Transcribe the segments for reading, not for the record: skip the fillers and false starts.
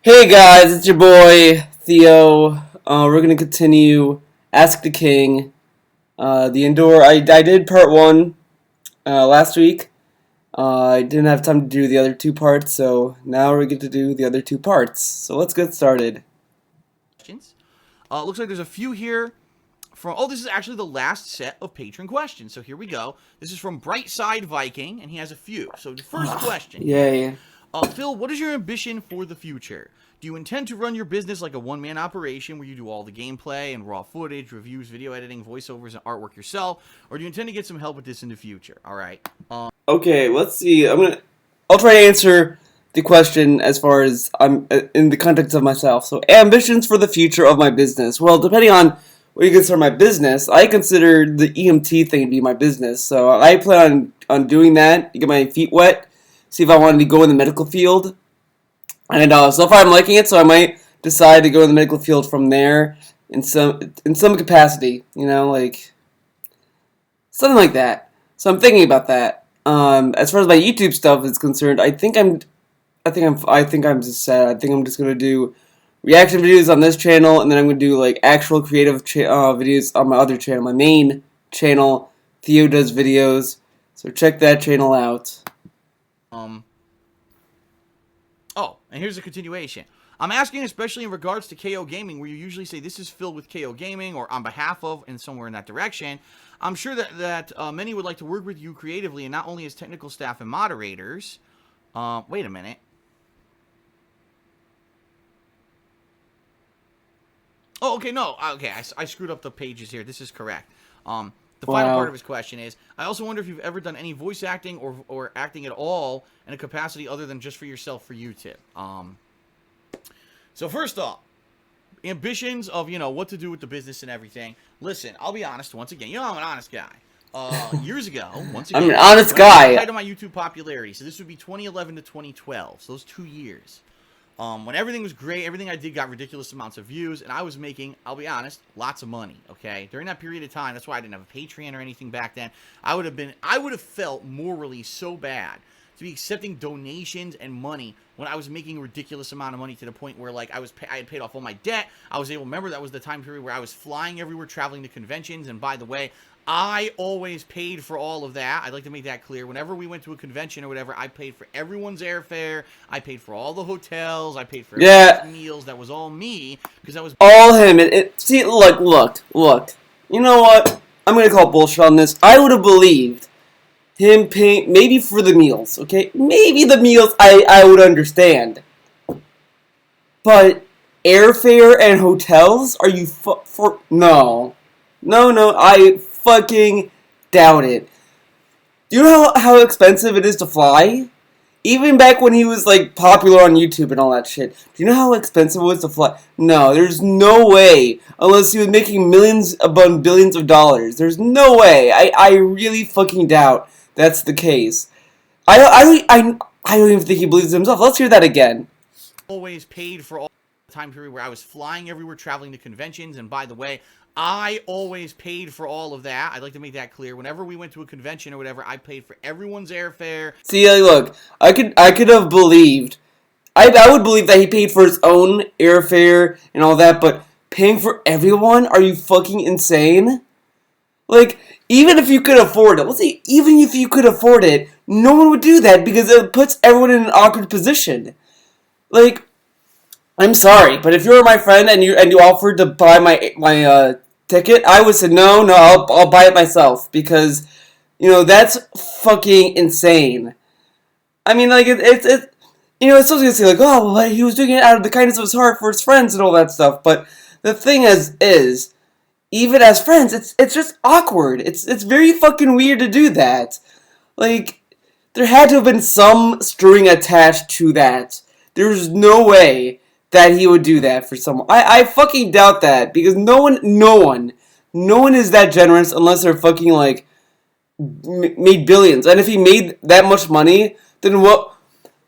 Hey guys, it's your boy Theo. We're gonna continue Ask the King. The Endure. I did part one last week. I didn't have time to do the other two parts, so now we get to do the other two parts. So let's get started. Questions. Looks like there's a few here from. Oh, this is actually the last set of patron questions. So here we go. This is from Brightside Viking, and he has a few. So the first question here. Yay. Phil, what is your ambition for the future? Do you intend to run your business like a one-man operation where you do all the gameplay and raw footage, reviews, video editing, voiceovers, and artwork yourself? Or do you intend to get some help with this in the future? All right. Okay, let's see. I'll try to answer the question as far as I'm in the context of myself. So, ambitions for the future of my business. Well, depending on what you consider my business, I consider the EMT thing to be my business. So, I plan on doing that to get my feet wet, see if I wanted to go in the medical field. And so far I'm liking it, so I might decide to go in the medical field from there in some capacity, like something like that. So I'm thinking about that. As far as my YouTube stuff is concerned, I think I'm just sad. I think I'm just gonna do reaction videos on this channel, and then I'm gonna do like actual creative videos on my other channel, my main channel. Theo does videos, so check that channel out. Um. Oh, and here's a continuation. I'm asking especially in regards to KO Gaming, where you usually say this is filled with KO Gaming or on behalf of and somewhere in that direction. I'm sure that many would like to work with you creatively and not only as technical staff and moderators. Wait a minute. Oh, okay, no. Okay, I screwed up the pages here. This is correct. The final part of Wow. his question is, I also wonder if you've ever done any voice acting or acting at all in a capacity other than just for yourself for YouTube. So first off, ambitions of, what to do with the business and everything. Listen, I'll be honest once again. I'm an honest guy. Years ago, once I'm again, an honest when I was at the guy. height of my YouTube popularity, so this would be 2011 to 2012, so those 2 years. When everything was great, everything I did got ridiculous amounts of views, and I was making, I'll be honest, lots of money, okay? During that period of time, that's why I didn't have a Patreon or anything back then. I would have felt morally so bad to be accepting donations and money when I was making a ridiculous amount of money to the point where, like, I had paid off all my debt. I was able, remember, that was the time period where I was flying everywhere, traveling to conventions, and by the way, I always paid for all of that. I'd like to make that clear. Whenever we went to a convention or whatever, I paid for everyone's airfare. I paid for all the hotels. I paid for Yeah, everyone's meals. That was all me because I was. all him. See, look. You know what? I'm gonna call bullshit on this. I would have believed him paying maybe for the meals. Okay, maybe the meals I would understand, but airfare and hotels? Are you for no, no? I fucking doubt it. Do you know how expensive it is to fly? Even back when he was like popular on YouTube and all that shit. Do you know how expensive it was to fly? No, there's no way. Unless he was making millions upon billions of dollars. There's no way. I really fucking doubt that's the case. I don't even think he believes it himself. Let's hear that again. Always paid for all the time period where I was flying everywhere, traveling to conventions, and by the way, I always paid for all of that. I'd like to make that clear. Whenever we went to a convention or whatever, I paid for everyone's airfare. See, look, I could have believed. I would believe that he paid for his own airfare and all that, but paying for everyone? Are you fucking insane? Like, even if you could afford it, let's say, even if you could afford it, no one would do that because it puts everyone in an awkward position. Like, I'm sorry, but if you were my friend and you offered to buy my ticket, I would say no, I'll buy it myself because that's fucking insane. I mean, like it's supposed to say like, oh, well, he was doing it out of the kindness of his heart for his friends and all that stuff. But the thing is even as friends, it's just awkward. It's very fucking weird to do that. Like, there had to have been some string attached to that. There's no way that he would do that for someone. I fucking doubt that because no one is that generous unless they're fucking like made billions. And if he made that much money, then what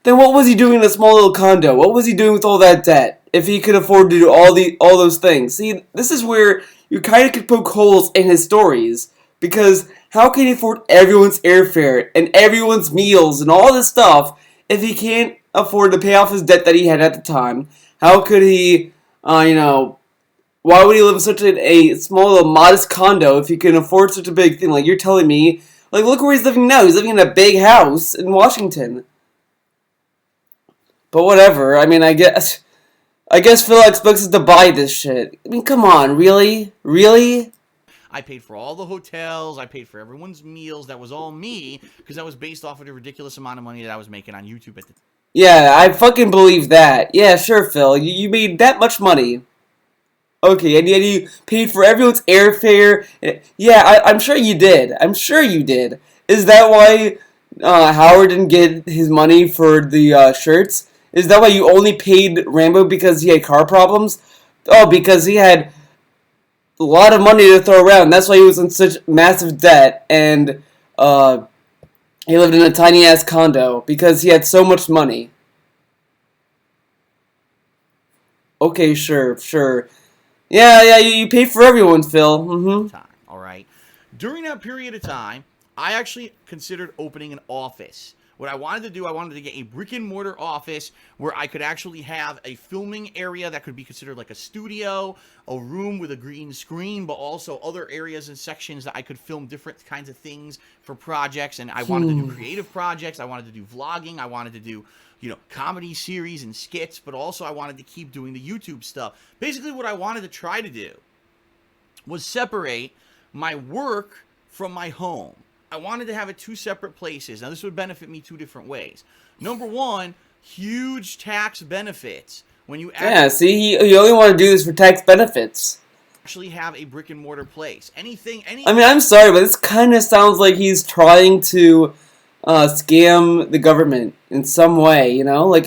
was he doing in a small little condo? What was he doing with all that debt? If he could afford to do all those things. See, this is where you kind of could poke holes in his stories. Because how can he afford everyone's airfare and everyone's meals and all this stuff if he can't afford to pay off his debt that he had at the time? How could he, why would he live in such a small little modest condo if he can afford such a big thing? Like, you're telling me, like, look where he's living now. He's living in a big house in Washington. But whatever. I mean, I guess Phil expects us to buy this shit. I mean, come on, really? Really? I paid for all the hotels. I paid for everyone's meals. That was all me because that was based off of the ridiculous amount of money that I was making on YouTube at the time. Yeah, I fucking believe that. Yeah, sure, Phil. You made that much money. Okay, and yet you paid for everyone's airfare. Yeah, I'm sure you did. I'm sure you did. Is that why Howard didn't get his money for the shirts? Is that why you only paid Rambo because he had car problems? Oh, because he had a lot of money to throw around. That's why he was in such massive debt, and he lived in a tiny ass condo because he had so much money. Okay, sure, sure. Yeah, yeah, you paid for everyone, Phil. Mm-hmm. Time, all right? During that period of time, I actually considered opening an office. What I wanted to do, I wanted to get a brick and mortar office where I could actually have a filming area that could be considered like a studio, a room with a green screen, but also other areas and sections that I could film different kinds of things for projects. And I wanted to do creative projects. I wanted to do vlogging. I wanted to do, comedy series and skits, but also I wanted to keep doing the YouTube stuff. Basically, what I wanted to try to do was separate my work from my home. I wanted to have it two separate places. Now, this would benefit me two different ways. Number one, huge tax benefits. When you Yeah, see, you only want to do this for tax benefits. actually have a brick and mortar place. I mean, I'm sorry, but this kind of sounds like he's trying to scam the government in some way, I'm not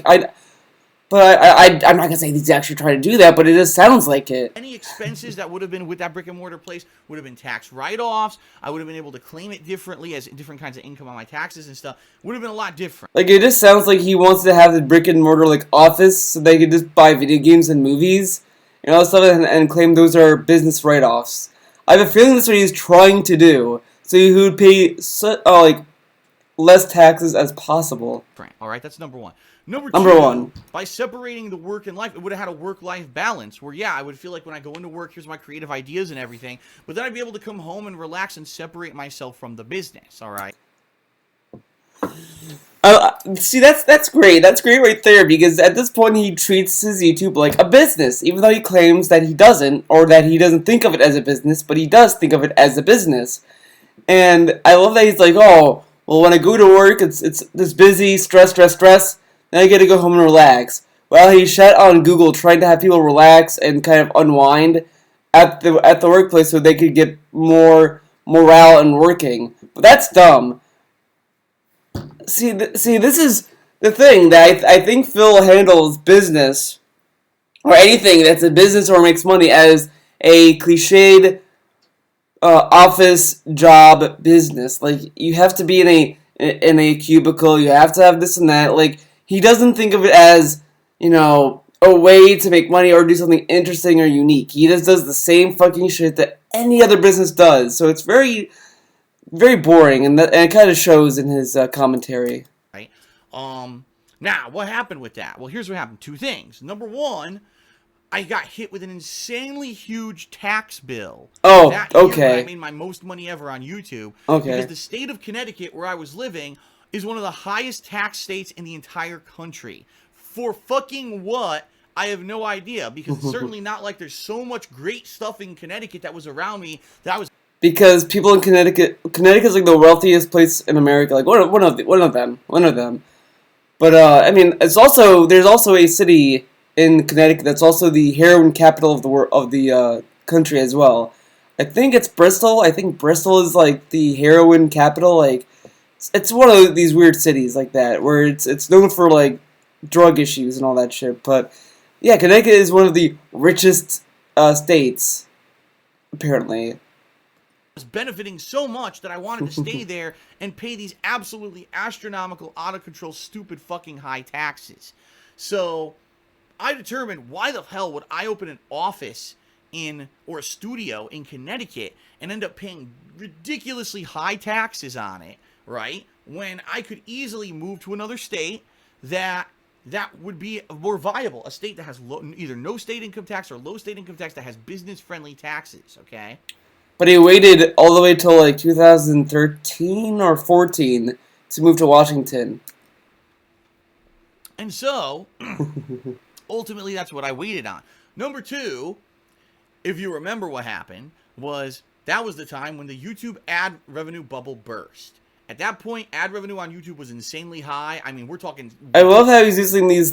gonna say he's actually trying to do that, but it just sounds like it. Any expenses that would have been with that brick and mortar place would have been tax write-offs. I would have been able to claim it differently as different kinds of income on my taxes and stuff. Would have been a lot different. Like, it just sounds like he wants to have the brick and mortar like office so they could just buy video games and movies and all that stuff and claim those are business write-offs. I have a feeling that's what he's trying to do, so he would pay less taxes as possible. All right, that's number one. Number one. By separating the work and life, it would have had a work-life balance where, yeah, I would feel like when I go into work, here's my creative ideas and everything, but then I'd be able to come home and relax and separate myself from the business, all right? See, that's great. That's great right there, because at this point he treats his YouTube like a business, even though he claims that he doesn't, or that he doesn't think of it as a business, but he does think of it as a business. And I love that he's like, oh, well, when I go to work, it's this busy, stress, then I get to go home and relax. Well, he shut on Google trying to have people relax and kind of unwind at the workplace so they could get more morale and working. But that's dumb. See, this is the thing that I think Phil handles business or anything that's a business or makes money as a cliched office job business. Like, you have to be in a cubicle. You have to have this and that. Like, he doesn't think of it as, a way to make money or do something interesting or unique. He just does the same fucking shit that any other business does. So it's very, very boring, and it kind of shows in his commentary. Right. Now, what happened with that? Well, here's what happened. Two things. Number one, I got hit with an insanely huge tax bill. Oh, that okay. I made my most money ever on YouTube. Okay. Because the state of Connecticut, where I was living, is one of the highest tax states in the entire country. For fucking what? I have no idea. Because it's certainly not like there's so much great stuff in Connecticut that was around me that I was... Because people in Connecticut's like the wealthiest place in America. Like one of them. But there's also a city in Connecticut that's also the heroin capital of the country as well. I think it's Bristol. I think Bristol is like the heroin capital. Like, it's one of these weird cities like that where it's known for like drug issues and all that shit. But yeah, Connecticut is one of the richest states, apparently. Was benefiting so much that I wanted to stay there and pay these absolutely astronomical, out of control, stupid fucking high taxes. So I determined, why the hell would I open an office or a studio in Connecticut and end up paying ridiculously high taxes on it, right? When I could easily move to another state that that would be more viable. A state that has either no state income tax or low state income tax that has business-friendly taxes, okay? But he waited all the way till like 2013 or 14 to move to Washington. And so, ultimately, that's what I waited on. Number two, if you remember what happened, was that was the time when the YouTube ad revenue bubble burst. At that point, ad revenue on YouTube was insanely high. I mean, we're talking... I love how he's using these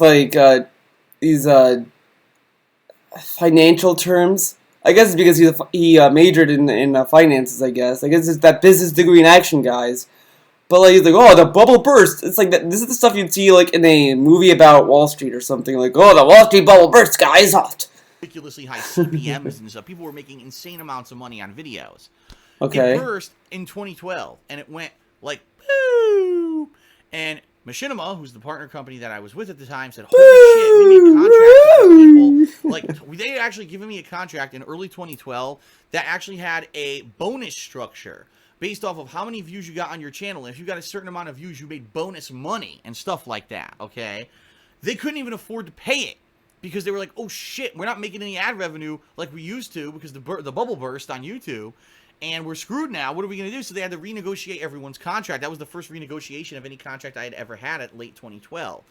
financial terms. I guess it's because he majored in finances, I guess. I guess it's that business degree in action, guys. But like, he's like, oh, the bubble burst. It's like that. This is the stuff you'd see like in a movie about Wall Street or something. Like, oh, the Wall Street bubble burst, guys. Ridiculously high CPMs and stuff. People were making insane amounts of money on videos. Okay. It burst in 2012, and it went like, boo! And Machinima, who's the partner company that I was with at the time, said, holy shit, we made contracts with people. Like, they had actually given me a contract in early 2012 that actually had a bonus structure based off of how many views you got on your channel. And if you got a certain amount of views, you made bonus money and stuff like that, okay? They couldn't even afford to pay it because they were like, oh shit, we're not making any ad revenue like we used to because the bubble burst on YouTube. And we're screwed now. What are we going to do? So they had to renegotiate everyone's contract. That was the first renegotiation of any contract I had ever had at late 2012.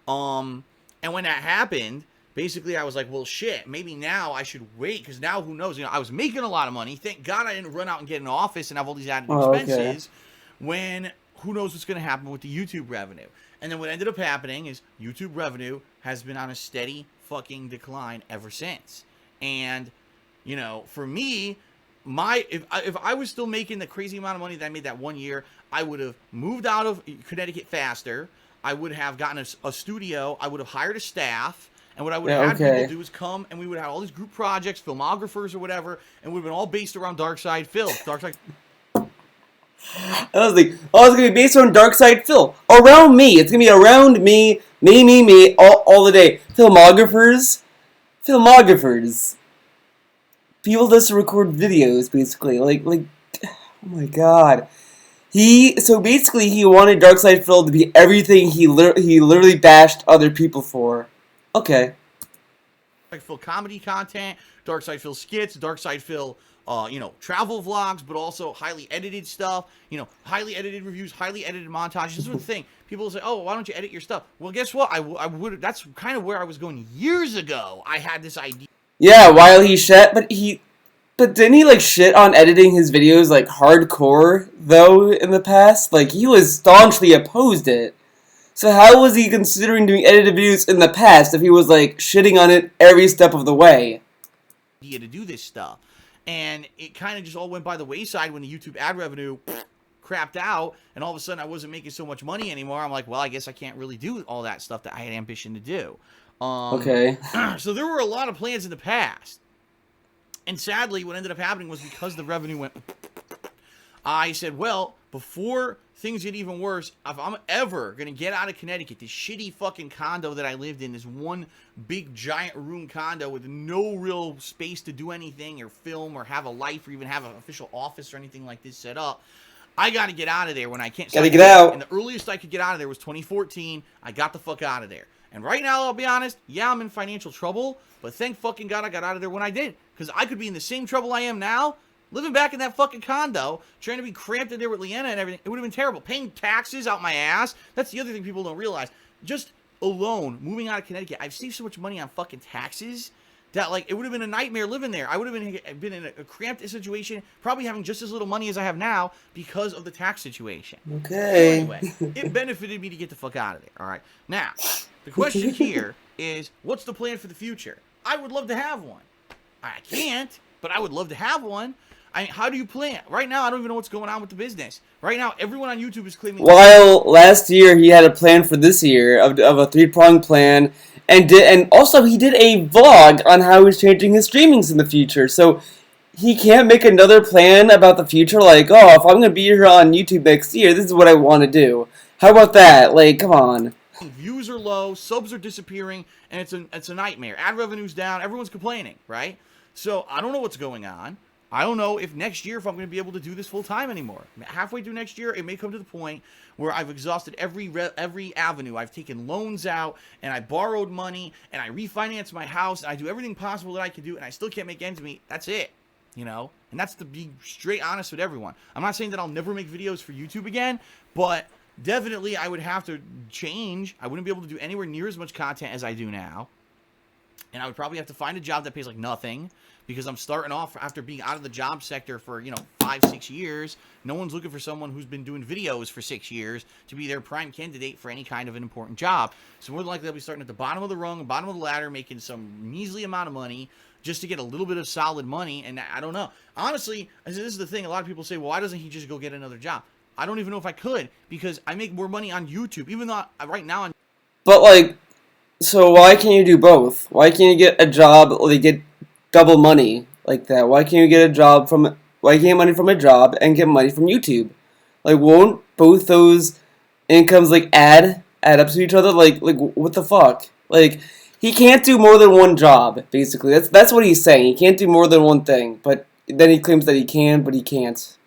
And when that happened, basically I was like, well, shit, maybe now I should wait because now who knows? You know, I was making a lot of money. Thank God I didn't run out and get an office and have all these added expenses. When who knows what's going to happen with the YouTube revenue. And then what ended up happening is YouTube revenue has been on a steady fucking decline ever since. And, you know, for me... if I was still making the crazy amount of money that I made that 1 year, I would have moved out of Connecticut faster. I would have gotten a studio. I would have hired a staff. And what I would have had people do is come, and we would have all these group projects, filmographers or whatever, and it would have been all based around Darkside Phil. Darkside. I was like, oh, it's going to be based on Darkside Phil. Around me. It's going to be around me, all the day. Filmographers. People just record videos, basically. Like, oh my god. So basically he wanted Darkside Phil to be everything he literally bashed other people for. Okay. Darkside Phil comedy content, Darkside Phil skits, Darkside Phil, travel vlogs, but also highly edited stuff, highly edited reviews, highly edited montages. This is the thing. People say, oh, why don't you edit your stuff? Well, guess what? I would. That's kind of where I was going years ago. I had this idea. Yeah, while he but didn't he like shit on editing his videos like hardcore though in the past? Like he was staunchly opposed it. So how was he considering doing edited videos in the past if he was like shitting on it every step of the way? To do this stuff, and it kind of just all went by the wayside when the YouTube ad revenue crapped out, and all of a sudden I wasn't making so much money anymore. I'm like, well, I guess I can't really do all that stuff that I had ambition to do. Okay. So there were a lot of plans in the past. And sadly, what ended up happening was because the revenue went... I said, well, before things get even worse, if I'm ever going to get out of Connecticut, this shitty fucking condo that I lived in, this one big giant room condo with no real space to do anything or film or have a life or even have an official office or anything like this set up, I got to get out of there when I can't... Gotta get out. And the earliest I could get out of there was 2014. I got the fuck out of there. And right now, I'll be honest, yeah, I'm in financial trouble, but thank fucking God I got out of there when I did. Because I could be in the same trouble I am now, living back in that fucking condo, trying to be cramped in there with Leanna and everything. It would have been terrible. Paying taxes out my ass. That's the other thing people don't realize. Just alone, moving out of Connecticut, I've saved so much money on fucking taxes that, like, it would have been a nightmare living there. I would have been in a cramped situation, probably having just as little money as I have now because of the tax situation. Okay. Anyway, it benefited me to get the fuck out of there, all right? Now... the question here is, what's the plan for the future? I would love to have one. I can't, but I would love to have one. How do you plan? Right now, I don't even know what's going on with the business. Right now, everyone on YouTube is claiming... While last year, he had a plan for this year of a three-pronged plan, and also he did a vlog on how he's changing his streamings in the future. So he can't make another plan about the future, like, oh, if I'm going to be here on YouTube next year, this is what I want to do. How about that? Like, come on. Views are low, subs are disappearing, and it's a nightmare. Ad revenue's down, everyone's complaining, right? So I don't know what's going on. I don't know if next year if I'm going to be able to do this full time anymore. Halfway through next year, it may come to the point where I've exhausted every avenue. I've taken loans out, and I borrowed money, and I refinanced my house, and I do everything possible that I can do, and I still can't make ends meet. That's it, you know? And that's to be straight honest with everyone. I'm not saying that I'll never make videos for YouTube again, but definitely I would have to change. I wouldn't be able to do anywhere near as much content as I do now. And I would probably have to find a job that pays like nothing, because I'm starting off after being out of the job sector for, 5-6 years. No one's looking for someone who's been doing videos for 6 years to be their prime candidate for any kind of an important job. So more than likely they'll be starting at the bottom of the rung, bottom of the ladder, making some measly amount of money just to get a little bit of solid money. And I don't know. Honestly, this is the thing. A lot of people say, well, why doesn't he just go get another job? I don't even know if I could, because I make more money on YouTube, even though right now on. But like, so why can't you do both? Why can't you get a job or you get double money like that? Why can't you get a job from? Why can't you get money from a job and get money from YouTube? Like, won't both those incomes like add up to each other? Like what the fuck? Like, he can't do more than one job. Basically, that's what he's saying. He can't do more than one thing. But then he claims that he can, but he can't.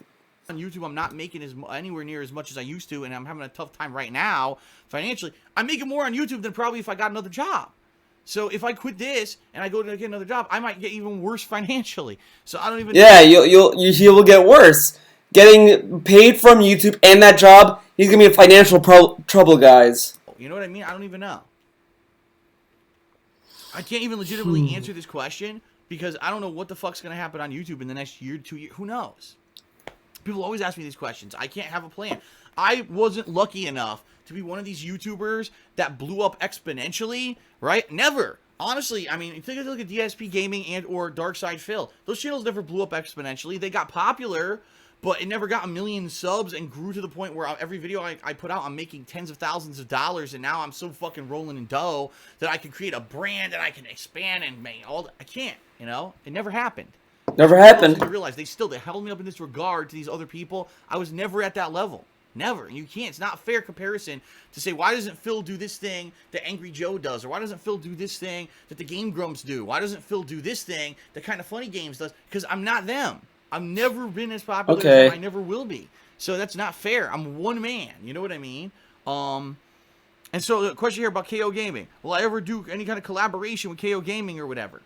On YouTube, I'm not making anywhere near as much as I used to, and I'm having a tough time right now financially. I'm making more on YouTube than probably if I got another job. So if I quit this and I go to get another job, I might get even worse financially. So I don't even. Yeah, you will get worse. Getting paid from YouTube and that job, he's gonna be in financial trouble, guys. You know what I mean? I don't even know. I can't even legitimately answer this question because I don't know what the fuck's gonna happen on YouTube in the next year, 2 years. Who knows? People always ask me these questions. I can't have a plan. I wasn't lucky enough to be one of these YouTubers that blew up exponentially, right? Never. Honestly, I mean, take a look at DSP Gaming and or Darkside Phil. Those channels never blew up exponentially. They got popular, but it never got a million subs and grew to the point where every video I put out, I'm making tens of thousands of dollars, and now I'm so fucking rolling in dough that I can create a brand and I can expand and make all. I can't, It never happened. Never happened. I realize they held me up in this regard to these other people. I was never at that level. Never. You can't. It's not a fair comparison to say, why doesn't Phil do this thing that Angry Joe does? Or why doesn't Phil do this thing that the Game Grumps do? Why doesn't Phil do this thing that Kind of Funny Games does? Because I'm not them. I've never been as popular as them. I never will be. So that's not fair. I'm one man. You know what I mean? And so the question here about KO Gaming. Will I ever do any kind of collaboration with KO Gaming or whatever?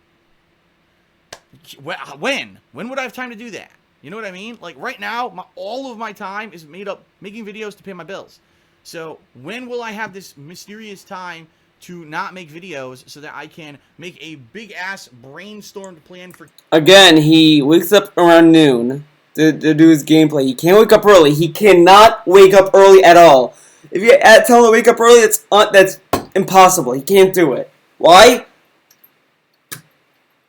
When? When would I have time to do that? You know what I mean? Like right now, all of my time is made up making videos to pay my bills. So when will I have this mysterious time to not make videos so that I can make a big ass brainstormed plan for? Again, he wakes up around noon to do his gameplay. He can't wake up early. He cannot wake up early at all. If you tell him to wake up early, that's impossible. He can't do it. Why?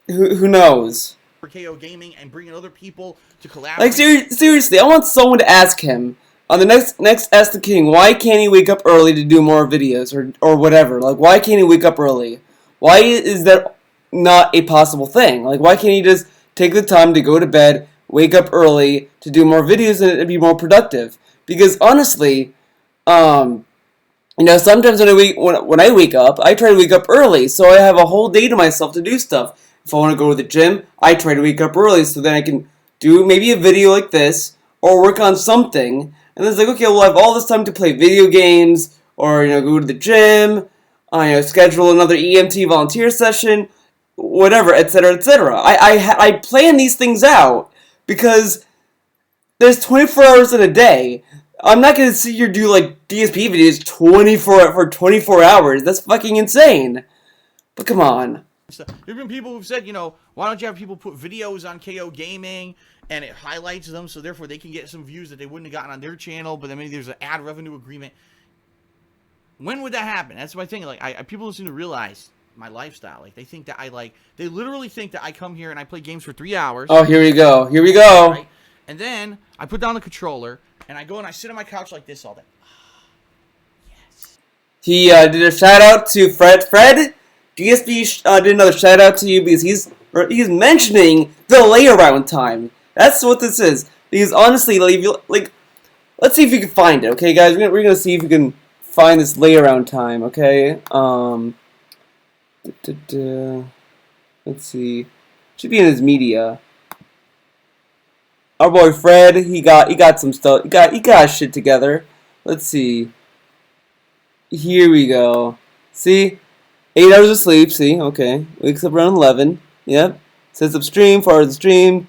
Who knows? For KO Gaming and bringing other people to collaborate. Like seriously, I want someone to ask him on the next Ask the King. Why can't he wake up early to do more videos or whatever? Like, why can't he wake up early? Why is that not a possible thing? Like, why can't he just take the time to go to bed, wake up early to do more videos and be more productive? Because honestly, sometimes when I wake up, I try to wake up early so I have a whole day to myself to do stuff. If I want to go to the gym, I try to wake up early so then I can do maybe a video like this or work on something. And then it's like, okay, well, I have all this time to play video games or, go to the gym, schedule another EMT volunteer session, whatever, etc., etc. I plan these things out because there's 24 hours in a day. I'm not going to sit here do, like, DSP videos 24 hours. That's fucking insane. But come on. There have been people who've said, why don't you have people put videos on KO Gaming and it highlights them so therefore they can get some views that they wouldn't have gotten on their channel, but then maybe there's an ad revenue agreement. When would that happen? That's my thing. Like, people don't seem to realize my lifestyle. Like, they think that they literally think that I come here and I play games for 3 hours. Oh, here we go. Right? And then I put down the controller and I go and I sit on my couch like this all day. Yes. He did a shout out to Fred. DSP did another shout out to you because he's mentioning the layaround time. That's what this is. Because honestly, let's see if you can find it. Okay, guys, we're gonna see if we can find this layaround time. Okay. Let's see. Should be in his media. our boy Fred, he got some stuff. He got his shit together. Let's see. Here we go. See, 8 hours of sleep. See, okay. Wakes up around 11. Yep. Sets up stream, 4 hours of stream.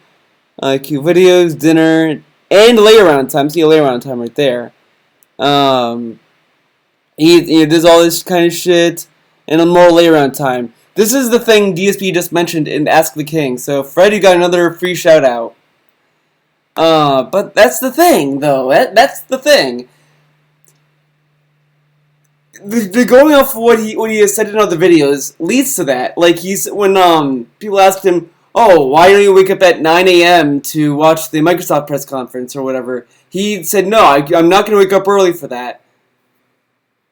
Cute videos, dinner, and lay around time. See a lay around time right there. Um, he does all this kind of shit, and more lay around time. This is the thing DSP just mentioned in Ask the King. So Fred, you got another free shout out. But that's the thing, though. That's the thing. The going off of what he has said in other videos leads to that. Like when people asked him, "Oh, why don't you wake up at 9 a.m. to watch the Microsoft press conference or whatever?" He said, "No, I'm not going to wake up early for that."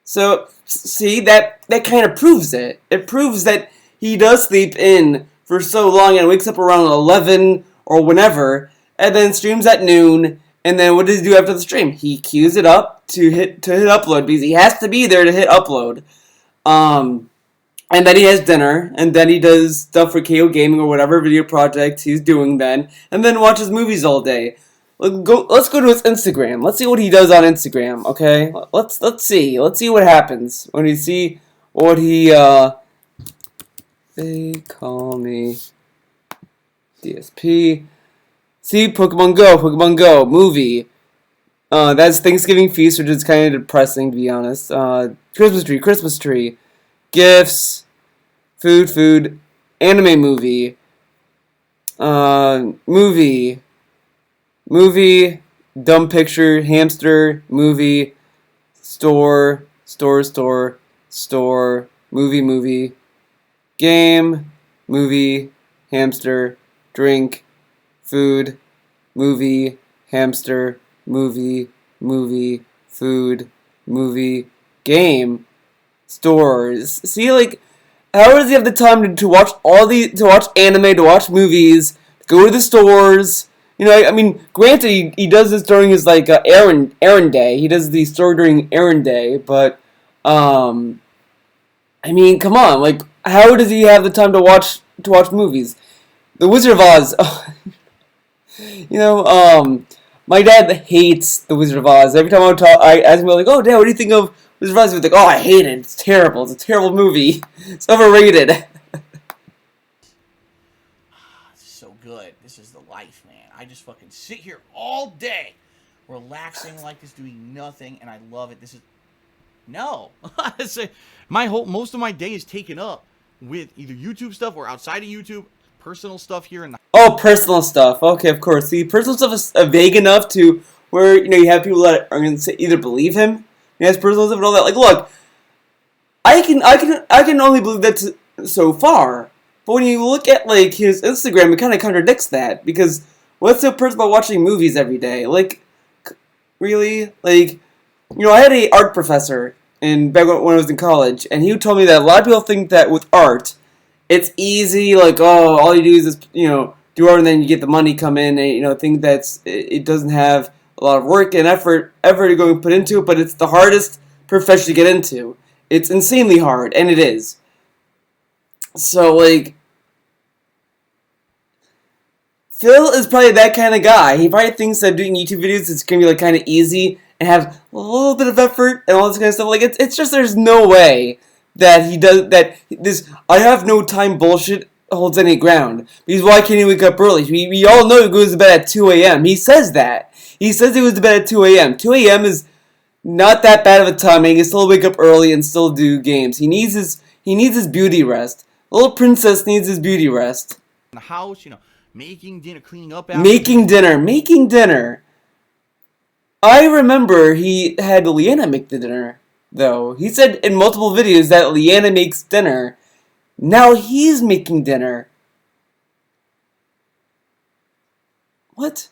So see that kind of proves it. It proves that he does sleep in for so long and wakes up around 11 or whenever, and then streams at noon. And then what does he do after the stream? He queues it up to hit upload because he has to be there to hit upload. And then he has dinner, and then he does stuff for KO Gaming or whatever video project he's doing then, and then watches movies all day. Let's go to his Instagram. Let's see what he does on Instagram. Okay, let's see what happens when you see what he They call me DSP. See, Pokemon Go movie. That's Thanksgiving feast, which is kind of depressing to be honest. Christmas tree, gifts, food, anime movie, movie, dumb picture, hamster, movie, store, movie, game, movie, hamster, drink, food, movie, hamster, movie, food, movie, game, stores. See, like, how does he have the time to watch to watch anime, to watch movies, to go to the stores? You know, I mean, granted, he does this during his, like, errand day. He does the store during errand day, but, I mean, come on, like, how does he have the time to watch movies? The Wizard of Oz. My dad hates The Wizard of Oz. Every time I ask him, like, "Oh, Dad, what do you think of Wizard of Oz?" He's like, "Oh, I hate it. It's terrible. It's a terrible movie. It's overrated." This is so good. This is the life, man. I just fucking sit here all day, relaxing like this, doing nothing, and I love it. This is no. Most of my day is taken up with either YouTube stuff or outside of YouTube, personal stuff here in the. Oh, personal stuff. Okay, of course. See, personal stuff is vague enough to where you have people that are going to either believe him, he has personal stuff and all that. Like, look, I can only believe that so far. But when you look at like his Instagram, it kind of contradicts that because what's so personal about watching movies every day? Like, really? Like, I had a art professor back when I was in college, and he told me that a lot of people think that with art, it's easy. Like, oh, all you do is do art, and then you get the money come in, and think that it doesn't have a lot of work and effort going to put into it, but it's the hardest profession to get into. It's insanely hard, and it is. So, like, Phil is probably that kind of guy. He probably thinks that doing YouTube videos is going to be, like, kind of easy and have a little bit of effort and all this kind of stuff. Like, it's just there's no way that he does that. This I have no time bullshit holds any ground. Because why can't he wake up early? We all know he goes to bed at 2 a.m. He says that. He says he goes to bed at 2 a.m. 2 a.m. is not that bad of a time, and he can still wake up early and still do games. He needs his beauty rest. Little princess needs his beauty rest. In the house, making dinner, cleaning up after. Making dinner. I remember he had Leanna make the dinner, though. He said in multiple videos that Leanna makes dinner. Now he's making dinner. What?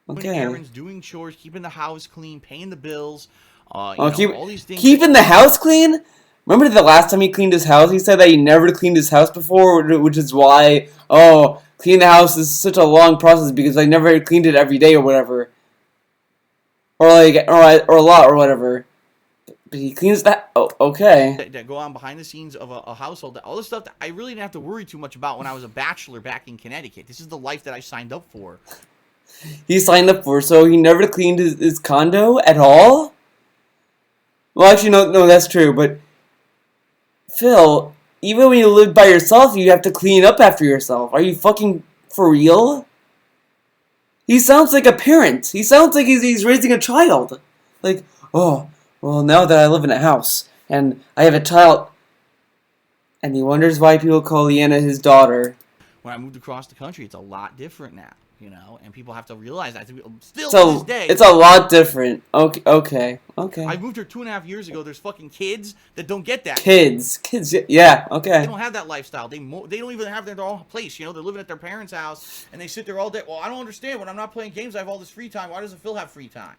Okay. Doing errands, doing chores, keeping the house clean, paying the bills. All these things. Keeping the house clean? Remember the last time he cleaned his house? He said that he never cleaned his house before, which is why, cleaning the house is such a long process because I never cleaned it every day or whatever. Or a lot or whatever. But he cleans that. Oh, okay. that go on behind the scenes of a household. All the stuff that I really didn't have to worry too much about when I was a bachelor back in Connecticut. This is the life that I signed up for. He signed up for, so he never cleaned his condo at all? Well, actually, no, that's true, but Phil, even when you live by yourself, you have to clean up after yourself. Are you fucking for real? He sounds like a parent. He sounds like he's raising a child. Like, oh, well, now that I live in a house, and I have a child, and he wonders why people call Leanna his daughter. When I moved across the country, it's a lot different now, and people have to realize that. Still So, to this day, it's a lot different. Okay. I moved here 2.5 years ago. There's fucking kids that don't get that. Kids, yeah, They okay. don't have that lifestyle. They don't even have their own place. They're living at their parents' house, and they sit there all day. Well, I don't understand. When I'm not playing games, I have all this free time. Why doesn't Phil have free time?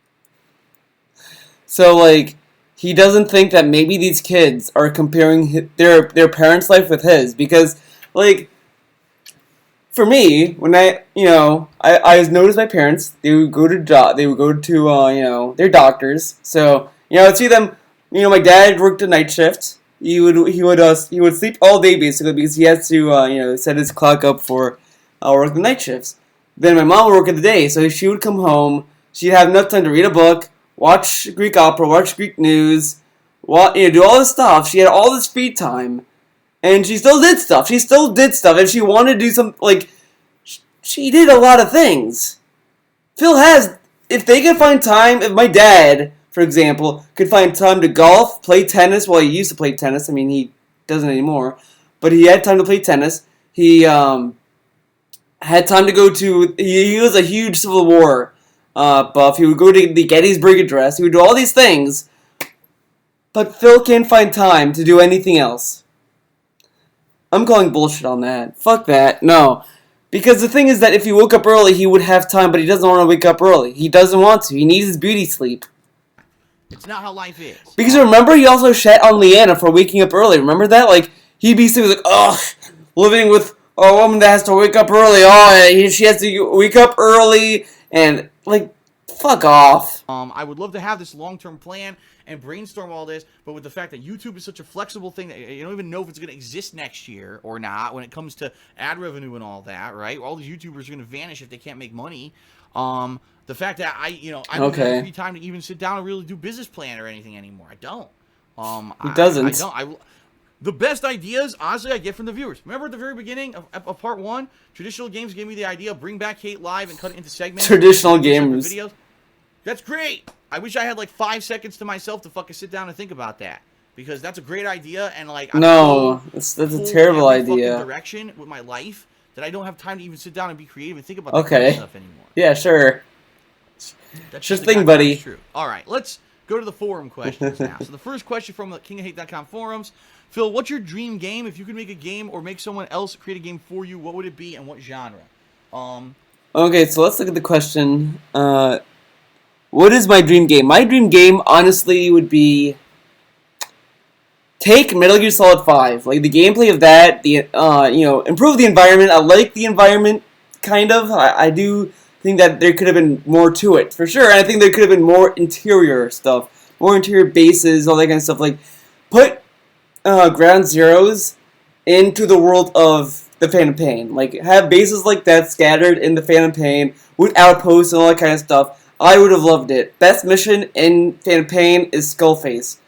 So, like, he doesn't think that maybe these kids are comparing their parents' life with his, because, like, for me, when I noticed my parents, they would go to their doctors. So, I'd see them. My dad worked a night shift. He would sleep all day basically because he has to set his clock up for work the night shifts. Then my mom would work in the day, so she would come home. She'd have enough time to read a book, watch Greek opera, watch Greek news, do all this stuff. She had all this free time. And she still did stuff. And she wanted to do some, like, she did a lot of things. If they could find time, if my dad, for example, could find time to golf, play tennis, well, he used to play tennis. I mean, he doesn't anymore. But he had time to play tennis. He, had time to go to, he was a huge Civil War buff. He would go to the Gettysburg Address. He would do all these things. But Phil can't find time to do anything else. I'm calling bullshit on that. Fuck that. No. Because the thing is that if he woke up early, he would have time, but he doesn't want to wake up early. He doesn't want to. He needs his beauty sleep. It's not how life is. Because remember, he also shat on Leanna for waking up early. Remember that? Like, he'd be like, ugh, living with a woman that has to wake up early. Oh, she has to wake up early. And, like, fuck off. I would love to have this long-term plan and brainstorm all this, but with the fact that YouTube is such a flexible thing that you don't even know if it's going to exist next year or not when it comes to ad revenue and all that, right? All these YouTubers are going to vanish if they can't make money. The fact that I don't have free time to even sit down and really do business plan or anything anymore. I don't. He doesn't. I don't. The best ideas, honestly, I get from the viewers. Remember at the very beginning of part 1, Traditional Games gave me the idea, bring back Hate Live and cut it into segments. Traditional Gamers. Videos. That's great. I wish I had like 5 seconds to myself to fucking sit down and think about that, because that's a great idea, and like that's a terrible idea. Direction with my life that I don't have time to even sit down and be creative and think about that kind of stuff anymore. Yeah, sure. That's just thing, buddy. True. All right, let's go to the forum questions now. So the first question from the KingofHate.com forums: Phil, what's your dream game? If you could make a game or make someone else create a game for you, what would it be and what genre? Okay, so let's look at the question. What is my dream game? My dream game, honestly, would be take Metal Gear Solid 5. Like, the gameplay of that, improve the environment. I like the environment, kind of. I do think that there could have been more to it, for sure. And I think there could have been more interior stuff. More interior bases, all that kind of stuff. Like, put Ground Zeroes into the world of the Phantom Pain. Like, have bases like that scattered in the Phantom Pain with outposts and all that kind of stuff. I would have loved it. Best mission in Phantom Pain is Skullface.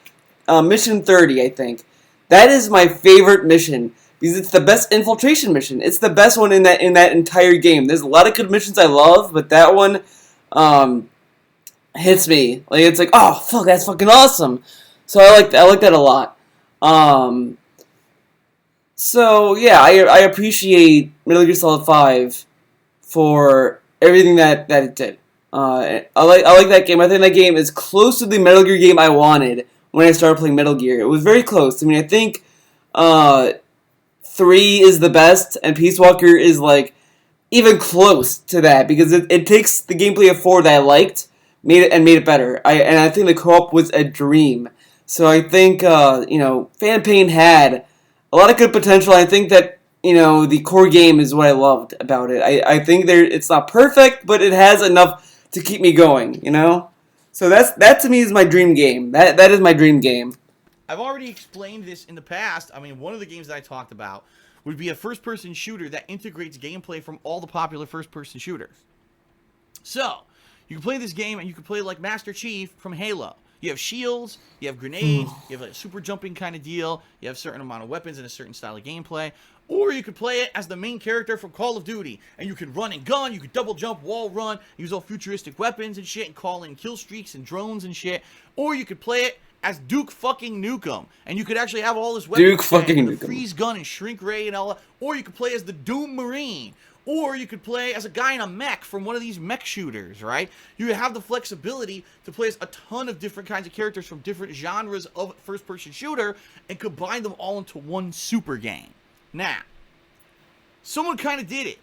Mission 30, I think. That is my favorite mission because it's the best infiltration mission. It's the best one in that entire game. There's a lot of good missions I love, but that one hits me. Like, it's like, oh fuck, that's fucking awesome. So I like that a lot. So yeah, I appreciate Metal Gear Solid 5 for everything that it did. I like that game. I think that game is close to the Metal Gear game I wanted when I started playing Metal Gear. It was very close. I mean, I think 3 is the best, and Peace Walker is like even close to that because it takes the gameplay of 4 that I liked, made it better. I think the co-op was a dream. So I think Phantom Pain had a lot of good potential. I think that the core game is what I loved about it. I think it's not perfect, but it has enough to keep me going, So that to me is my dream game. That is my dream game. I've already explained this in the past. I mean, one of the games that I talked about would be a first-person shooter that integrates gameplay from all the popular first-person shooters. So, you can play this game and you can play like Master Chief from Halo. You have shields, you have grenades, you have like a super jumping kind of deal, you have a certain amount of weapons and a certain style of gameplay. Or you could play it as the main character from Call of Duty, and you could run and gun, you could double jump, wall run, use all futuristic weapons and shit, and call in kill streaks and drones and shit. Or you could play it as Duke fucking Nukem, and you could actually have all this weapons, Duke fucking the Nukem. freeze gun and shrink ray and all that. Or you could play as the Doom Marine. Or you could play as a guy in a mech from one of these mech shooters, right? You have the flexibility to play as a ton of different kinds of characters from different genres of first-person shooter and combine them all into one super game. Now, someone kind of did it.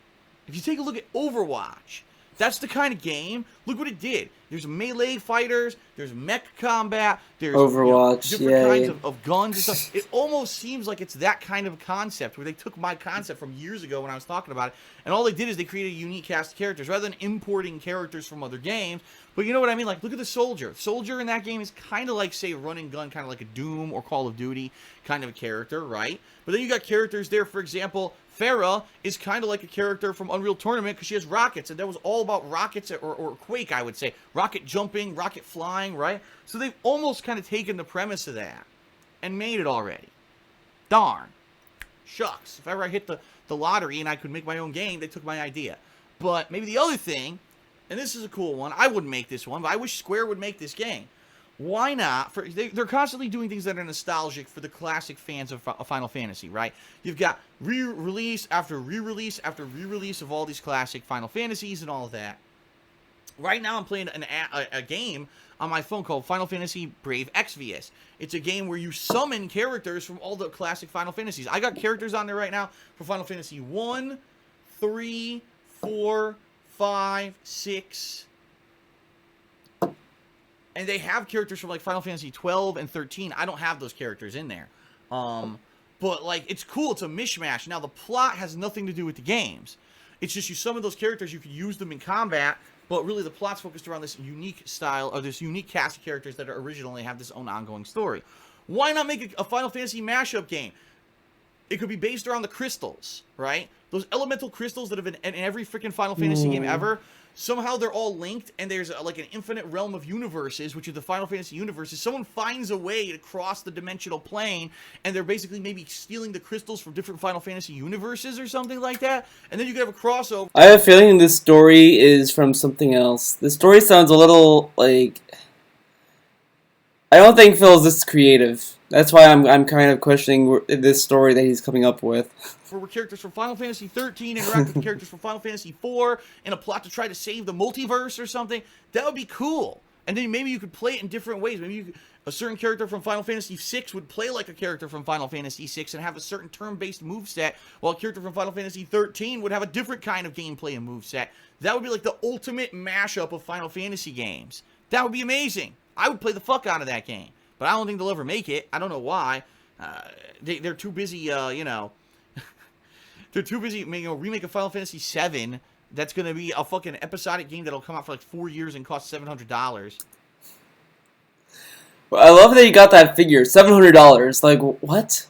If you take a look at Overwatch, that's the kind of game. Look what it did. There's melee fighters, there's mech combat, there's Overwatch, different kinds of guns and stuff. It almost seems like it's that kind of concept where they took my concept from years ago when I was talking about it, and all they did is they created a unique cast of characters rather than importing characters from other games. But you know what I mean? Like, look at the Soldier. Soldier in that game is kind of like, say, Run and Gun, kind of like a Doom or Call of Duty kind of a character, right? But then you got characters there, for example, Farah is kind of like a character from Unreal Tournament because she has rockets, and that was all about rockets, or Quake, I would say. Rocket jumping, rocket flying, right? So they've almost kind of taken the premise of that and made it already. Darn. Shucks. If ever I hit the lottery and I could make my own game, they took my idea. But maybe the other thing, and this is a cool one, I wouldn't make this one, but I wish Square would make this game. Why not? They're constantly doing things that are nostalgic for the classic fans of Final Fantasy, right? You've got re-release after re-release after re-release of all these classic Final Fantasies and all of that. Right now I'm playing a game on my phone called Final Fantasy Brave Exvius. It's a game where you summon characters from all the classic Final Fantasies. I got characters on there right now for Final Fantasy 1, 3, 4, 5, 6... and they have characters from like Final Fantasy 12 and 13. I don't have those characters in there. But like, it's cool. It's a mishmash. Now, the plot has nothing to do with the games. It's just you summon those characters, you can use them in combat, but really the plot's focused around this unique style, or this unique cast of characters that originally have this own ongoing story. Why not make a Final Fantasy mashup game? It could be based around the crystals, right? Those elemental crystals that have been in every freaking Final Fantasy game ever. Somehow they're all linked, and there's like an infinite realm of universes, which are the Final Fantasy universes. Someone finds a way to cross the dimensional plane, and they're basically maybe stealing the crystals from different Final Fantasy universes or something like that. And then you could have a crossover. I have a feeling this story is from something else. The story sounds a little like... I don't think Phil's this creative. That's why I'm kind of questioning this story that he's coming up with. Where characters from Final Fantasy 13 interact with characters from Final Fantasy 4 in a plot to try to save the multiverse or something. That would be cool. And then maybe you could play it in different ways. Maybe a certain character from Final Fantasy 6 would play like a character from Final Fantasy 6 and have a certain turn-based moveset, while a character from Final Fantasy 13 would have a different kind of gameplay and moveset. That would be like the ultimate mashup of Final Fantasy games. That would be amazing. I would play the fuck out of that game. But I don't think they'll ever make it. I don't know why. They're too busy, they're too busy making a remake of Final Fantasy VII that's going to be a fucking episodic game that'll come out for like 4 years and cost $700. Well, I love that you got that figure, $700. Like, what?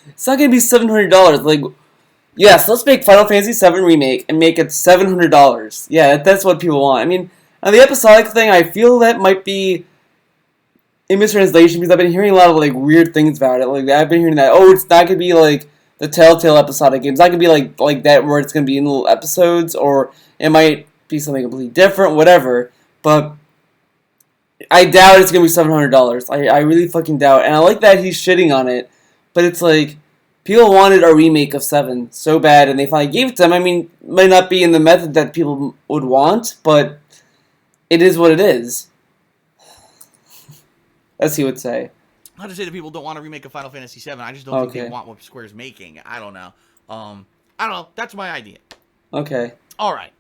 It's not going to be $700. Like, yes, let's make Final Fantasy VII Remake and make it $700. Yeah, that's what people want. I mean, on the episodic thing, I feel that might be in mistranslation because I've been hearing a lot of like weird things about it. Like, I've been hearing that, oh, it's not going to be like the Telltale episodic game. It's not going to be like that where it's going to be in little episodes, or it might be something completely different, whatever. But I doubt it's going to be $700. I really fucking doubt. And I like that he's shitting on it, but it's like, people wanted a remake of 7 so bad, and they finally gave it to them. I mean, it might not be in the method that people would want, but it is what it is. As he would say. Not to say that people don't want to remake a Final Fantasy VII. I just don't think they want what Square's making. I don't know. I don't know. That's my idea. Okay. All right.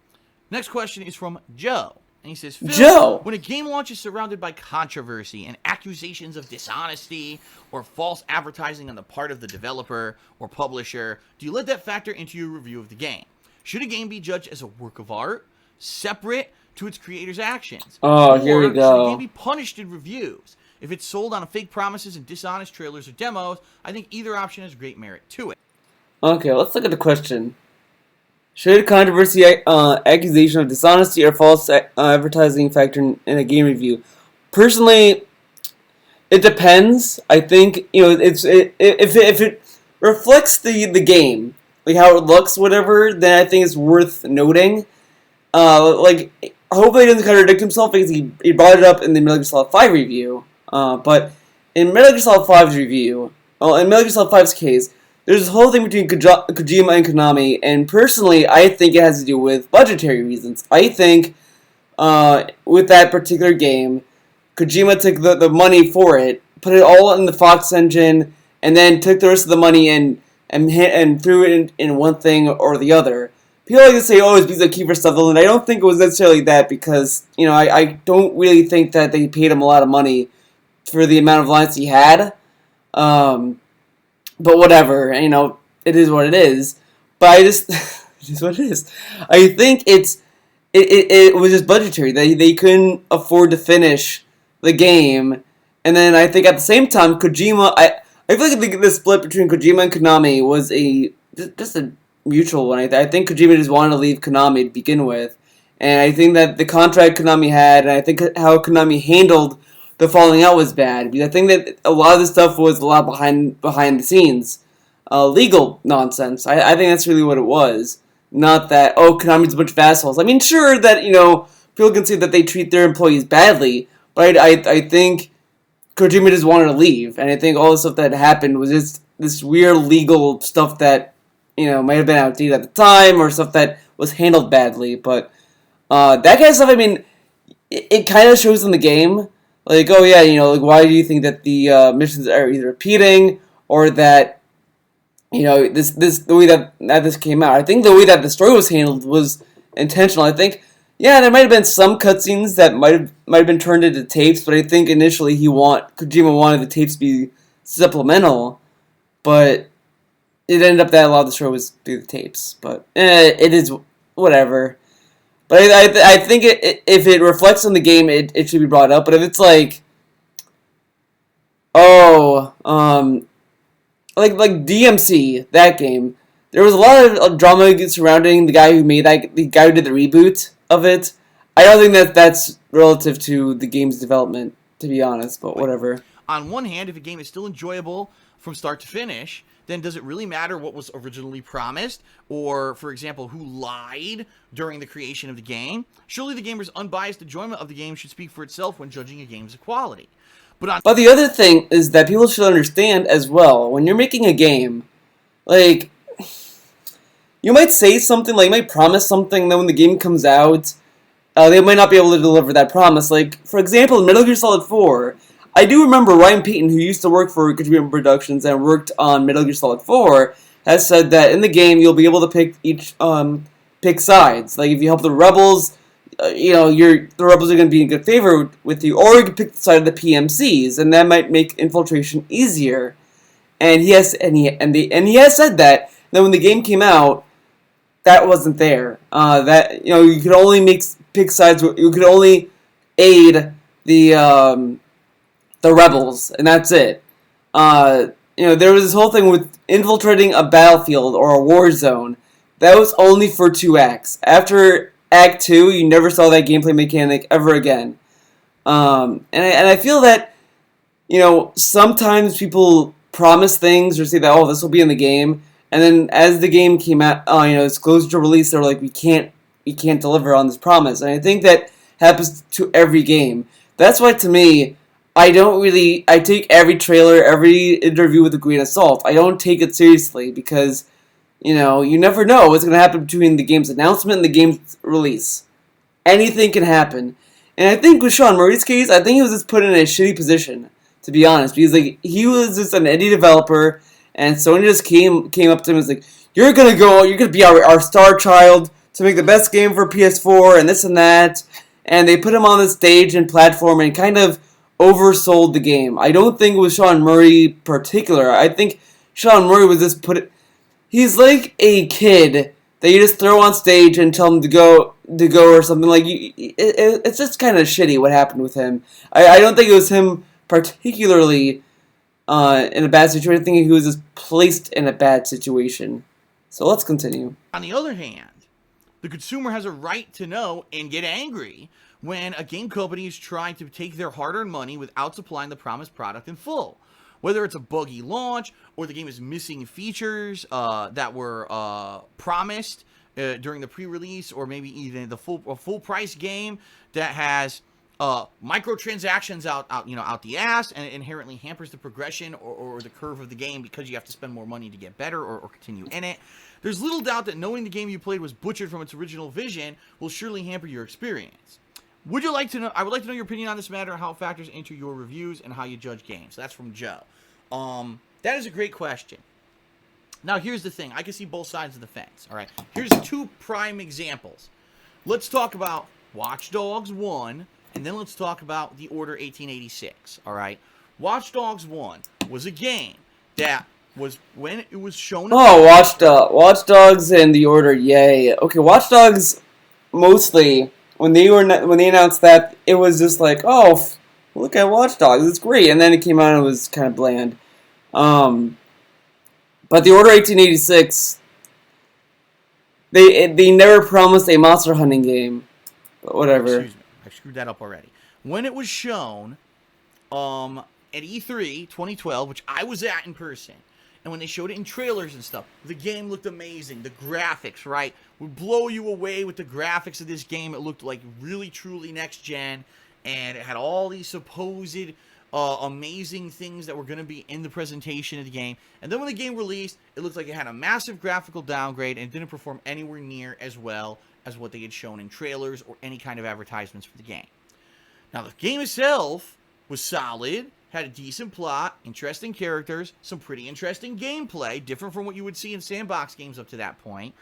Next question is from Joe. And he says, Phil, Joe, when a game launch is surrounded by controversy and accusations of dishonesty or false advertising on the part of the developer or publisher, do you let that factor into your review of the game? Should a game be judged as a work of art, separate to its creators' actions. Oh, here we Or should a game go. be punished in reviews? If it's sold on fake promises and dishonest trailers or demos, I think either option has great merit to it. Okay, let's look at the question. Should controversy, accusation of dishonesty or false advertising factor in a game review? Personally, it depends. I think if it reflects the game, like how it looks, whatever, then I think it's worth noting. Like hopefully he doesn't contradict himself because he brought it up in the Metal Gear Solid 5 review. But in Metal Gear Solid 5's review, well, in Metal Gear Solid 5's case, there's this whole thing between Kojima and Konami, and personally, I think it has to do with budgetary reasons. I think with that particular game, Kojima took the money for it, put it all in the Fox engine, and then took the rest of the money and threw it in one thing or the other. People like to say, oh, it's because of Kiefer Sutherland. I don't think it was necessarily that because, I don't really think that they paid him a lot of money for the amount of lines he had. But whatever, it is what it is. But I just, it is what it is. I think it was just budgetary. They couldn't afford to finish the game. And then I think at the same time, Kojima, I feel like the split between Kojima and Konami was just a mutual one. I think Kojima just wanted to leave Konami to begin with. And I think that the contract Konami had, and I think how Konami handled the falling out was bad. Because I think that a lot of the stuff was a lot behind the scenes. Legal nonsense. I think that's really what it was. Not that, oh, Konami's a bunch of assholes. I mean, sure that, people can say that they treat their employees badly, but I think Kojima just wanted to leave. And I think all the stuff that happened was just this weird legal stuff that, might have been outdated at the time, or stuff that was handled badly. But that kind of stuff, I mean, it kind of shows in the game. Like, oh yeah, like why do you think that the missions are either repeating or that this the way that this came out? I think the way that the story was handled was intentional. I think there might have been some cutscenes that might have been turned into tapes, but I think initially Kojima wanted the tapes to be supplemental, but it ended up that a lot of the story was through the tapes. But it is whatever. But I think if it reflects on the game, it should be brought up. But if it's like, like DMC, that game, there was a lot of drama surrounding the guy who made the guy who did the reboot of it. I don't think that's relative to the game's development, to be honest. But whatever. On one hand, if a game is still enjoyable from start to finish, then does it really matter what was originally promised? Or, for example, who lied during the creation of the game? Surely the gamer's unbiased enjoyment of the game should speak for itself when judging a game's quality. But the other thing is that people should understand as well, when you're making a game, like, you might say something, like, you might promise something, then when the game comes out, they might not be able to deliver that promise. Like, for example, in Metal Gear Solid 4, I do remember Ryan Payton, who used to work for Kojima Productions and worked on Metal Gear Solid 4, has said that in the game you'll be able to pick sides. Like if you help the rebels, the rebels are going to be in good favor with you, or you can pick the side of the PMCs, and that might make infiltration easier. And he has said that. Then when the game came out, that wasn't there. That you could only pick sides. You could only aid the rebels, and that's it. There was this whole thing with infiltrating a battlefield or a war zone. That was only for 2 acts. After Act 2, you never saw that gameplay mechanic ever again. And I feel that, sometimes people promise things or say that, oh, this will be in the game, and then as the game came out, it's closer to release, they're like, we can't deliver on this promise. And I think that happens to every game. That's why, to me, I take every trailer, every interview with a grain of salt. I don't take it seriously because, you never know what's going to happen between the game's announcement and the game's release. Anything can happen. And I think with Sean Murray's case, I think he was just put in a shitty position, to be honest. Because, he was just an indie developer, and Sony just came up to him and was like, you're going to be our star child to make the best game for PS4 and this and that. And they put him on the stage and platform and kind of oversold the game. I don't think it was Sean Murray particular. I think Sean Murray was just he's like a kid that you just throw on stage and tell him to go or something. Like it's just kind of shitty what happened with him. I don't think it was him particularly in a bad situation. I think he was just placed in a bad situation. So let's continue. On the other hand, the consumer has a right to know and get angry when a game company is trying to take their hard-earned money without supplying the promised product in full. Whether it's a buggy launch or the game is missing features that were promised during the pre-release, or maybe even a full price game that has microtransactions out the ass, and it inherently hampers the progression or the curve of the game because you have to spend more money to get better or continue in it. There's little doubt that knowing the game you played was butchered from its original vision will surely hamper your experience. Would you like to know? I would like to know your opinion on this matter, how it factors into your reviews, and how you judge games. That's from Joe. That is a great question. Now, here's the thing. I can see both sides of the fence. All right. Here's two prime examples. Let's talk about Watch Dogs 1, and then let's talk about The Order 1886. All right. Watch Dogs 1 was a game that was, when it was shown. Oh, Watch Dogs and The Order, yay. Okay, Watch Dogs mostly. When they announced that, it was just like, oh, look at Watch Dogs, it's great. And then it came out and it was kind of bland. But The Order 1886, they never promised a monster hunting game. But whatever. Excuse me, I screwed that up already. When it was shown at E3 2012, which I was at in person, and when they showed it in trailers and stuff, the game looked amazing. The graphics, right, would blow you away with the graphics of this game. It looked like really, truly next gen, and it had all these supposed amazing things that were going to be in the presentation of the game. And then when the game released, it looked like it had a massive graphical downgrade and didn't perform anywhere near as well as what they had shown in trailers or any kind of advertisements for the game. Now, the game itself was solid, had a decent plot, interesting characters, some pretty interesting gameplay, different from what you would see in sandbox games up to that point.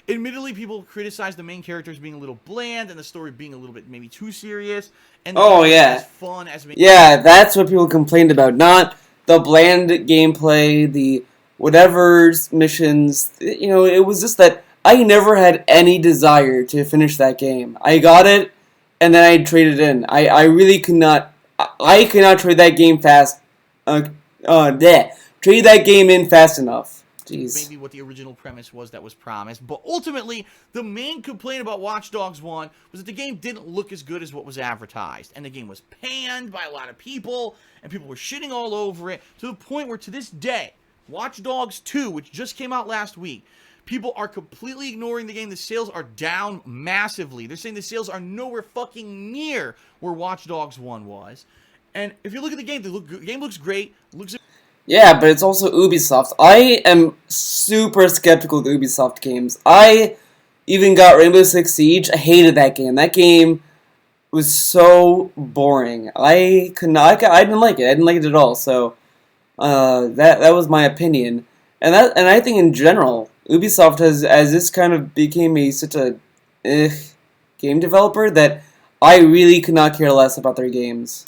Admittedly, people criticized the main characters being a little bland and the story being a little bit maybe too serious. And as fun as that's what people complained about, not the bland gameplay, the whatever missions. You know, it was just that I never had any desire to finish that game. I got it, and then I traded in. I really could not. I could not trade that game fast. Trade that game in fast enough. Jeez. Maybe what the original premise was that was promised. But ultimately, the main complaint about Watch Dogs 1 was that the game didn't look as good as what was advertised. And the game was panned by a lot of people, and people were shitting all over it, to the point where to this day, Watch Dogs 2, which just came out last week, people are completely ignoring the game. The sales are down massively. They're saying the sales are nowhere fucking near where Watch Dogs 1 was. And if you look at the game, the game looks great. Yeah, but it's also Ubisoft. I am super skeptical of Ubisoft games. I even got Rainbow Six Siege. I hated that game. That game was so boring. I didn't like it. I didn't like it at all. So that was my opinion. And I think in general, Ubisoft has, as this kind of became such a game developer, that I really could not care less about their games.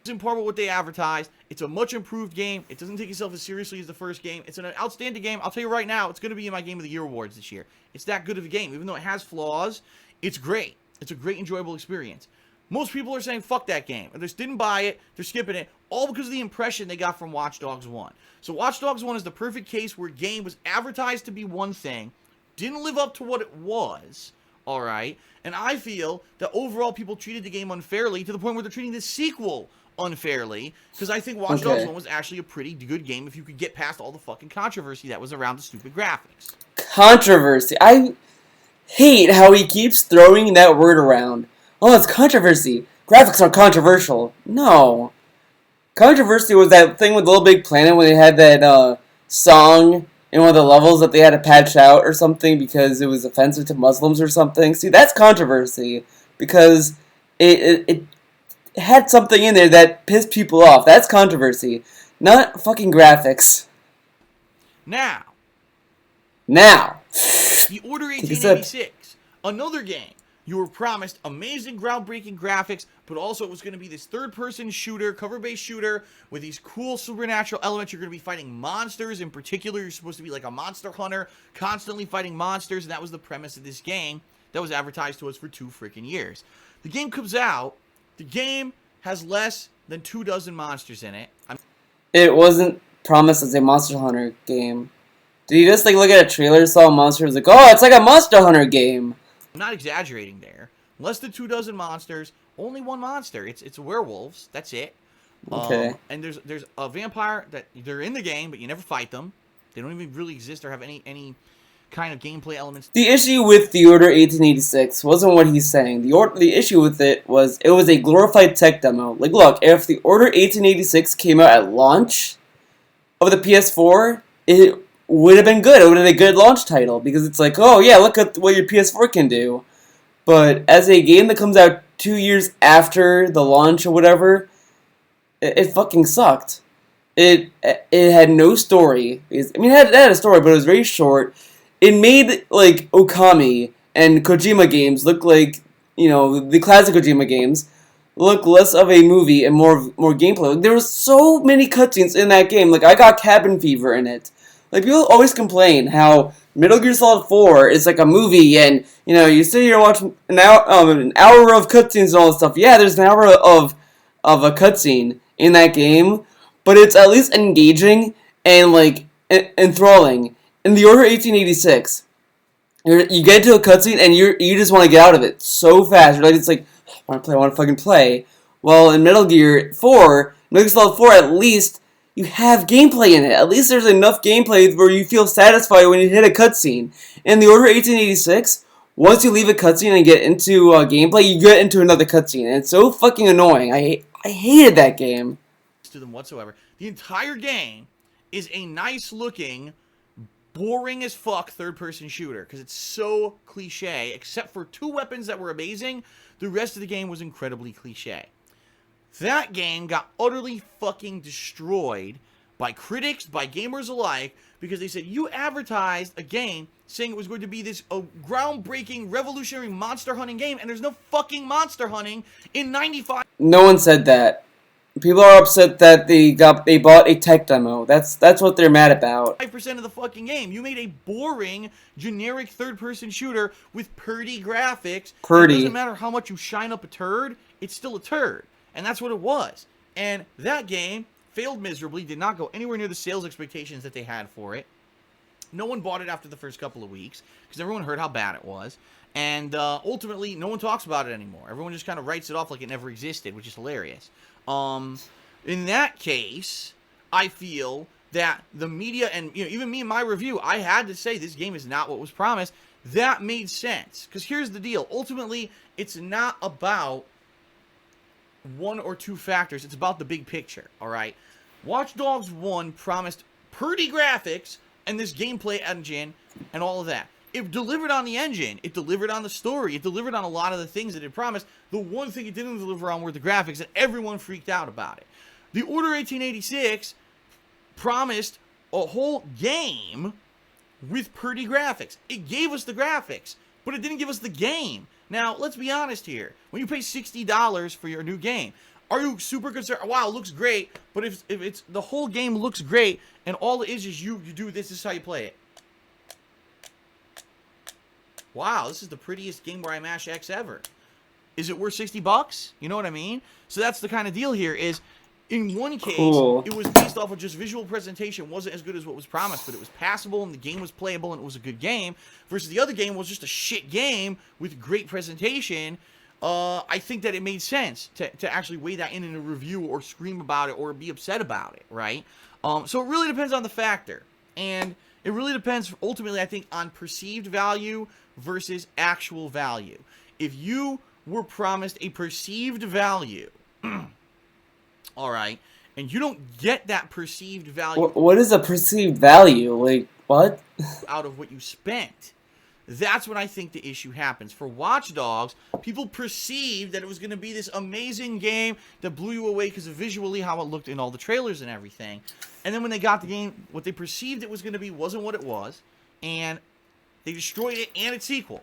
In part with what they advertised, it's a much improved game. It doesn't take itself as seriously as the first game. It's an outstanding game. I'll tell you right now, it's going to be in my Game of the Year awards this year. It's that good of a game. Even though it has flaws, it's great. It's a great, enjoyable experience. Most people are saying, fuck that game. They just didn't buy it. They're skipping it. All because of the impression they got from Watch Dogs 1. So Watch Dogs 1 is the perfect case where a game was advertised to be one thing, didn't live up to what it was, all right? And I feel that overall people treated the game unfairly to the point where they're treating the sequel unfairly, because I think Watch Dogs 1 was actually a pretty good game if you could get past all the fucking controversy that was around the stupid graphics. Controversy. I hate how he keeps throwing that word around. Oh, it's controversy. Graphics are controversial. No. Controversy was that thing with Little Big Planet when they had that song in one of the levels that they had to patch out or something because it was offensive to Muslims or something. See, that's controversy because it had something in there that pissed people off. That's controversy, not fucking graphics. Now, The Order 1886, another game You were promised amazing, groundbreaking graphics, but also it was going to be this third-person shooter, cover-based shooter, with these cool supernatural elements. You're going to be fighting monsters. In particular, you're supposed to be like a monster hunter, constantly fighting monsters, and that was the premise of this game that was advertised to us for 2 freaking years. The game comes out. The game has less than 24 monsters in it. It wasn't promised as a Monster Hunter game. Did you just like look at a trailer, saw a monster, and was like, oh, it's like a Monster Hunter game? I'm not exaggerating there. Less than 24 monsters. Only one monster. It's werewolves. That's it. Okay. And there's a vampire that they're in the game, but you never fight them. They don't even really exist or have any kind of gameplay elements. The issue with the Order 1886 wasn't what he's saying. The issue with it was a glorified tech demo. Like, look, if the Order 1886 came out at launch of the PS4, it would have been good. It would have been a good launch title because it's like, oh yeah, look at what your PS4 can do. But as a game that comes out 2 years after the launch or whatever, it fucking sucked. It had no story. It had a story, but it was very short. It made like Okami and Kojima games look like, the classic Kojima games look less of a movie and more gameplay. Like, there were so many cutscenes in that game. Like, I got cabin fever in it. Like, people always complain how Metal Gear Solid 4 is like a movie, and you sit here and watch an hour of cutscenes and all this stuff. Yeah, there's an hour of a cutscene in that game, but it's at least engaging and like enthralling. In the Order 1886, you get into a cutscene and you just want to get out of it so fast. You're like, it's like, I want to fucking play. Well, in Metal Gear Solid 4, at least you have gameplay in it. At least there's enough gameplay where you feel satisfied when you hit a cutscene. In the Order 1886, once you leave a cutscene and get into gameplay, you get into another cutscene, and it's so fucking annoying. I hated that game. To them whatsoever. The entire game is a nice-looking, boring as fuck third-person shooter because it's so cliche. Except for 2 weapons that were amazing, the rest of the game was incredibly cliche. That game got utterly fucking destroyed by critics, by gamers alike, because they said, you advertised a game saying it was going to be this groundbreaking, revolutionary monster hunting game, and there's no fucking monster hunting in 95. No one said that. People are upset that they bought a tech demo. That's what they're mad about. 5% of the fucking game. You made a boring, generic third-person shooter with purdy graphics. It doesn't matter how much you shine up a turd, it's still a turd. And that's what it was. And that game failed miserably, did not go anywhere near the sales expectations that they had for it. No one bought it after the first couple of weeks because everyone heard how bad it was. And ultimately, no one talks about it anymore. Everyone just kind of writes it off like it never existed, which is hilarious. In that case, I feel that the media and even me in my review, I had to say this game is not what was promised. That made sense. Because here's the deal. Ultimately, it's not about 1 or 2 factors. It's about the big picture, all right? Watch Dogs 1 promised pretty graphics and this gameplay engine and all of that. It delivered on the engine. It delivered on the story. It delivered on a lot of the things that it promised. The one thing it didn't deliver on were the graphics, and everyone freaked out about it. The Order 1886 promised a whole game with pretty graphics. It gave us the graphics, but it didn't give us the game. Now, let's be honest here. When you pay $60 for your new game, are you super concerned? Wow, it looks great, but if it's the whole game looks great, and all it is you do this is how you play it. Wow, this is the prettiest Game Boy Mash X ever. Is it worth $60? You know what I mean? So that's the kind of deal here is, in one case, It was based off of just visual presentation. Wasn't as good as what was promised, but it was passable, and the game was playable, and it was a good game. Versus the other game was just a shit game with great presentation. I think that it made sense to actually weigh that in a review or scream about it or be upset about it, right? So it really depends on the factor. And it really depends, ultimately, I think, on perceived value versus actual value. If you were promised a perceived value, all right, and you don't get that perceived value. What is a perceived value? Like, what? Out of what you spent. That's when I think the issue happens. For Watch Dogs, people perceived that it was going to be this amazing game that blew you away because of visually how it looked in all the trailers and everything. And then when they got the game, what they perceived it was going to be wasn't what it was. And they destroyed it and its sequel.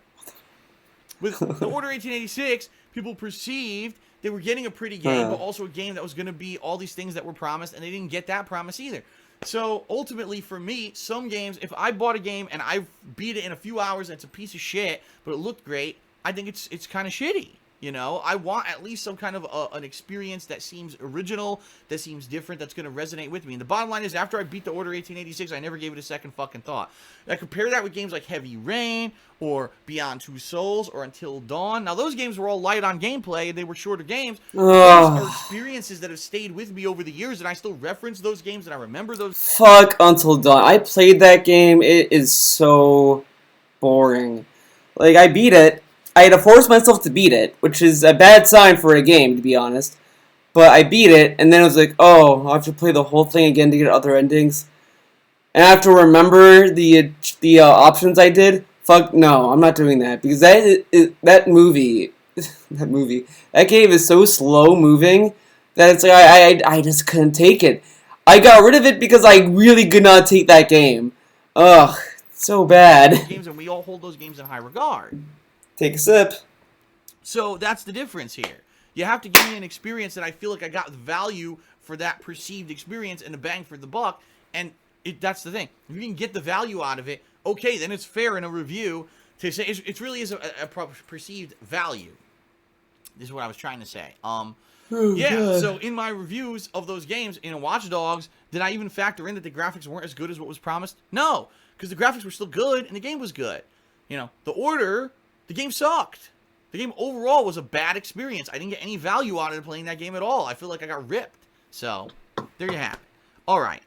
With the Order 1886, people perceived they were getting a pretty game, but also a game that was going to be all these things that were promised, and they didn't get that promise either. So ultimately, for me, some games, if I bought a game and I beat it in a few hours and it's a piece of shit, but it looked great, I think it's kind of shitty. You know, I want at least some kind of an experience that seems original, that seems different, that's going to resonate with me. And the bottom line is, after I beat the Order 1886, I never gave it a second fucking thought. I compare that with games like Heavy Rain, or Beyond Two Souls, or Until Dawn. Now, those games were all light on gameplay, and they were shorter games. Those are experiences that have stayed with me over the years, and I still reference those games, and I remember those. Fuck Until Dawn. I played that game. It is so boring. Like, I beat it. I had to force myself to beat it, which is a bad sign for a game, to be honest. But I beat it, and then it was like, oh, I'll have to play the whole thing again to get other endings. And I have to remember the options I did. Fuck no, I'm not doing that, because that movie, that game is so slow moving that it's like I just couldn't take it. I got rid of it because I really could not take that game. Ugh, so bad. Games, and we all hold those games in high regard. Take a sip. So that's the difference here. You have to give me an experience that I feel like I got value for that perceived experience and a bang for the buck. And that's the thing. If you can get the value out of it, okay, then it's fair in a review to say it really is a perceived value. This is what I was trying to say. Yeah, so in my reviews of those games, in Watch Dogs, did I even factor in that the graphics weren't as good as what was promised? No, because the graphics were still good and the game was good. You know, The Order, the game sucked. The game overall was a bad experience. I didn't get any value out of playing that game at all. I feel like I got ripped. So, there you have it. All right.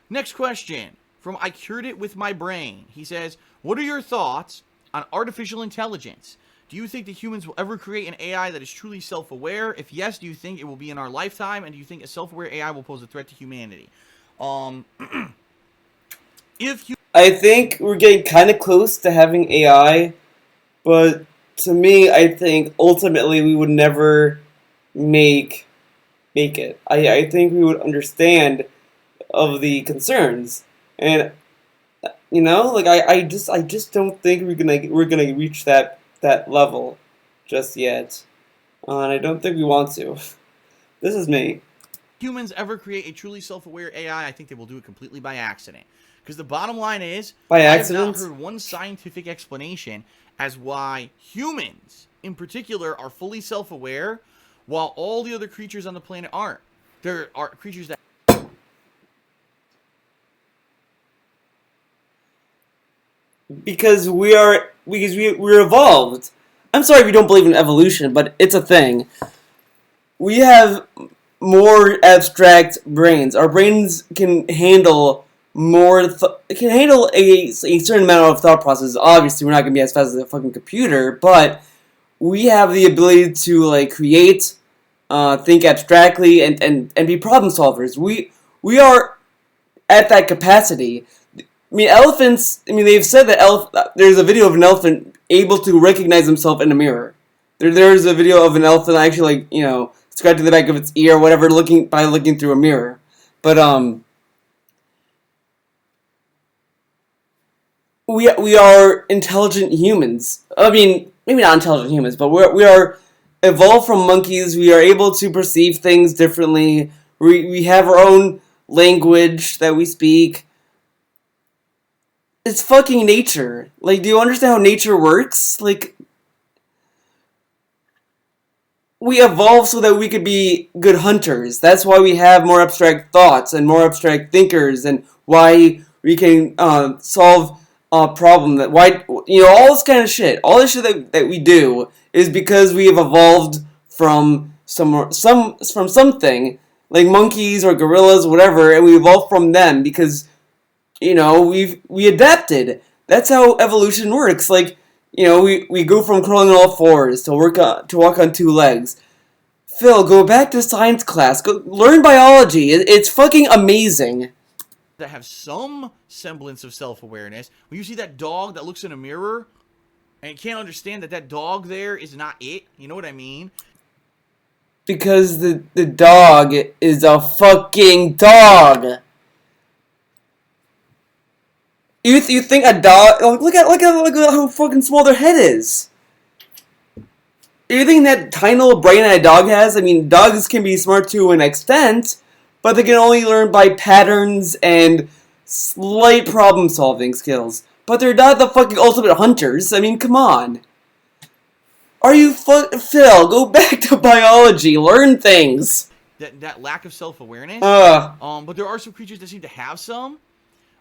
Next question from I Cured It With My Brain. He says, what are your thoughts on artificial intelligence? Do you think that humans will ever create an AI that is truly self-aware? If yes, do you think it will be in our lifetime? And do you think a self-aware AI will pose a threat to humanity? I think we're getting kind of close to having AI, but to me, I think ultimately we would never make it. I think we would understand of the concerns, and you know, like I just don't think we're gonna reach that level just yet, and I don't think we want to. This is me. Humans ever create a truly self-aware AI, I think they will do it completely by accident. Because the bottom line is, by I accident? have not heard one scientific explanation as why humans, in particular, are fully self-aware, while all the other creatures on the planet aren't. There are creatures that... Because we're evolved. I'm sorry if you don't believe in evolution, but it's a thing. We have more abstract brains. Our brains can handle more. It can handle a certain amount of thought processes. Obviously, we're not going to be as fast as a fucking computer, but we have the ability to like create, think abstractly, and be problem solvers. We are at that capacity. I mean, elephants. I mean, they've said that there's a video of an elephant able to recognize himself in a mirror. There's a video of an elephant actually, like, you know, scratching the back of its ear or whatever, looking through a mirror. But we are intelligent humans. I mean, maybe not intelligent humans, but we are evolved from monkeys. We are able to perceive things differently. We have our own language that we speak. It's fucking nature. Like, do you understand how nature works? Like, we evolved so that we could be good hunters. That's why we have more abstract thoughts and more abstract thinkers, and why we can solve a problem. That why, you know, all this kind of shit. All this shit that we do is because we have evolved from something like monkeys or gorillas, whatever, and we evolved from them because, you know, we adapted. That's how evolution works. Like, you know, we go from crawling on all fours to walk on two legs. Phil, go back to science class. Go learn biology. It's fucking amazing. That have some semblance of self-awareness. When you see that dog that looks in a mirror and can't understand that dog there is not it, you know what I mean? Because the dog is a fucking dog. You think a dog? Look at how fucking small their head is. You think that tiny little brain that a dog has? I mean, dogs can be smart to an extent, but they can only learn by patterns and slight problem-solving skills. But they're not the fucking ultimate hunters. I mean, come on. Are you Phil? Go back to biology. Learn things. That lack of self-awareness. Uh, But there are some creatures that seem to have some.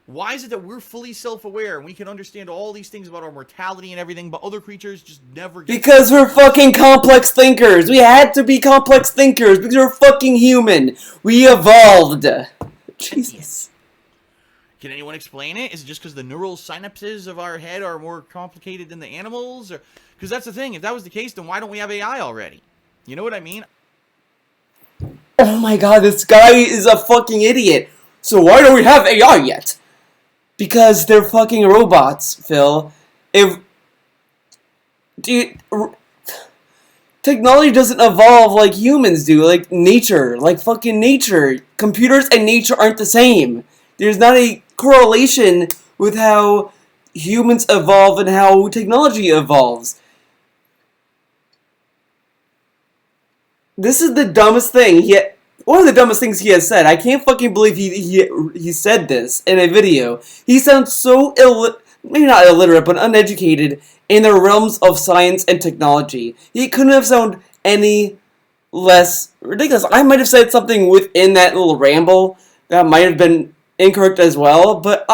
Why is it that we're fully self-aware and we can understand all these things about our mortality and everything, but other creatures just never get... Because we're fucking complex thinkers. We had to be complex thinkers because we're fucking human. We evolved. Jesus. Can anyone explain it? Is it just because the neural synapses of our head are more complicated than the animals? Or because that's the thing. If that was the case, then why don't we have AI already? You know what I mean? Oh my god, this guy is a fucking idiot. So why don't we have AI yet? Because they're fucking robots, Phil. Technology doesn't evolve like humans do, like nature, like fucking nature. Computers and nature aren't the same. There's not a correlation with how humans evolve and how technology evolves. This is the dumbest thing one of the dumbest things he has said. I can't fucking believe he said this in a video. He sounds so maybe not illiterate, but uneducated in the realms of science and technology. He couldn't have sounded any less ridiculous. I might have said something within that little ramble that might have been incorrect as well, but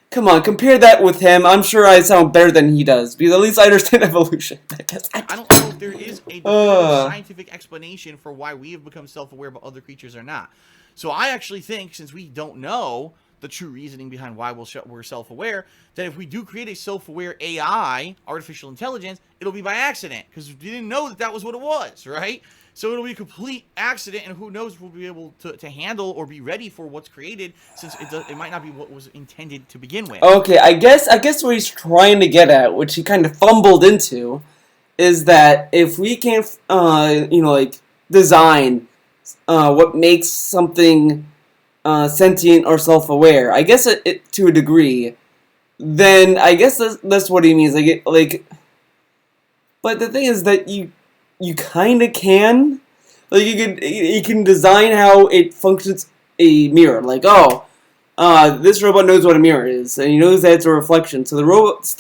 come on, compare that with him. I'm sure I sound better than he does, because at least I understand evolution. I don't know if there is a definitive scientific explanation for why we have become self-aware but other creatures are not. So I actually think, since we don't know the true reasoning behind why we're self-aware, that if we do create a self-aware AI, artificial intelligence, it'll be by accident, because we didn't know that was what it was, right? So it'll be a complete accident, and who knows if we'll be able to handle or be ready for what's created, since it might not be what was intended to begin with. Okay, I guess what he's trying to get at, which he kind of fumbled into, is that if we can, design what makes something sentient or self-aware, I guess it to a degree, then I guess that's what he means. But the thing is that you kind of can. Like, you can design how it functions a mirror. Like, this robot knows what a mirror is, and he knows that it's a reflection. So the robot's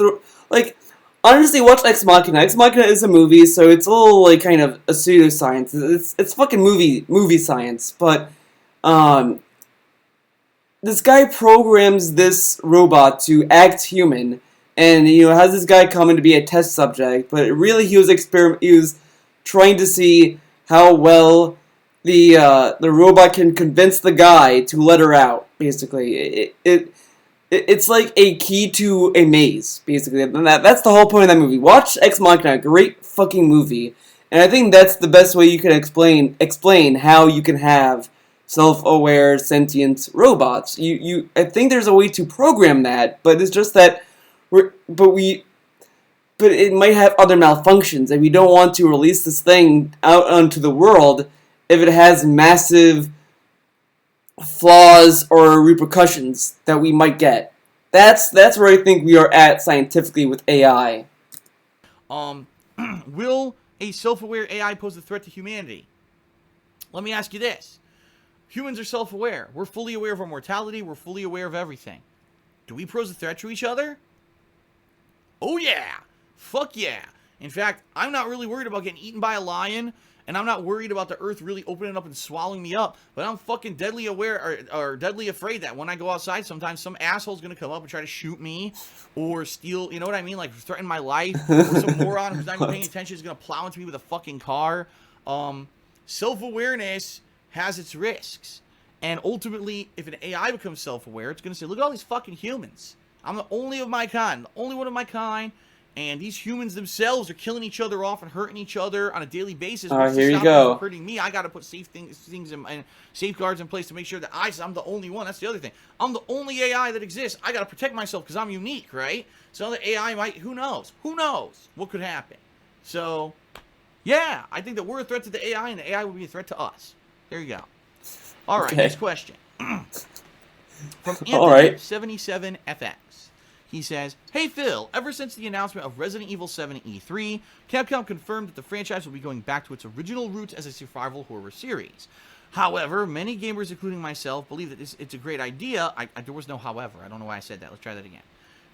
honestly, watch Ex Machina. Ex Machina is a movie, so it's a little, like, kind of a pseudoscience. It's fucking movie science, but, this guy programs this robot to act human, and, has this guy come in to be a test subject, but really he was trying to see how well the robot can convince the guy to let her out. Basically, it's like a key to a maze. Basically, and that's the whole point of that movie. Watch Ex Machina, great fucking movie, and I think that's the best way you can explain how you can have self-aware sentient robots. I think there's a way to program that, but it's just that but it might have other malfunctions, and we don't want to release this thing out onto the world if it has massive flaws or repercussions that we might get. That's where I think we are at scientifically with AI. Will a self-aware AI pose a threat to humanity? Let me ask you this. Humans are self-aware. We're fully aware of our mortality. We're fully aware of everything. Do we pose a threat to each other? Oh yeah! Fuck yeah! In fact, I'm not really worried about getting eaten by a lion, and I'm not worried about the earth really opening up and swallowing me up, but I'm fucking deadly aware, or deadly afraid that when I go outside, sometimes some asshole's gonna come up and try to shoot me, or steal, you know what I mean, like threaten my life, or some moron who's not even paying attention is gonna plow into me with a fucking car. Self-awareness has its risks, and ultimately, if an AI becomes self-aware, it's gonna say, look at all these fucking humans. I'm the only of my kind, the only one of my kind, and these humans themselves are killing each other off and hurting each other on a daily basis. Here you go. Hurting me, I got to put safe things and safeguards in place to make sure that I'm the only one. That's the other thing. I'm the only AI that exists. I got to protect myself because I'm unique, right? So the AI might, who knows? Who knows what could happen? So, yeah, I think that we're a threat to the AI, and the AI will be a threat to us. There you go. All right, okay. Next question. From Anthony77FX. He says, "Hey Phil, ever since the announcement of Resident Evil 7 at E3, Capcom confirmed that the franchise will be going back to its original roots as a survival horror series. However, many gamers, including myself, believe that it's a great idea." There was no however. I don't know why I said that. Let's try that again.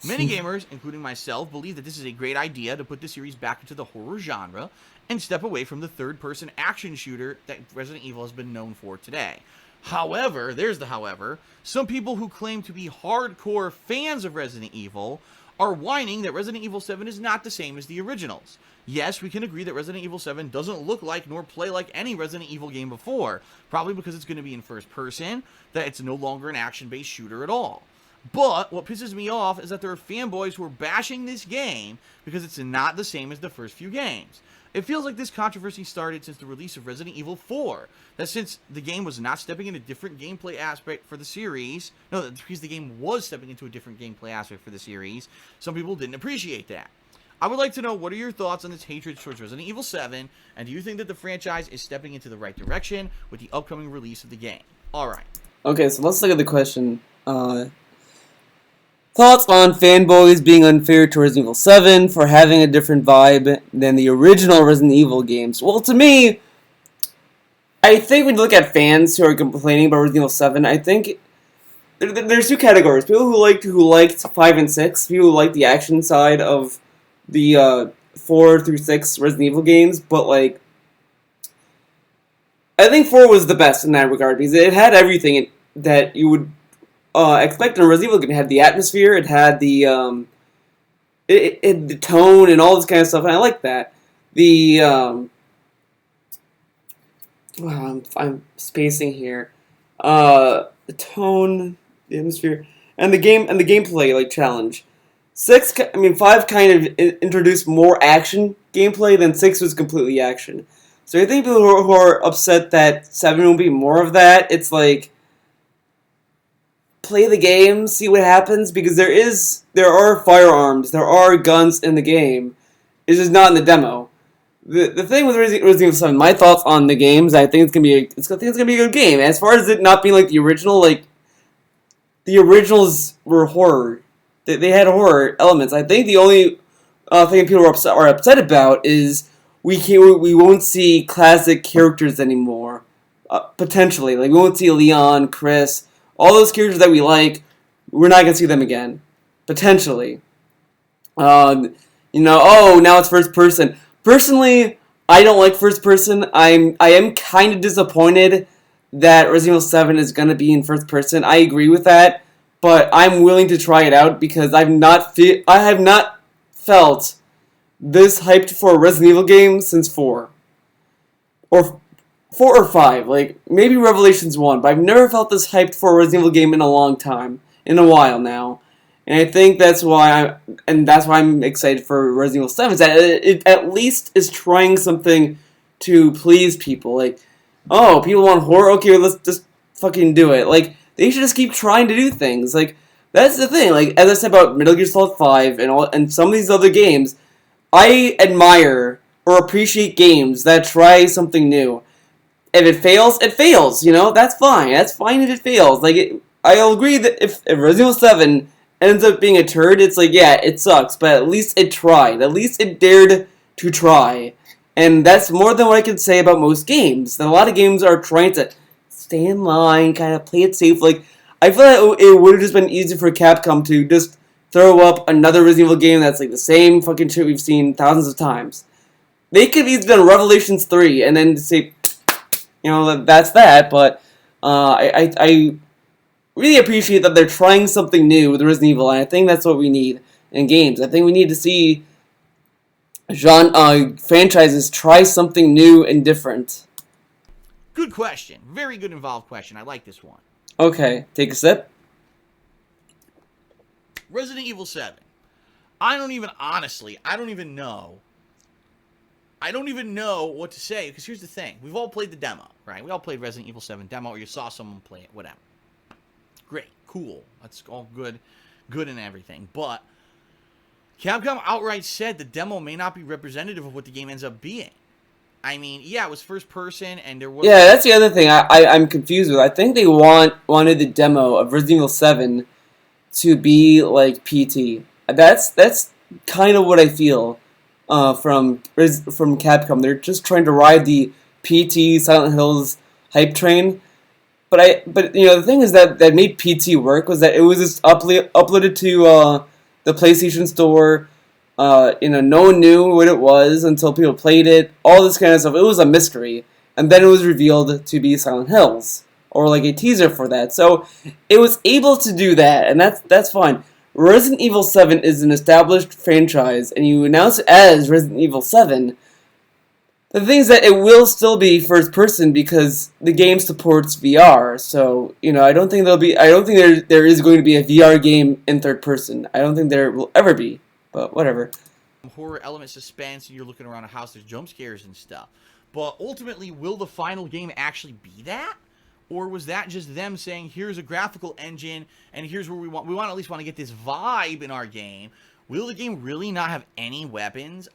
Many gamers, including myself, believe that this is a great idea to put the series back into the horror genre and step away from the third-person action shooter that Resident Evil has been known for today. However, there's the however, some people who claim to be hardcore fans of Resident Evil are whining that Resident Evil 7 is not the same as the originals. Yes, we can agree that Resident Evil 7 doesn't look like nor play like any Resident Evil game before, probably because it's going to be in first person, that it's no longer an action-based shooter at all. But what pisses me off is that there are fanboys who are bashing this game because it's not the same as the first few games. It feels like this controversy started since the release of Resident Evil 4. That since the game was not stepping into a different gameplay aspect for the series, no, because the game was stepping into a different gameplay aspect for the series, some people didn't appreciate that. I would like to know, what are your thoughts on this hatred towards Resident Evil 7, and do you think that the franchise is stepping into the right direction with the upcoming release of the game? Alright. Okay, so let's look at the question. Thoughts on fanboys being unfair to Resident Evil 7 for having a different vibe than the original Resident Evil games. Well, to me, I think when you look at fans who are complaining about Resident Evil 7, I think there's two categories. People who liked 5 and 6, people who like the action side of the 4 through 6 Resident Evil games, but like, I think 4 was the best in that regard because it had everything that you would expect in a Resident Evil game. It had the atmosphere, it had the the tone and all this kind of stuff, and I like that. The wow, I'm spacing here. The tone, the atmosphere, and the gameplay like challenge. 5 kind of introduced more action gameplay than 6 was completely action. So I think people who are upset that 7 will be more of that, it's like, play the game, see what happens, because there are firearms, there are guns in the game. It's just not in the demo. The thing with Resident Evil 7, my thoughts on the games, I think it's gonna be a good game. As far as it not being like the original, like the originals were horror. They had horror elements. I think the only thing people are upset about is we won't see classic characters anymore. Potentially, like we won't see Leon, Chris, all those characters that we like. We're not gonna see them again. Potentially. Now it's first person. Personally, I don't like first person. I am kind of disappointed that Resident Evil 7 is gonna be in first person. I agree with that, but I'm willing to try it out because I have not felt this hyped for a Resident Evil game since 4. Or 4 or 5, like maybe Revelations 1, but I've never felt this hyped for a Resident Evil game in a long time, in a while now. And I think that's why I'm excited for Resident Evil 7, is that it at least is trying something to please people. Like, oh, people want horror? Okay, let's just fucking do it. Like, they should just keep trying to do things. Like, that's the thing. Like, as I said about Metal Gear Solid 5 and some of these other games, I admire or appreciate games that try something new. If it fails, it fails. That's fine. That's fine if it fails. Like, I'll agree that if Resident Evil 7 ends up being a turd, it's like, yeah, it sucks, but at least it tried. At least it dared to try. And that's more than what I can say about most games. That a lot of games are trying to stay in line, kind of play it safe. Like, I feel like it would have just been easy for Capcom to just throw up another Resident Evil game that's like the same fucking shit we've seen thousands of times. They could have easily done Revelations 3 and then say, that's that, but I really appreciate that they're trying something new with Resident Evil, and I think that's what we need in games. I think we need to see franchises try something new and different. Good question. Very good involved question. I like this one. Okay, take a sip. Resident Evil 7. I don't even know what to say, because here's the thing. We've all played the demo, right? We all played Resident Evil 7 demo, or you saw someone play it, whatever. Great, cool. That's all good and everything. But Capcom outright said the demo may not be representative of what the game ends up being. I mean, yeah, it was first person, and there was... Yeah, that's the other thing I'm confused with. I think they wanted the demo of Resident Evil 7 to be like PT. That's kind of what I feel from Capcom. They're just trying to ride the PT Silent Hills hype train. But the thing is that made PT work was that it was just uploaded to the PlayStation Store. No one knew what it was until people played it. All this kind of stuff. It was a mystery, and then it was revealed to be Silent Hills, or like a teaser for that. So it was able to do that, and that's fine. Resident Evil 7 is an established franchise, and you announce it as Resident Evil 7. The thing is that it will still be first person because the game supports VR. So I don't think there is going to be a VR game in third person. I don't think there will ever be. But whatever. Horror element, suspense, and you're looking around a house, there's jump scares and stuff. But ultimately, will the final game actually be that? Or was that just them saying, here's a graphical engine, and here's where we at least want to get this vibe in our game? Will the game really not have any weapons?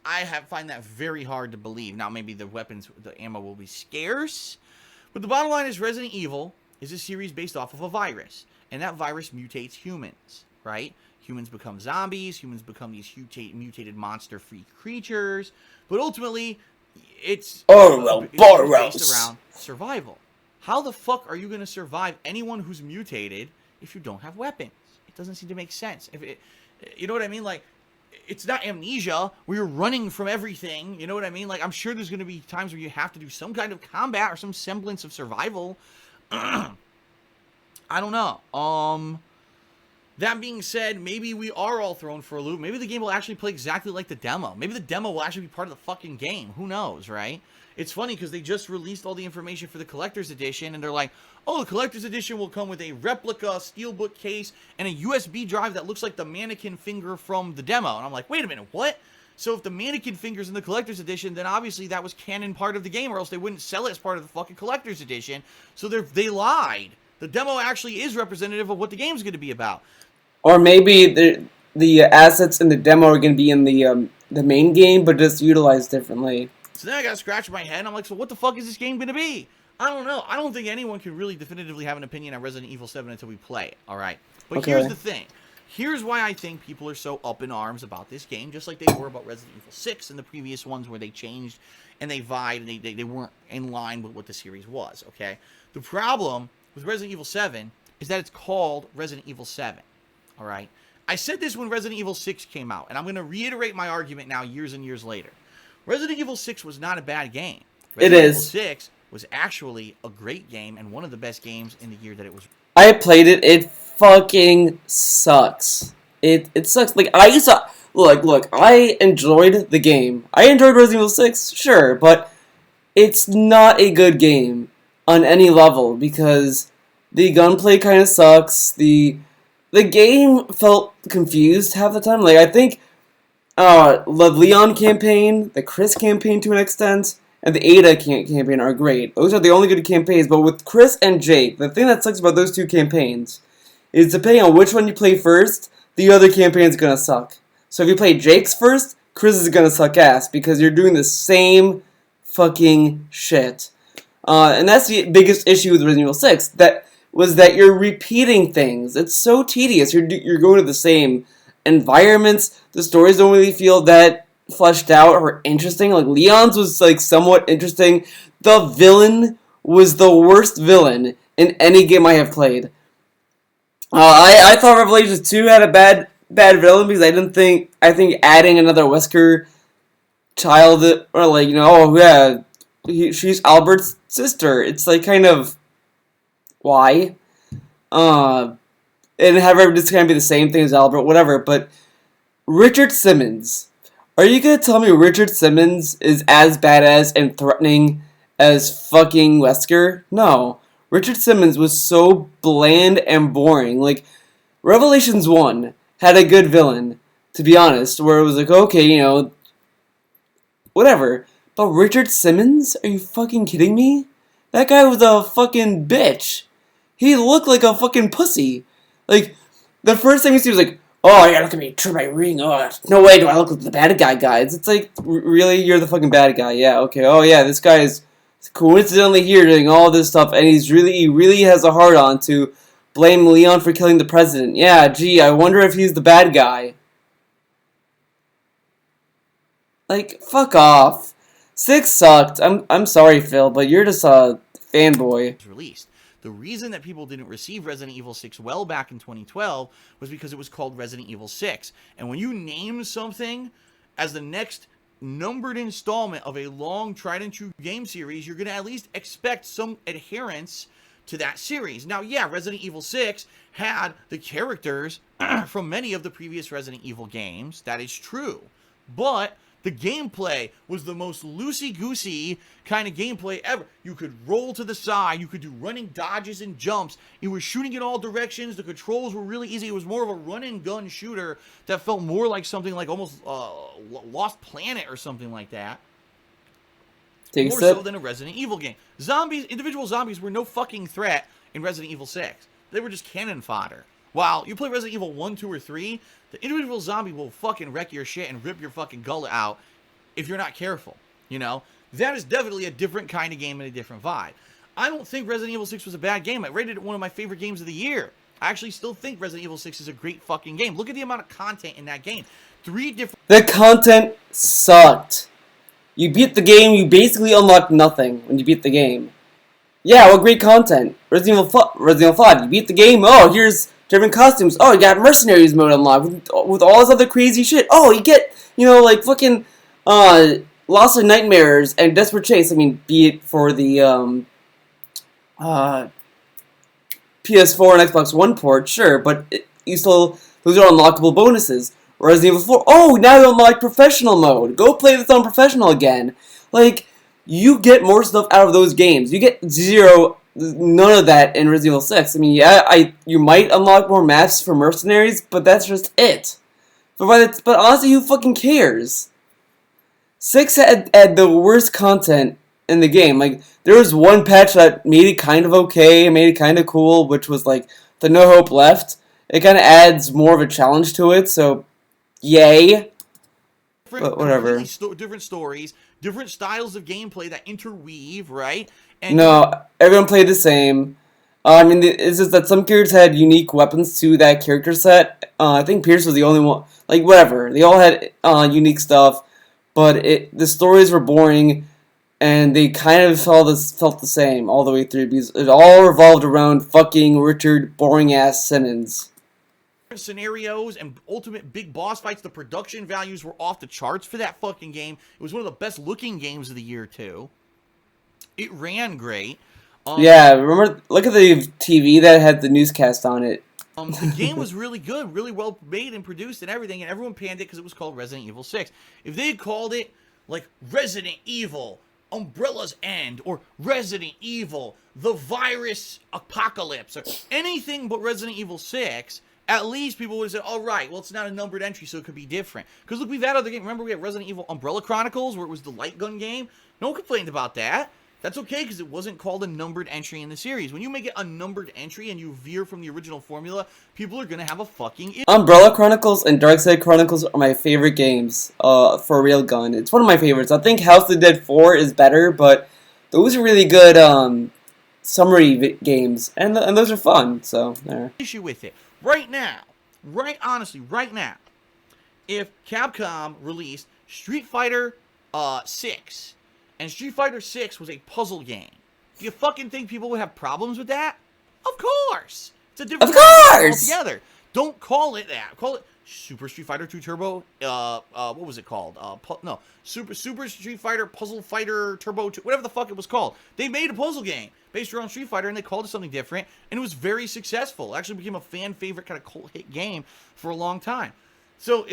Find that very hard to believe. Now, maybe the ammo will be scarce. But the bottom line is Resident Evil is a series based off of a virus. And that virus mutates humans, right? Humans become zombies. Humans become these mutated monster-free creatures. But ultimately, it's based around survival. How the fuck are you going to survive anyone who's mutated if you don't have weapons? It doesn't seem to make sense. You know what I mean? Like, it's not Amnesia where you're running from everything. You know what I mean? Like, I'm sure there's going to be times where you have to do some kind of combat or some semblance of survival. I don't know. That being said, maybe we are all thrown for a loop. Maybe the game will actually play exactly like the demo. Maybe the demo will actually be part of the fucking game. Who knows, right? It's funny because they just released all the information for the Collector's Edition, and they're like, oh, the Collector's Edition will come with a replica steelbook case and a USB drive that looks like the mannequin finger from the demo. And I'm like, wait a minute, what? So if the mannequin finger's in the Collector's Edition, then obviously that was canon part of the game, or else they wouldn't sell it as part of the fucking Collector's Edition. So they lied. The demo actually is representative of what the game's going to be about. Or maybe the assets in the demo are going to be in the main game, but just utilized differently. So then I got to scratch my head. I'm like, so what the fuck is this game going to be? I don't know. I don't think anyone can really definitively have an opinion on Resident Evil 7 until we play it, all right? But okay. Here's the thing. Here's why I think people are so up in arms about this game, just like they were about Resident Evil 6 and the previous ones where they changed and they vied and they weren't in line with what the series was, okay? The problem with Resident Evil 7 is that it's called Resident Evil 7. All right. I said this when Resident Evil 6 came out, and I'm going to reiterate my argument now years and years later. Resident Evil 6 was not a bad game. Resident Evil 6 was actually a great game and one of the best games in the year that it was. I played it. It fucking sucks. It sucks. Like, I used to... Look, I enjoyed the game. I enjoyed Resident Evil 6, sure, but it's not a good game on any level because the gunplay kind of sucks. The game felt confused half the time. Like, I think the Leon campaign, the Chris campaign to an extent, and the Ada campaign are great. Those are the only good campaigns, but with Chris and Jake, the thing that sucks about those two campaigns is depending on which one you play first, the other campaign is going to suck. So if you play Jake's first, Chris is going to suck ass because you're doing the same fucking shit. And that's the biggest issue with Resident Evil 6. That you're repeating things. It's so tedious. You're going to the same environments. The stories don't really feel that fleshed out or interesting. Like, Leon's was, like, somewhat interesting. The villain was the worst villain in any game I have played. I thought Revelations 2 had a bad villain because I think adding another Wesker child, or like, oh yeah, she's Albert's sister. It's like kind of, why? And have her just kind of be the same thing as Albert, whatever. But Richard Simmons, are you gonna tell me Richard Simmons is as badass and threatening as fucking Wesker? No. Richard Simmons was so bland and boring. Like, Revelations 1 had a good villain, to be honest, where it was like, okay, whatever. But Richard Simmons? Are you fucking kidding me? That guy was a fucking bitch. He looked like a fucking pussy. Like, the first thing you see was like, oh, yeah, look at me, turn my ring. Oh, no way do I look like the bad guy, guys. It's like, really? You're the fucking bad guy. Yeah, okay. Oh, yeah, this guy is coincidentally here doing all this stuff, and he really has a hard-on to blame Leon for killing the president. Yeah, gee, I wonder if he's the bad guy. Like, fuck off. 6 sucked. I'm sorry, Phil, but you're just a fanboy. Released. The reason that people didn't receive Resident Evil 6 well back in 2012 was because it was called Resident Evil 6. And when you name something as the next numbered installment of a long tried and true game series, you're going to at least expect some adherence to that series. Now, yeah, Resident Evil 6 had the characters from many of the previous Resident Evil games. That is true. But the gameplay was the most loosey-goosey kind of gameplay ever. You could roll to the side. You could do running dodges and jumps. You were shooting in all directions. The controls were really easy. It was more of a run-and-gun shooter that felt more like something like almost Lost Planet or something like that. More so than a Resident Evil game. Individual zombies were no fucking threat in Resident Evil 6. They were just cannon fodder. While you play Resident Evil 1, 2, or 3, the individual zombie will fucking wreck your shit and rip your fucking gullet out if you're not careful, you know? That is definitely a different kind of game and a different vibe. I don't think Resident Evil 6 was a bad game. I rated it one of my favorite games of the year. I actually still think Resident Evil 6 is a great fucking game. Look at the amount of content in that game. The content sucked. You beat the game, you basically unlock nothing when you beat the game. Yeah, well, great content. Resident Evil 5, you beat the game, oh, here's different costumes. Oh, you got Mercenaries mode unlocked with all this other crazy shit. Oh, you get, like, fucking, Lost in Nightmares and Desperate Chase. I mean, be it for the, PS4 and Xbox One port, sure, but those are unlockable bonuses. Resident Evil 4, oh, now you unlock Professional mode. Go play this on Professional again. Like, you get more stuff out of those games. You get none of that in Resident Evil 6. I mean, yeah, you might unlock more maps for Mercenaries, but that's just it. But honestly, who fucking cares? 6 had the worst content in the game. Like, there was one patch that made it kind of okay, made it kind of cool, which was, like, the No Hope Left. It kind of adds more of a challenge to it, so yay. Whatever. Different stories, different styles of gameplay that interweave, right? And no, everyone played the same. I mean, it's just that some characters had unique weapons to that character set. I think Pierce was the only one. Like, whatever. They all had unique stuff, but the stories were boring, and they kind of felt the same all the way through, because it all revolved around fucking Richard boring-ass Simmons. Scenarios and ultimate big boss fights. The production values were off the charts for that fucking game. It was one of the best looking games of the year too. It ran great. Yeah, remember, look at the TV that had the newscast on it. The game was really good, really well made and produced and everything, and everyone panned it because it was called Resident Evil 6. If they had called it like Resident Evil Umbrella's End or Resident Evil The Virus Apocalypse or anything but Resident Evil 6, at least people would have said, all right, well, it's not a numbered entry, so it could be different. Because look, we've had other games. Remember, we had Resident Evil Umbrella Chronicles, where it was the light gun game? No one complained about that. That's okay, because it wasn't called a numbered entry in the series. When you make it a numbered entry and you veer from the original formula, people are going to have a fucking issue. Umbrella Chronicles and Darkside Chronicles are my favorite games for a railgun. It's one of my favorites. I think House of the Dead 4 is better, but those are really good summary games, and those are fun, so there. Issue with it. Right now, honestly, right now, if Capcom released Street Fighter 6, and Street Fighter 6 was a puzzle game, do you fucking think people would have problems with that? Of course! It's a different game altogether. Don't call it that. Call it Super Street Fighter 2 Turbo, what was it called? Super Street Fighter Puzzle Fighter Turbo 2, whatever the fuck it was called. They made a puzzle game based around Street Fighter, and they called it something different, and it was very successful. It actually became a fan favorite kind of cult hit game for a long time. So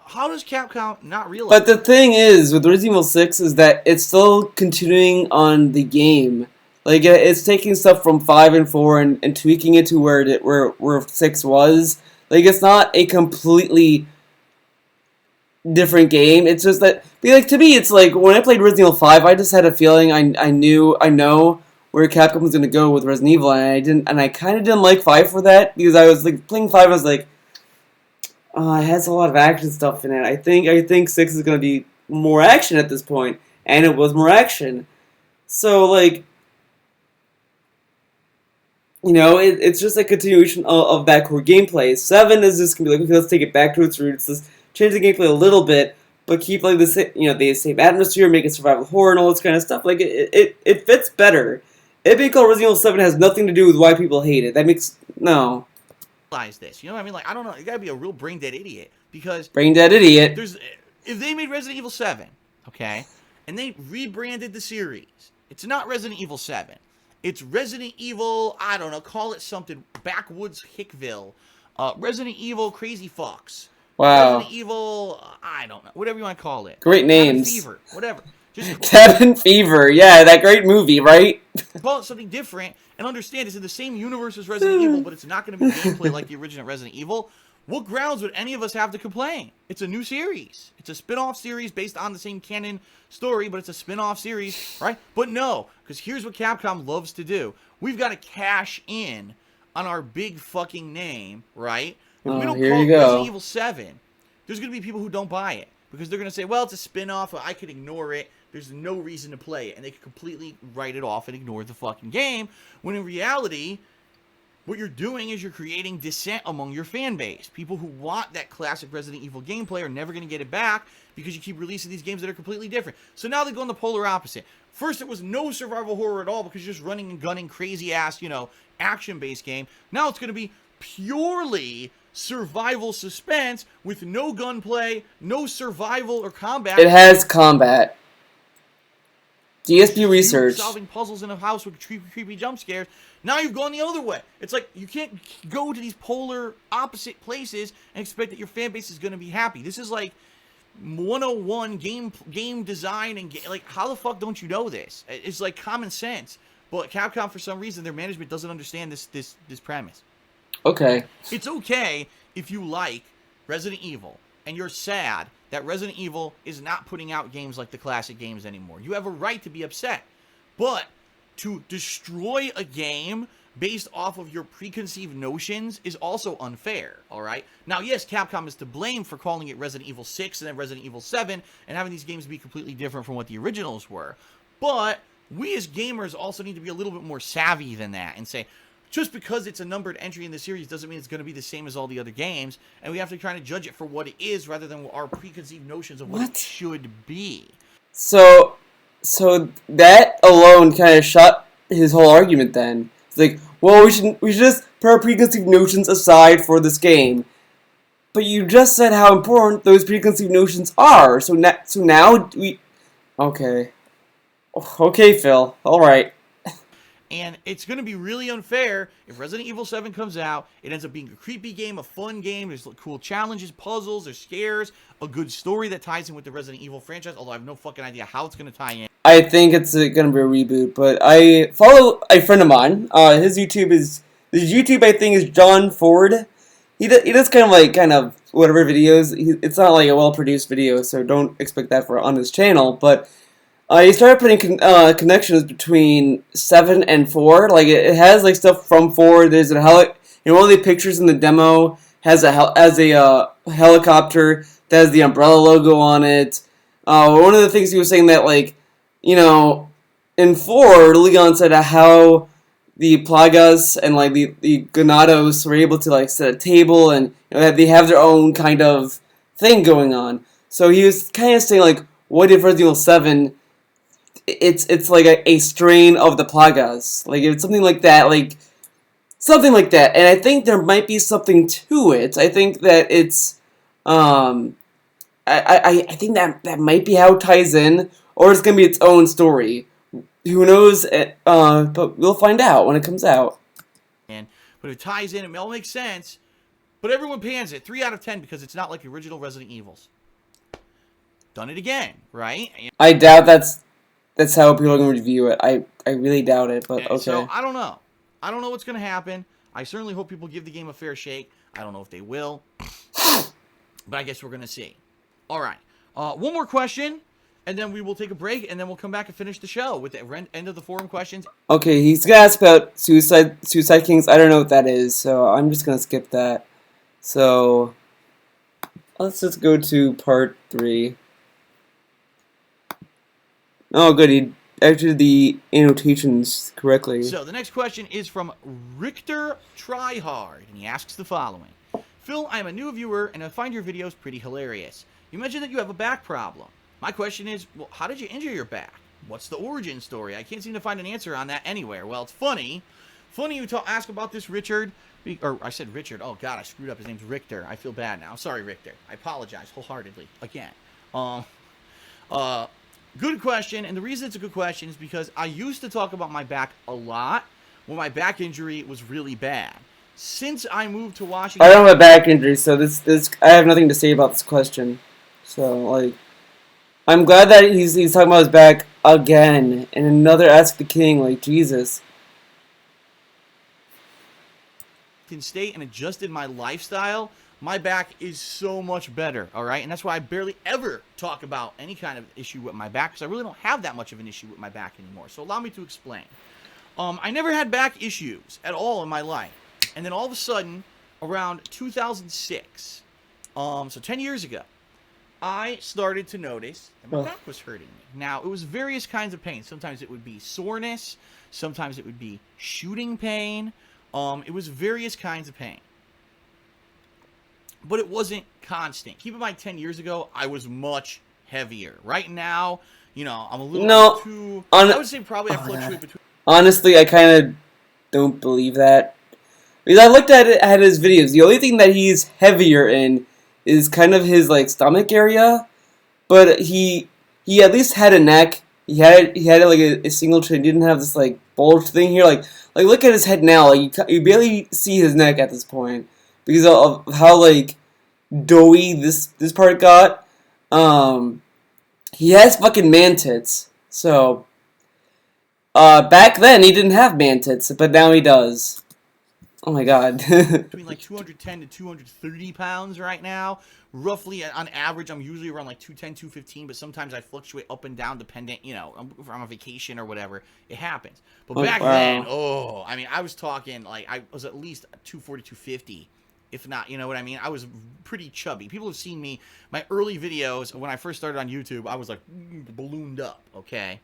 how does Capcom not realize? But the thing is, with Resident Evil 6, is that it's still continuing on the game. Like, it's taking stuff from 5 and 4 and tweaking it to where 6 was. Like, it's not a completely different game. It's just that, like, to me, it's like, when I played Resident Evil 5, I just had a feeling I know where Capcom was going to go with Resident Evil, and I kind of didn't like 5 for that, because I was, like, playing 5, I was like, it has a lot of action stuff in it. I think 6 is going to be more action at this point, and it was more action. So, like, it's just a continuation of that core gameplay. 7 is just going to be like, okay, let's take it back to its roots, let's change the gameplay a little bit, but keep like the the same atmosphere, make it survival horror and all this kind of stuff. Like it fits better. It being called Resident Evil 7 has nothing to do with why people hate it. That makes no Realize this. You know what I mean? Like, I don't know. You gotta be a real brain dead idiot because brain dead idiot. if they made Resident Evil 7, okay, and they rebranded the series, it's not Resident Evil 7. It's Resident Evil, I don't know, call it something, Backwoods Hickville, Resident Evil Crazy Fox, Wow. Resident Evil, I don't know, whatever you want to call it. Great names. Cabin Fever, whatever. Just Cabin Fever, yeah, that great movie, right? call it something different and understand it's in the same universe as Resident Evil, but it's not going to be gameplay like the original Resident Evil. What grounds would any of us have to complain? It's a new series. It's a spin-off series based on the same canon story, but it's a spin-off series, right? But no, because here's what Capcom loves to do. We've got to cash in on our big fucking name, right? If we don't here call you it go. Resident Evil 7, there's going to be people who don't buy it. Because they're going to say, well, it's a spin-off, I could ignore it. There's no reason to play it. And they could completely write it off and ignore the fucking game. When in reality, what you're doing is you're creating dissent among your fan base. People who want that classic Resident Evil gameplay are never going to get it back because you keep releasing these games that are completely different. So now they go on the polar opposite. First, it was no survival horror at all because you're just running and gunning crazy-ass, action-based game. Now it's going to be purely survival suspense with no gunplay, no survival or combat. It has combat. DSP research. Solving puzzles in a house with creepy jump scares. Now you've gone the other way. It's like you can't go to these polar opposite places and expect that your fan base is going to be happy. This is like 101 game design and like how the fuck don't you know this? It's like common sense. But Capcom, for some reason, their management doesn't understand this premise. Okay. It's okay if you like Resident Evil and you're sad that Resident Evil is not putting out games like the classic games anymore. You have a right to be upset. But to destroy a game based off of your preconceived notions is also unfair, all right? Now, yes, Capcom is to blame for calling it Resident Evil 6 and then Resident Evil 7 and having these games be completely different from what the originals were. But we as gamers also need to be a little bit more savvy than that and say, just because it's a numbered entry in the series doesn't mean it's going to be the same as all the other games, and we have to try to judge it for what it is rather than our preconceived notions of what it should be. So that alone kind of shut his whole argument then. It's like, well, we should just put our preconceived notions aside for this game. But you just said how important those preconceived notions are. So now we... Okay. Okay, Phil. All right. And it's going to be really unfair if Resident Evil 7 comes out, it ends up being a creepy game, a fun game, there's cool challenges, puzzles, there's scares, a good story that ties in with the Resident Evil franchise, although I have no fucking idea how it's going to tie in. I think it's going to be a reboot, but I follow a friend of mine. His YouTube, I think, is John Ford. He does kind of whatever videos. It's not like a well-produced video, so don't expect that on his channel, but... he started putting connections between 7 and 4. Like, it has, like, stuff from 4. There's one of the pictures in the demo has a helicopter that has the Umbrella logo on it. One of the things he was saying that, like, in 4, Leon said how the Plagas and, like, the Ganados were able to, like, set a table and, they have their own kind of thing going on. So he was kind of saying, like, what if Resident Evil 7... It's like a strain of the Plagas. Like, it's something like that, and I think there might be something to it. I think that it's, I think that might be how it ties in, or it's gonna be its own story. Who knows, but we'll find out when it comes out. But if it ties in, it all makes sense, but everyone pans it 3 out of 10 because it's not like the original Resident Evils. Done it again, right? I doubt that's how people are going to review it. I really doubt it, but okay. So, I don't know. I don't know what's going to happen. I certainly hope people give the game a fair shake. I don't know if they will. But I guess we're going to see. All right. One more question, and then we will take a break, and then we'll come back and finish the show with the end of the forum questions. Okay, he's going to ask about Suicide Kings. I don't know what that is, so I'm just going to skip that. So, let's just go to part 3. Oh, good. He entered the annotations correctly. So, the next question is from Richter Tryhard, and he asks the following. Phil, I am a new viewer, and I find your videos pretty hilarious. You mentioned that you have a back problem. My question is, well, how did you injure your back? What's the origin story? I can't seem to find an answer on that anywhere. Well, it's funny. Funny you ask about this, Richard. Or I said Richard. Oh, God, I screwed up. His name's Richter. I feel bad now. Sorry, Richter. I apologize wholeheartedly. Again. Good question. And the reason it's a good question is because I used to talk about my back a lot when my back injury was really bad. Since I moved to Washington... I don't have a back injury, so this I have nothing to say about this question. So, like... I'm glad that he's talking about his back again. And another Ask the King, like, Jesus. State and adjusted my lifestyle, my back is so much better, all right? And that's why I barely ever talk about any kind of issue with my back, because I really don't have that much of an issue with my back anymore. So allow me to explain. I never had back issues at all in my life. And then all of a sudden, around 2006, so 10 years ago, I started to notice that my back was hurting me. Now, it was various kinds of pain. Sometimes it would be soreness. Sometimes it would be shooting pain. It was various kinds of pain. But it wasn't constant. Keep in mind, 10 years ago, I was much heavier. Right now, you know, I'm a little too... I would say probably I fluctuate between... Honestly, I kind of don't believe that. Because I looked at his videos. The only thing that he's heavier in is kind of his, like, stomach area. But he at least had a neck. He had like a single chin. He didn't have this, like, bulge thing here. Like look at his head now. Like, you barely see his neck at this point because of how, like, doughy this part got. He has fucking man tits. So, back then he didn't have man tits, but now he does. Oh my god. Between like 210 to 230 pounds right now. Roughly, on average, I'm usually around like 210, 215, but sometimes I fluctuate up and down dependent, you know, if I'm on vacation or whatever. It happens. But back then, I mean, I was talking, like, I was at least 240, 250, if not, you know what I mean? I was pretty chubby. People have seen me, my early videos, when I first started on YouTube, I was like, ballooned up, okay?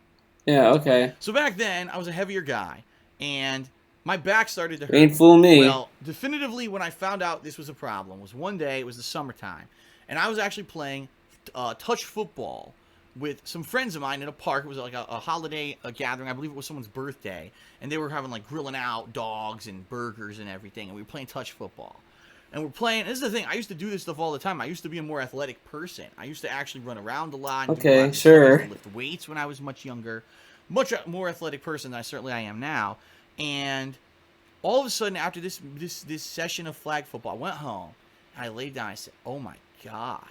Yeah, okay. So back then, I was a heavier guy, and... my back started to hurt. Ain't fool me. Well, definitively, when I found out this was a problem, was one day, it was the summertime, and I was actually playing touch football with some friends of mine in a park. It was like a holiday gathering. I believe it was someone's birthday, and they were having, like, grilling out dogs and burgers and everything, and we were playing touch football. And we're playing, this is the thing, I used to do this stuff all the time. I used to be a more athletic person. I used to actually run around a lot. And okay, sure. Lift weights when I was much younger. Much more athletic person than I am now. And all of a sudden, after this session of flag football, I went home, and I laid down, I said, oh my God,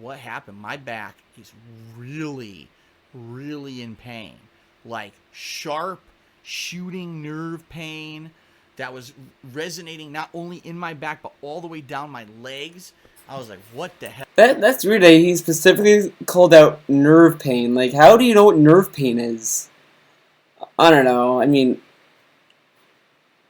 what happened? My back is really, really in pain. Like, sharp, shooting nerve pain that was resonating not only in my back, but all the way down my legs. I was like, what the hell? That's weird that he specifically called out nerve pain. Like, how do you know what nerve pain is? I don't know. I mean...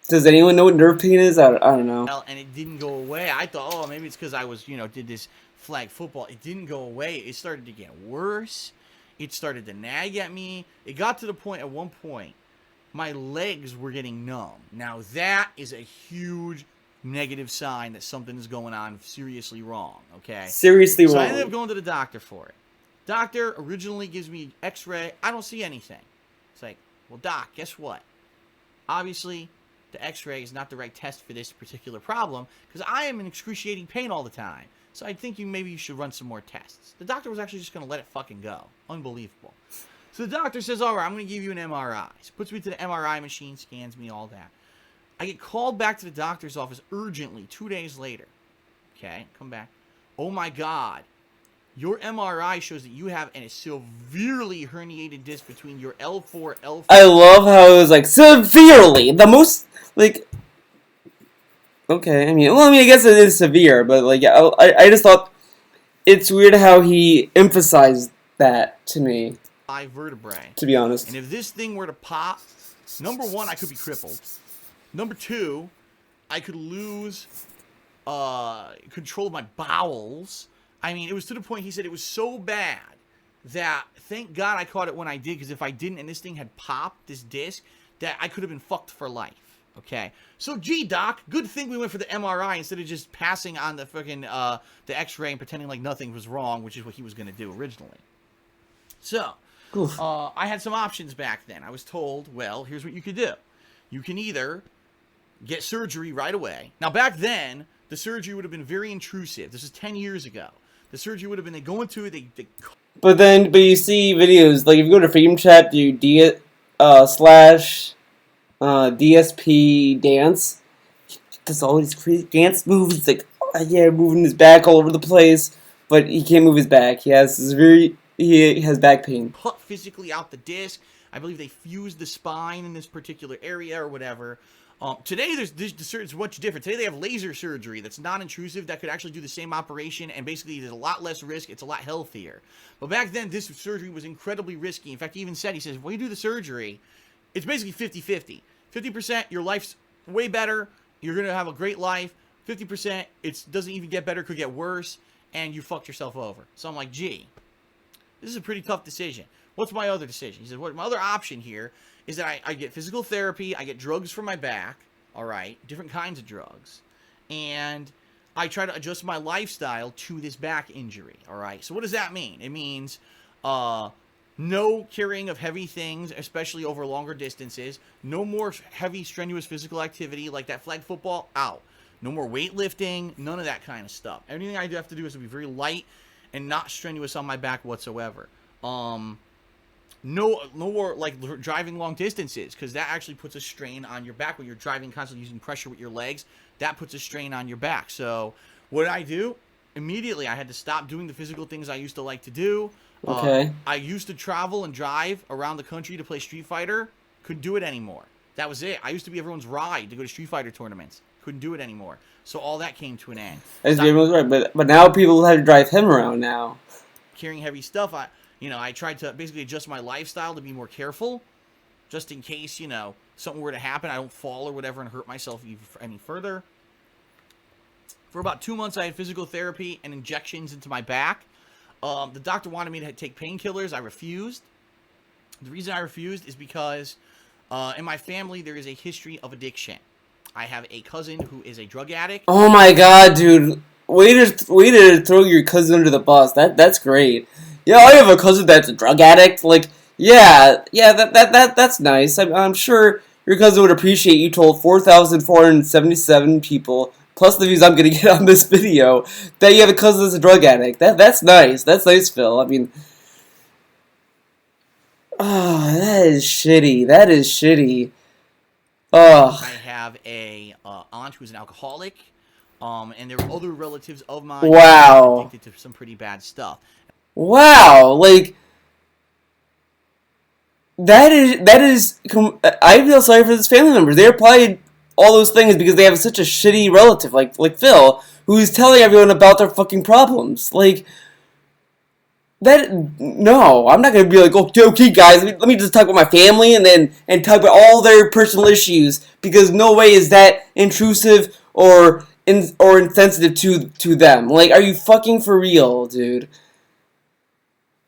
does anyone know what nerve pain is? I don't know. And it didn't go away. I thought, oh, maybe it's because I was, you know, did this flag football. It didn't go away. It started to get worse. It started to nag at me. It got to the point, at one point, my legs were getting numb. Now, that is a huge negative sign that something is going on seriously wrong, okay? Seriously wrong. So I ended up going to the doctor for it. Doctor originally gives me x-ray. I don't see anything. It's like, well, doc, guess what? Obviously... the x-ray is not the right test for this particular problem because I am in excruciating pain all the time. So I think maybe you should run some more tests. The doctor was actually just going to let it fucking go. Unbelievable. So the doctor says, all right, I'm going to give you an MRI. So puts me to the MRI machine, scans me, all that. I get called back to the doctor's office urgently 2 days later. Okay, come back. Oh my God. Your MRI shows that you have a severely herniated disc between your L4, L5. I love how it was like, severely. The most, like... okay, I mean, I guess it is severe, but, like, I just thought it's weird how he emphasized that to me. 5 vertebrae. To be honest. And if this thing were to pop, number one, I could be crippled. Number two, I could lose control of my bowels. I mean, it was to the point, he said it was so bad that, thank God I caught it when I did, because if I didn't and this thing had popped, this disc, that I could have been fucked for life, Okay, so gee, doc, good thing we went for the MRI instead of just passing on the fucking the X-ray and pretending like nothing was wrong, which is what he was going to do originally. So, Oof. I had some options back then. I was told, well, here's what you could do. You can either get surgery right away. Now, back then, the surgery would have been very intrusive. This is 10 years ago. The surgery would have been, they go into it, they But you see videos, like if you go to Freedom Chat, do slash DSP dance, does all these crazy dance moves, like, yeah, moving his back all over the place, but he can't move his back. He has back pain. cut physically out the disc. I believe they fused the spine in this particular area or whatever. Today, it's much different. Today, they have laser surgery that's non-intrusive that could actually do the same operation, and basically, there's a lot less risk. It's a lot healthier. But back then, this surgery was incredibly risky. In fact, he even said, he says, when you do the surgery, it's basically 50-50. 50%, your life's way better. You're going to have a great life. 50%, it doesn't even get better, could get worse, and you fucked yourself over. So I'm like, gee, this is a pretty tough decision. What's my other decision? He said, my other option here is that I get physical therapy, I get drugs for my back, all right, different kinds of drugs, and I try to adjust my lifestyle to this back injury, all right? So what does that mean? It means no carrying of heavy things, especially over longer distances, no more heavy, strenuous physical activity like that flag football, out. No more weightlifting, none of that kind of stuff. Everything I have to do is to be very light and not strenuous on my back whatsoever. No more like driving long distances, because that actually puts a strain on your back when you're driving constantly using pressure with your legs. That puts a strain on your back. So what did I do? Immediately, I had to stop doing the physical things I used to like to do. Okay. I used to travel and drive around the country to play Street Fighter. Couldn't do it anymore. That was it. I used to be everyone's ride to go to Street Fighter tournaments. Couldn't do it anymore. So all that came to an end. That's right, but now people have to drive him around now. Carrying heavy stuff, I tried to basically adjust my lifestyle to be more careful, just in case, something were to happen, I don't fall or whatever and hurt myself any further. For about 2 months, I had physical therapy and injections into my back. The doctor wanted me to take painkillers. I refused. The reason I refused is because in my family, there is a history of addiction. I have a cousin who is a drug addict. Oh my god, dude. Way to throw your cousin under the bus. That's great. Yeah, I have a cousin that's a drug addict. Like, that's nice. I'm sure your cousin would appreciate you told 4,477 people, plus the views I'm gonna get on this video, that you have a cousin that's a drug addict. That's nice. That's nice, Phil. I mean, that is shitty. That is shitty. I have a aunt who's an alcoholic, and there were other relatives of mine Wow. who were addicted to some pretty bad stuff. Wow, like that is. I feel sorry for his family members. They're probably all those things because they have such a shitty relative like Phil, who's telling everyone about their fucking problems. Like that. No, I'm not gonna be like, okay, guys, let me just talk about my family and talk about all their personal issues, because no way is that intrusive or insensitive to them. Like, are you fucking for real, dude?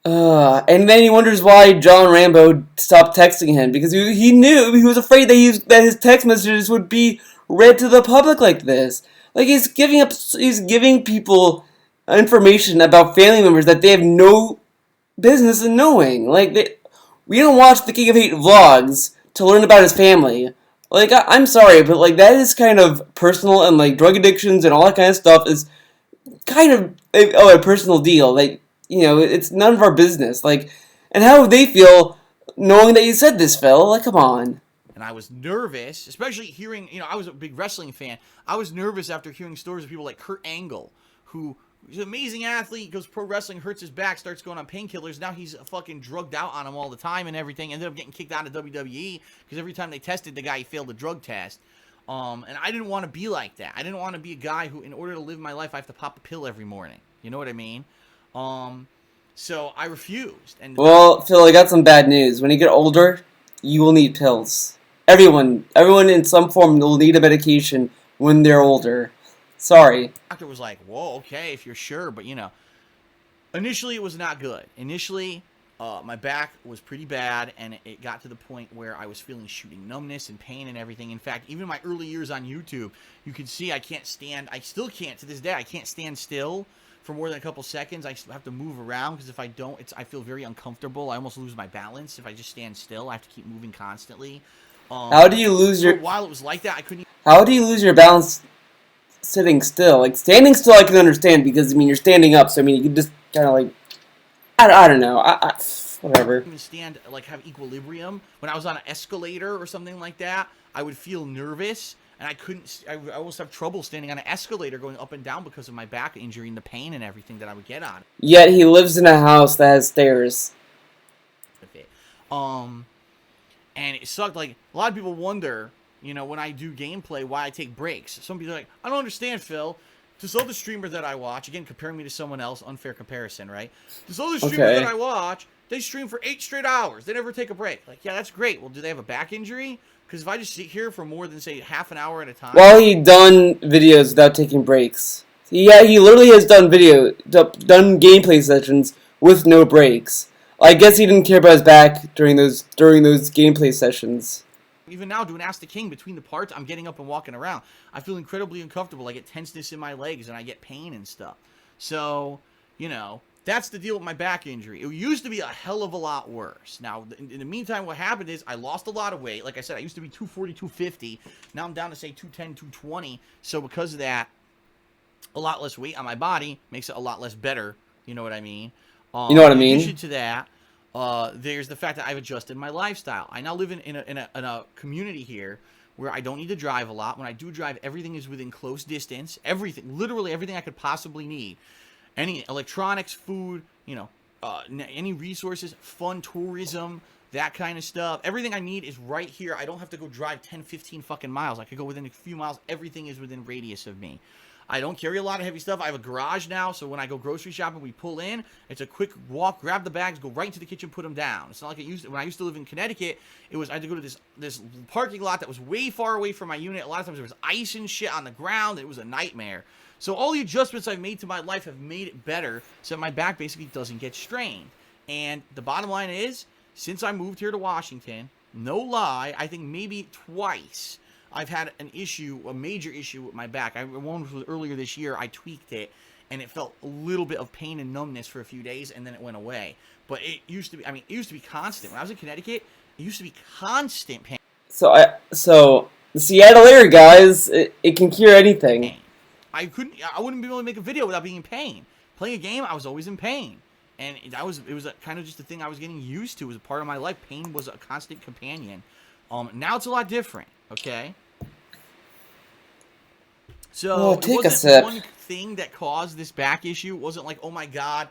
And then he wonders why John Rambo stopped texting him, because he knew, he was afraid that his text messages would be read to the public like this. Like, he's giving people information about family members that they have no business in knowing. Like, we don't watch the King of Hate vlogs to learn about his family. Like, I'm sorry, but like that is kind of personal, and like drug addictions and all that kind of stuff is kind of a personal deal. Like, it's none of our business. Like, and how would they feel knowing that you said this, Phil? Like, come on. And I was nervous, especially hearing, I was a big wrestling fan. I was nervous after hearing stories of people like Kurt Angle, who is an amazing athlete, goes pro wrestling, hurts his back, starts going on painkillers. Now he's fucking drugged out on them all the time and everything. Ended up getting kicked out of WWE because every time they tested the guy, he failed the drug test. And I didn't want to be like that. I didn't want to be a guy who, in order to live my life, I have to pop a pill every morning. You know what I mean? So I refused. And well, Phil, I got some bad news. When you get older, you will need pills. Everyone in some form will need a medication when they're older. Sorry. The doctor was like, whoa, okay, if you're sure. But, initially it was not good. Initially, my back was pretty bad, and it got to the point where I was feeling shooting numbness and pain and everything. In fact, even my early years on YouTube, you can see I can't stand. I still can't to this day. I can't stand still for more than a couple seconds. I have to move around because if I don't, I feel very uncomfortable. I almost lose my balance if I just stand still. I have to keep moving constantly. How do you lose For your a while, it was like that. I couldn't. How do you lose your balance sitting still? Like standing still, I can understand because I mean you're standing up, so I mean you can just kind of like I don't know. Whatever. Even stand like have equilibrium. When I was on an escalator or something like that, I would feel nervous and I couldn't. I almost have trouble standing on an escalator going up and down because of my back injury and the pain and everything that I would get on Yet he lives in a house that has stairs. it. And it sucked. Like a lot of people wonder, when I do gameplay, why I take breaks. Some people are like, I don't understand, Phil. This other streamer that I watch, again, comparing me to someone else, unfair comparison, right? This other streamer that I watch, they stream for 8 straight hours. They never take a break. Like, yeah, that's great. Well, do they have a back injury? Because if I just sit here for more than, say, half an hour at a time... Well, he done videos without taking breaks. Yeah, he literally has done gameplay sessions with no breaks. I guess he didn't care about his back during those gameplay sessions. Even now, doing Ask the King between the parts, I'm getting up and walking around. I feel incredibly uncomfortable. I get tenseness in my legs, and I get pain and stuff. So, that's the deal with my back injury. It used to be a hell of a lot worse. Now, in the meantime, what happened is I lost a lot of weight. Like I said, I used to be 240, 250. Now I'm down to, say, 210, 220. So because of that, a lot less weight on my body makes it a lot less better. You know what I mean? You know what I mean? In addition to that, there's the fact that I've adjusted my lifestyle. I now live in a community here where I don't need to drive a lot. When I do drive, everything is within close distance. Everything, literally everything I could possibly need. Any electronics, food, any resources, fun tourism, that kind of stuff. Everything I need is right here. I don't have to go drive 10, 15 fucking miles. I could go within a few miles. Everything is within radius of me. I don't carry a lot of heavy stuff. I have a garage now, so when I go grocery shopping, we pull in. It's a quick walk, grab the bags, go right into the kitchen, put them down. It's not like when I used to live in Connecticut. I had to go to this parking lot that was way far away from my unit. A lot of times there was ice and shit on the ground. It was a nightmare. So all the adjustments I've made to my life have made it better, so that my back basically doesn't get strained. And the bottom line is, since I moved here to Washington, no lie, I think maybe twice I've had a major issue with my back. One was earlier this year. I tweaked it, and it felt a little bit of pain and numbness for a few days, and then it went away. But it used to be constant. When I was in Connecticut, it used to be constant pain. So the Seattle air, guys, it can cure anything. I wouldn't be able to make a video without being in pain. Playing a game, I was always in pain. And it was kind of just a thing I was getting used to. It was a part of my life. Pain was a constant companion. Now it's a lot different, okay? So it wasn't one thing that caused this back issue. It wasn't like, oh my God,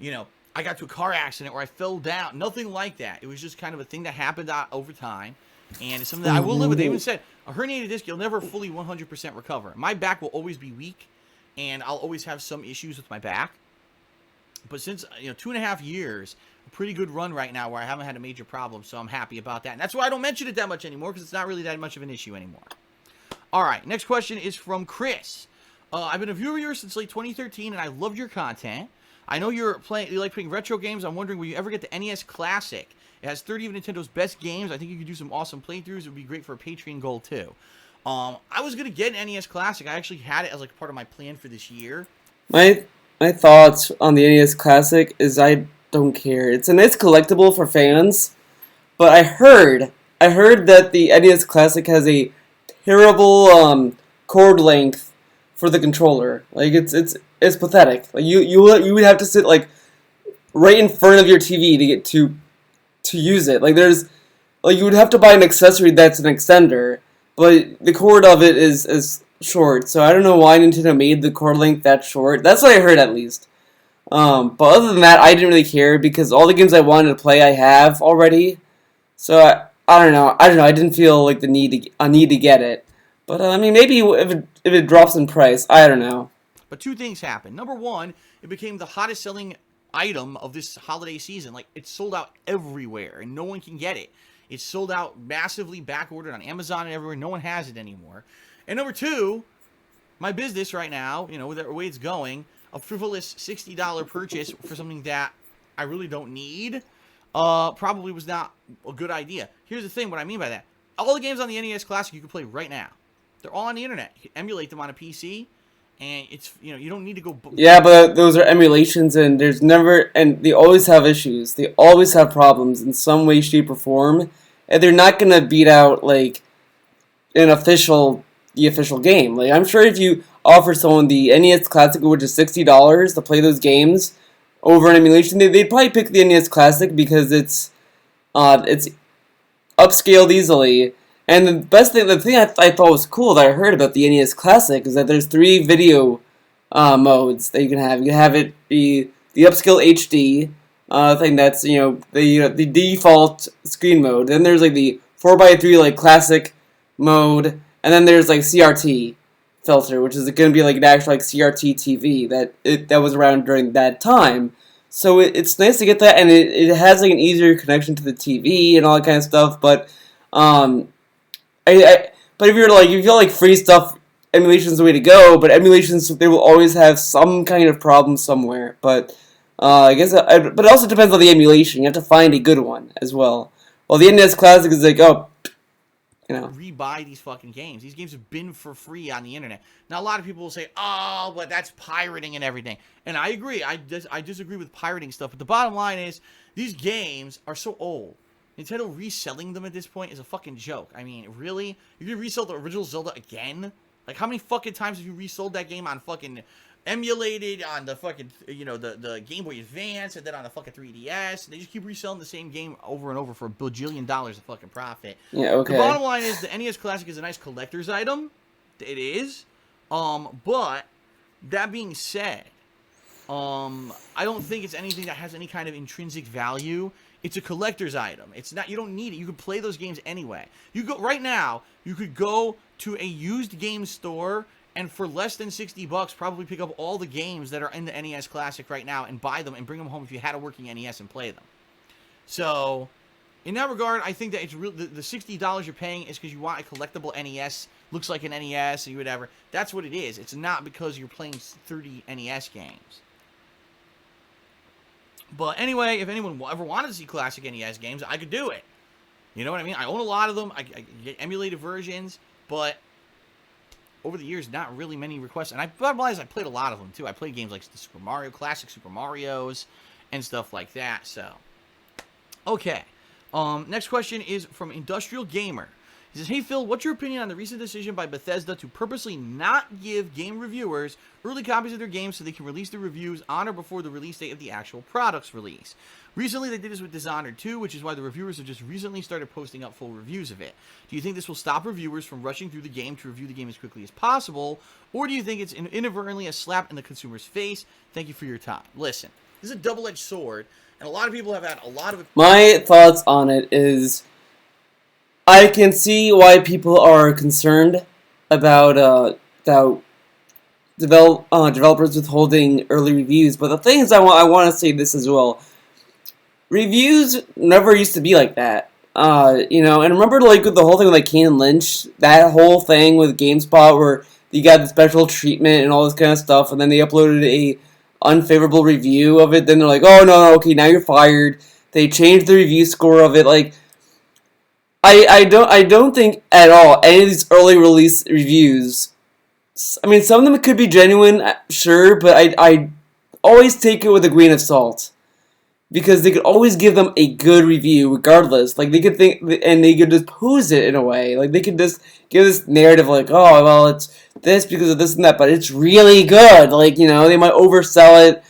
I got to a car accident or I fell down. Nothing like that. It was just kind of a thing that happened over time. And it's something that I will live with. They even said, a herniated disc, you'll never fully 100% recover. My back will always be weak, and I'll always have some issues with my back. But since, 2.5 years, a pretty good run right now where I haven't had a major problem, so I'm happy about that. And that's why I don't mention it that much anymore, because it's not really that much of an issue anymore. All right, next question is from Chris. I've been a viewer of yours since late 2013, and I loved your content. I know you like playing retro games. I'm wondering, will you ever get the NES Classic? It has 30 of Nintendo's best games. I think you could do some awesome playthroughs. It would be great for a Patreon goal, too. I was going to get an NES Classic. I actually had it as part of my plan for this year. My thoughts on the NES Classic is I don't care. It's a nice collectible for fans, but I heard that the NES Classic has a terrible cord length for the controller. Like it's pathetic. Like you would have to sit right in front of your TV to get to use it. You would have to buy an accessory that's an extender, but the cord of it is short. So I don't know why Nintendo made the cord length that short. That's what I heard at least. But other than that, I didn't really care because all the games I wanted to play I have already. So I don't know. I didn't feel like the need to get it. But maybe if it drops in price, I don't know. But two things happened. Number one, it became the hottest selling item of this holiday season. It's sold out everywhere, and no one can get it. It's sold out massively, back-ordered on Amazon and everywhere. No one has it anymore. And number two, my business right now, with the way it's going, a frivolous $60 purchase for something that I really don't need. probably was not a good idea. Here's the thing, what I mean by that. All the games on the NES Classic you can play right now. They're all on the internet. You can emulate them on a PC, and it's, you don't need to go... Yeah, but those are emulations, and there's never, and they always have issues. They always have problems in some way, shape, or form, and they're not gonna beat out like the official game. Like I'm sure if you offer someone the NES Classic, which is $60 to play those games over an emulation, they'd probably pick the NES Classic because it's upscaled easily. And the best thing, the thing I thought was cool that I heard about the NES Classic is that there's 3 video modes that you can have. You can have it be the upscale HD thing that's the default screen mode. Then there's like the 4x3 like classic mode, and then there's like CRT filter, which is going to be like an actual like CRT TV that was around during that time. So it's nice to get that, and it has like an easier connection to the TV and all that kind of stuff. But but if you feel like free stuff, emulation's the way to go. But emulations, they will always have some kind of problem somewhere. But I guess, but it also depends on the emulation. You have to find a good one as well. Well, the NES Classic is like, rebuy these fucking games. These games have been for free on the internet. Now, a lot of people will say, oh, but that's pirating and everything. And I agree. I disagree with pirating stuff. But the bottom line is, these games are so old. Nintendo reselling them at this point is a fucking joke. I mean, really? You're gonna resell the original Zelda again? Like, how many fucking times have you resold that game on fucking emulated on the fucking, the Game Boy Advance, and then on the fucking 3DS? And they just keep reselling the same game over and over for $1 bajillion of fucking profit. Yeah, okay. The bottom line is the NES Classic is a nice collector's item. It is. But that being said, I don't think it's anything that has any kind of intrinsic value. It's a collector's item. It's not. You don't need it. You can play those games anyway. Right now. You could go to a used game store and for less than $60, probably pick up all the games that are in the NES Classic right now and buy them and bring them home if you had a working NES and play them. So, in that regard, I think that it's real. The $60 you're paying is because you want a collectible NES, looks like an NES or whatever. That's what it is. It's not because you're playing 30 NES games. But anyway, if anyone ever wanted to see classic NES games, I could do it. You know what I mean? I own a lot of them. I get emulated versions, but over the years, not really many requests. And I realized I played a lot of them, too. I played games like the Super Mario, classic Super Marios, and stuff like that. So, okay. Next question is from Industrial Gamer. He says, hey, Phil, what's your opinion on the recent decision by Bethesda to purposely not give game reviewers early copies of their games so they can release their reviews on or before the release date of the actual product's release? Recently, they did this with Dishonored 2, which is why the reviewers have just recently started posting up full reviews of it. Do you think this will stop reviewers from rushing through the game to review the game as quickly as possible, or do you think it's inadvertently a slap in the consumer's face? Thank you for your time. Listen, this is a double-edged sword, and a lot of people have had a lot of... My thoughts on it is, I can see why people are concerned about developers withholding early reviews, but the thing is, I want to say this as well. Reviews never used to be like that. And remember like with the whole thing with like Kane and Lynch, that whole thing with GameSpot where you got the special treatment and all this kind of stuff, and then they uploaded a unfavorable review of it, then they're like, oh no, okay, now you're fired. They changed the review score of it. Like, I don't think at all any of these early release reviews. I mean, some of them could be genuine, sure, but I always take it with a grain of salt. Because they could always give them a good review, regardless. Like, they could think, and they could just pose it in a way. Like, they could just give this narrative, like, oh, well, it's this because of this and that, but it's really good. Like, they might oversell it,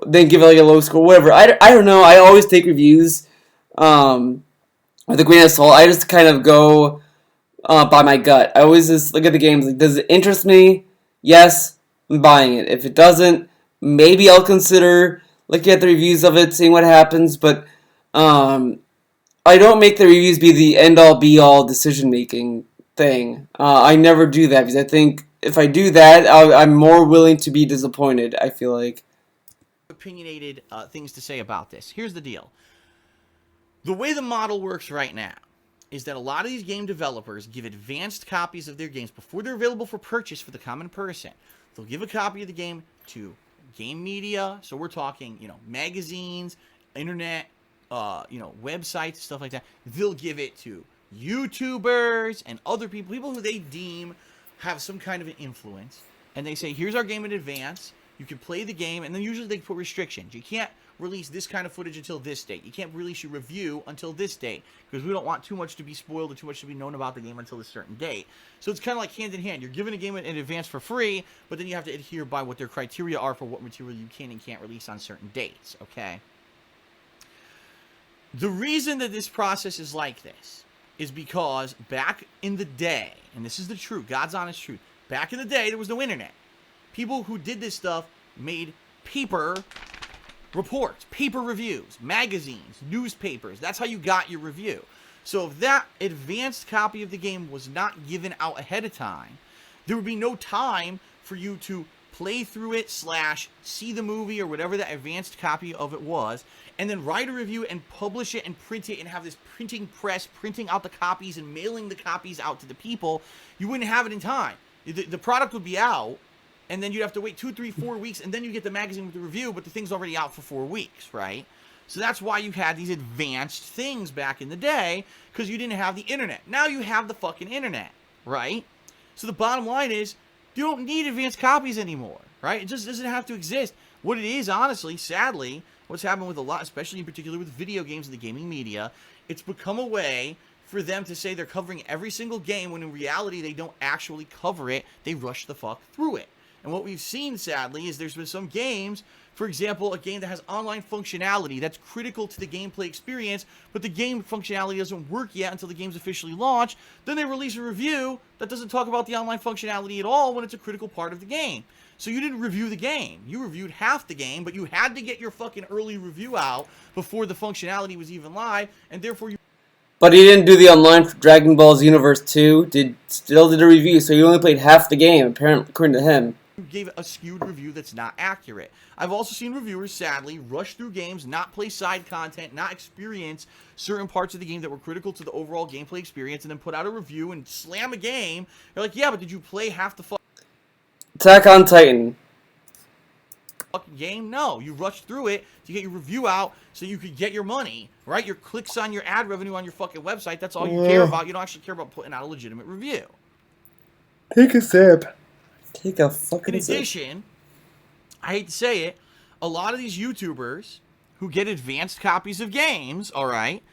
then give it, like, a low score, whatever. I don't know. I always take reviews with a grain of salt. I just kind of go by my gut. I always just look at the games, like, does it interest me? Yes, I'm buying it. If it doesn't, maybe I'll consider looking at the reviews of it, seeing what happens, but I don't make the reviews be the end-all, be-all decision-making thing. I never do that, because I think if I do that, I'm more willing to be disappointed, I feel like. Opinionated things to say about this. Here's the deal. The way the model works right now is that a lot of these game developers give advanced copies of their games before they're available for purchase for the common person. They'll give a copy of the game to game media, so we're talking, magazines, internet, websites, stuff like that, they'll give it to YouTubers and other people who they deem have some kind of an influence, and they say, here's our game in advance, you can play the game, and then usually they put restrictions. You can't release this kind of footage until this date. You can't release your review until this date, because we don't want too much to be spoiled or too much to be known about the game until a certain date. So it's kind of like hand in hand. You're given a game in advance for free, but then you have to adhere by what their criteria are for what material you can and can't release on certain dates, okay? The reason that this process is like this is because back in the day, and this is the truth, God's honest truth, back in the day, there was no internet. People who did this stuff made paper reports, paper reviews, magazines, newspapers. That's how you got your review. So if that advanced copy of the game was not given out ahead of time, there would be no time for you to play through it / see the movie or whatever that advanced copy of it was, and then write a review and publish it and print it and have this printing press printing out the copies and mailing the copies out to the people. You wouldn't have it in time. The product would be out, and then you'd have to wait 2, 3, 4 weeks, and then you get the magazine with the review, but the thing's already out for 4 weeks, right? So that's why you had these advanced things back in the day, because you didn't have the internet. Now you have the fucking internet, right? So the bottom line is, you don't need advanced copies anymore, right? It just doesn't have to exist. What it is, honestly, sadly, what's happened with a lot, especially in particular with video games and the gaming media, it's become a way for them to say they're covering every single game when in reality they don't actually cover it. They rush the fuck through it. And what we've seen, sadly, is there's been some games, for example, a game that has online functionality that's critical to the gameplay experience, but the game functionality doesn't work yet until the game's officially launched. Then they release a review that doesn't talk about the online functionality at all when it's a critical part of the game. So you didn't review the game. You reviewed half the game, but you had to get your fucking early review out before the functionality was even live, and therefore you... But he didn't do the online for Dragon Ball Universe 2. Still did a review, so he only played half the game, apparently, according to him. Gave a skewed review that's not accurate. I've also seen reviewers, sadly, rush through games, not play side content, not experience certain parts of the game that were critical to the overall gameplay experience, and then put out a review and slam a game. You're like, yeah, but did you play half the Attack on Titan. fucking game? No, you rushed through it to get your review out so you could get your money, right? Your clicks on your ad revenue on your fucking website, that's all you care about. You don't actually care about putting out a legitimate review. Take a sip. Take a fucking sip. In addition, I hate to say it, a lot of these YouTubers who get advanced copies of games, all right,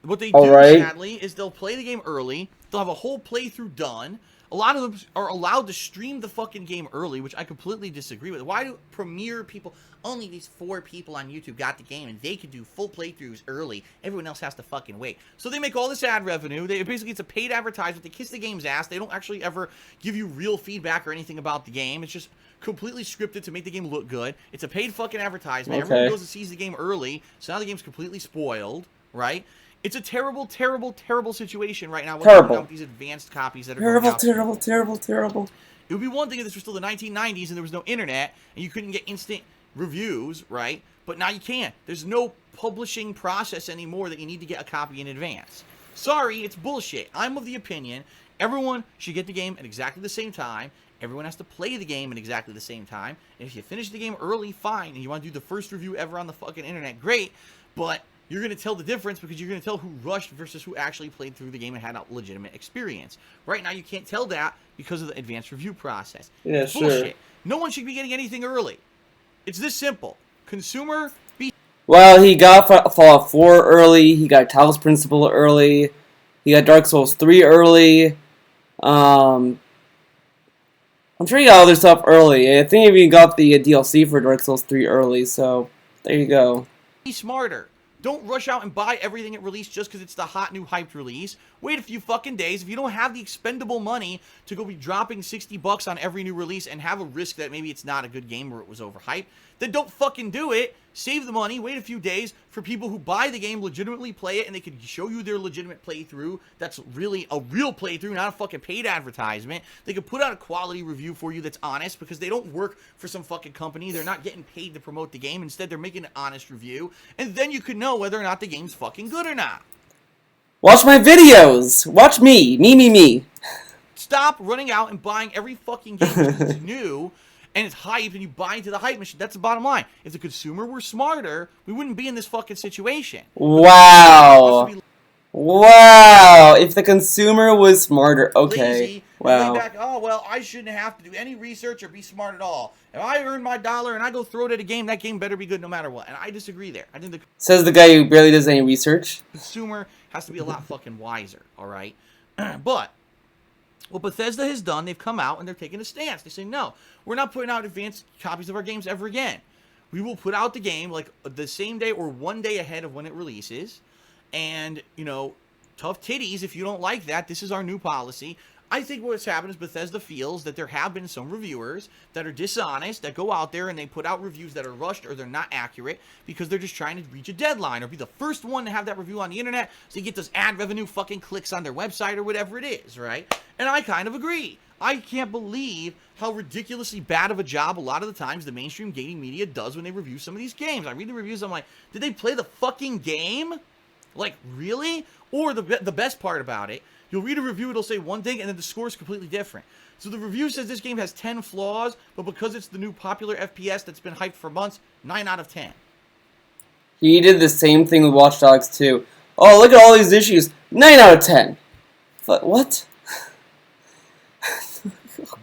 what they do, sadly, is they'll play the game early. They'll have a whole playthrough done. A lot of them are allowed to stream the fucking game early, which I completely disagree with. Why do premier people, only these 4 people on YouTube got the game and they could do full playthroughs early? Everyone else has to fucking wait. So they make all this ad revenue. Basically, it's a paid advertisement. They kiss the game's ass. They don't actually ever give you real feedback or anything about the game. It's just completely scripted to make the game look good. It's a paid fucking advertisement. Everyone goes and sees the game early, so now the game's completely spoiled, right? It's a terrible, terrible, terrible situation right now. With these advanced copies that are terrible. It would be one thing if this was still the 1990s and there was no internet and you couldn't get instant reviews, right? But now you can. There's no publishing process anymore that you need to get a copy in advance. Sorry, it's bullshit. I'm of the opinion everyone should get the game at exactly the same time. Everyone has to play the game at exactly the same time. And if you finish the game early, fine. And you want to do the first review ever on the fucking internet, great. But you're going to tell the difference because you're going to tell who rushed versus who actually played through the game and had a legitimate experience. Right now, you can't tell that because of the advanced review process. Yeah, it's bullshit. No one should be getting anything early. It's this simple. Consumer... Well, he got Fallout 4 early. He got Talos Principle early. He got Dark Souls 3 early. I'm sure he got other stuff early. I think he even got the DLC for Dark Souls 3 early, so there you go. Be smarter. Don't rush out and buy everything at release just because it's the hot new hyped release. Wait a few fucking days. If you don't have the expendable money to go be dropping $60 on every new release and have a risk that maybe it's not a good game or it was overhyped, then don't fucking do it. Save the money. Wait a few days for people who buy the game, legitimately play it, and they can show you their legitimate playthrough. That's really a real playthrough, not a fucking paid advertisement. They can put out a quality review for you that's honest because they don't work for some fucking company. They're not getting paid to promote the game. Instead, they're making an honest review. And then you can know whether or not the game's fucking good or not. Watch my videos. Watch me. Me. Stop running out and buying every fucking game that's new and it's hype, and you buy into the hype machine. That's the bottom line. If the consumer were smarter, we wouldn't be in this fucking situation. Wow. Wow. If the consumer was smarter. Okay. Lazy and lay Wow. back. Oh well, I shouldn't have to do any research or be smart at all. If I earn my dollar and I go throw it at a game, that game better be good no matter what. And I disagree there. I think the Says the guy who barely does any research. consumer has to be a lot fucking wiser. All right, but what Bethesda has done, they've come out and they're taking a stance. They say no, we're not putting out advanced copies of our games ever again. We will put out the game like the same day or one day ahead of when it releases. And, you know, tough titties, if you don't like that, this is our new policy. I think what's happened is Bethesda feels that there have been some reviewers that are dishonest, that go out there and they put out reviews that are rushed or they're not accurate because they're just trying to reach a deadline or be the first one to have that review on the internet so you get those ad revenue fucking clicks on their website or whatever it is, right? And I kind of agree. I can't believe how ridiculously bad of a job a lot of the times the mainstream gaming media does when they review some of these games. I read the reviews, I'm like, did they play the fucking game? Like, really? Or the best part about it, you'll read a review, it'll say one thing, and then the score is completely different. So the review says this game has 10 flaws, but because it's the new popular FPS that's been hyped for months, 9 out of 10. He did the same thing with Watch Dogs 2. Oh, look at all these issues. 9 out of 10. What?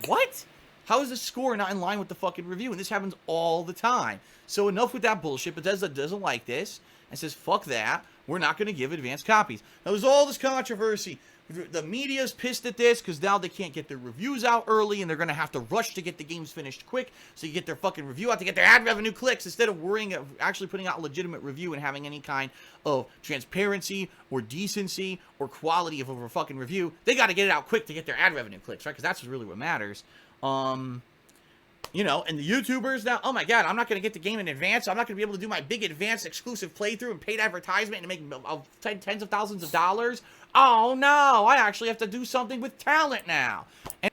What? How is the score not in line with the fucking review? And this happens all the time. So enough with that bullshit. Bethesda doesn't like this and says, fuck that. We're not going to give advanced copies. Now, there's all this controversy. The media's pissed at this because now they can't get their reviews out early and they're going to have to rush to get the games finished quick so you get their fucking review out to get their ad revenue clicks instead of worrying of actually putting out a legitimate review and having any kind of transparency or decency or quality of a fucking review. They got to get it out quick to get their ad revenue clicks, right? Because that's really what matters. You know, and the YouTubers now, oh my god, I'm not going to get the game in advance. So I'm not going to be able to do my big advanced exclusive playthrough and paid advertisement and make tens of thousands of dollars. Oh no, I actually have to do something with talent now. And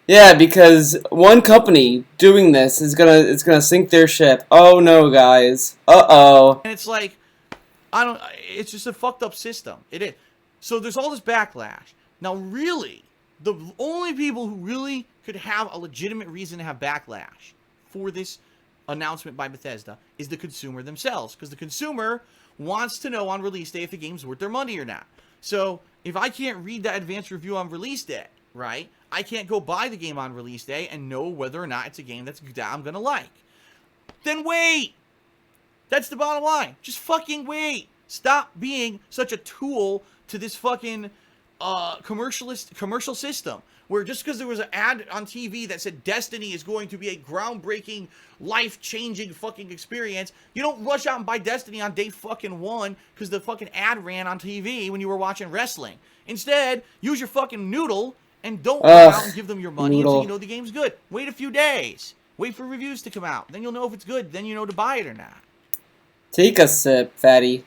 Yeah, because one company doing this is gonna sink their ship. Oh no, guys. Uh-oh. it's like, it's just a fucked up system. It is. So there's all this backlash. Now really, the only people who really could have a legitimate reason to have backlash for this announcement by Bethesda is the consumer themselves. Because the consumer wants to know on release day if the game's worth their money or not. So if I can't read that advanced review on release day, right, I can't go buy the game on release day and know whether or not it's a game that I'm going to like. Then wait. That's the bottom line. Just fucking wait. Stop being such a tool to this fucking commercial system where just because there was an ad on TV that said Destiny is going to be a groundbreaking, life-changing fucking experience, you don't rush out and buy Destiny on day fucking 1 because the fucking ad ran on TV when you were watching wrestling. Instead, use your fucking noodle and don't go out and give them your money until you know the game's good. Wait a few days. Wait for reviews to come out. Then you'll know if it's good. Then you know to buy it or not. Take a sip, fatty.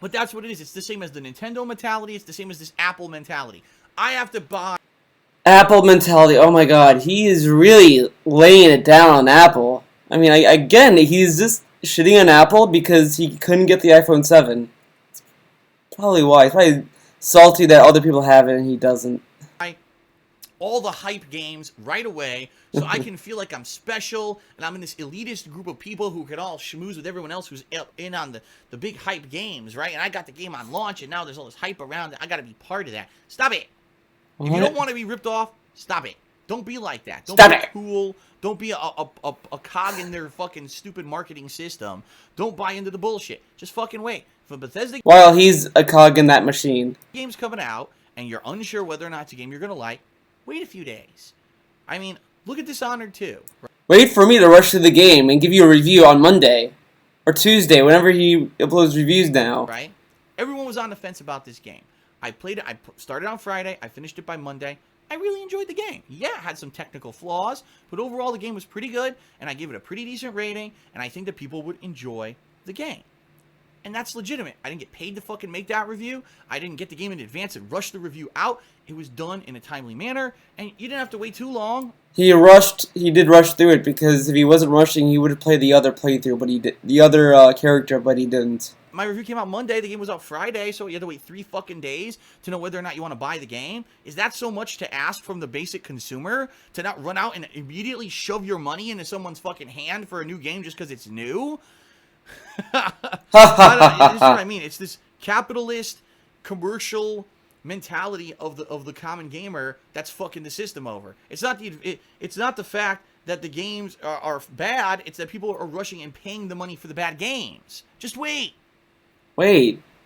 But that's what it is. It's the same as the Nintendo mentality. It's the same as this Apple mentality. I have to buy. Apple mentality. Oh my god, he is really laying it down on Apple. I mean, again, he's just shitting on Apple because he couldn't get the iPhone 7. That's probably why. He's probably salty that other people have it and he doesn't. All the hype games right away so I can feel like I'm special and I'm in this elitist group of people who can all schmooze with everyone else who's in on the big hype games, right? And I got the game on launch and now there's all this hype around it. I got to be part of that. Stop it. If you don't want to be ripped off, stop it. Don't be like that. Don't be cool. Don't be a cog in their fucking stupid marketing system. Don't buy into the bullshit. Just fucking wait. For Bethesda, while he's a cog in that machine. Game's coming out and you're unsure whether or not it's a game you're going to like, wait a few days. I mean, look at Dishonored 2. Wait for me to rush through the game and give you a review on Monday. Or Tuesday, whenever he uploads reviews now. Right? Everyone was on the fence about this game. I played it. I started on Friday. I finished it by Monday. I really enjoyed the game. Yeah, it had some technical flaws, but overall the game was pretty good, and I gave it a pretty decent rating, and I think that people would enjoy the game. And that's legitimate. I didn't get paid to fucking make that review. I didn't get the game in advance and rush the review out. It was done in a timely manner, and you didn't have to wait too long. He did rush through it, because if he wasn't rushing, he would have played the other playthrough, but he did the other character, but he didn't. my review came out Monday. The game was out Friday, so you had to wait 3 fucking days to know whether or not you want to buy the game. Is that so much to ask from the basic consumer to not run out and immediately shove your money into someone's fucking hand for a new game just because it's new? This is what I mean. It's this capitalist, commercial mentality of the common gamer that's fucking the system over. It's not the fact that the games are bad. It's that people are rushing and paying the money for the bad games. Just wait.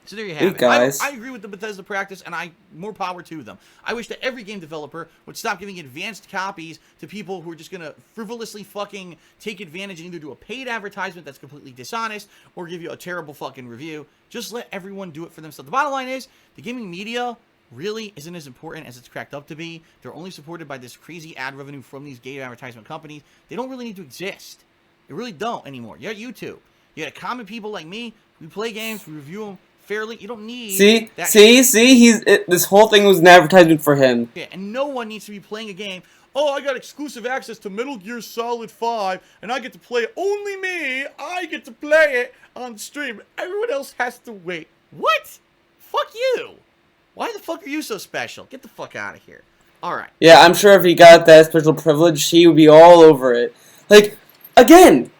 So there you have it. Guys. I agree with the Bethesda practice, and more power to them. I wish that every game developer would stop giving advanced copies to people who are just going to frivolously fucking take advantage and either do a paid advertisement that's completely dishonest or give you a terrible fucking review. Just let everyone do it for themselves. The bottom line is, the gaming media really isn't as important as it's cracked up to be. They're only supported by this crazy ad revenue from these game advertisement companies. They don't really need to exist. They really don't anymore. You're at YouTube. You got common people like me. We play games. We review them fairly. You don't need this whole thing was an advertisement for him. Yeah, and no one needs to be playing a game. Oh, I got exclusive access to Metal Gear Solid 5, and I get to play it. Only me. I get to play it on stream. Everyone else has to wait. What? Fuck you. Why the fuck are you so special? Get the fuck out of here. Alright. Yeah, I'm sure if he got that special privilege, he would be all over it. Like, again,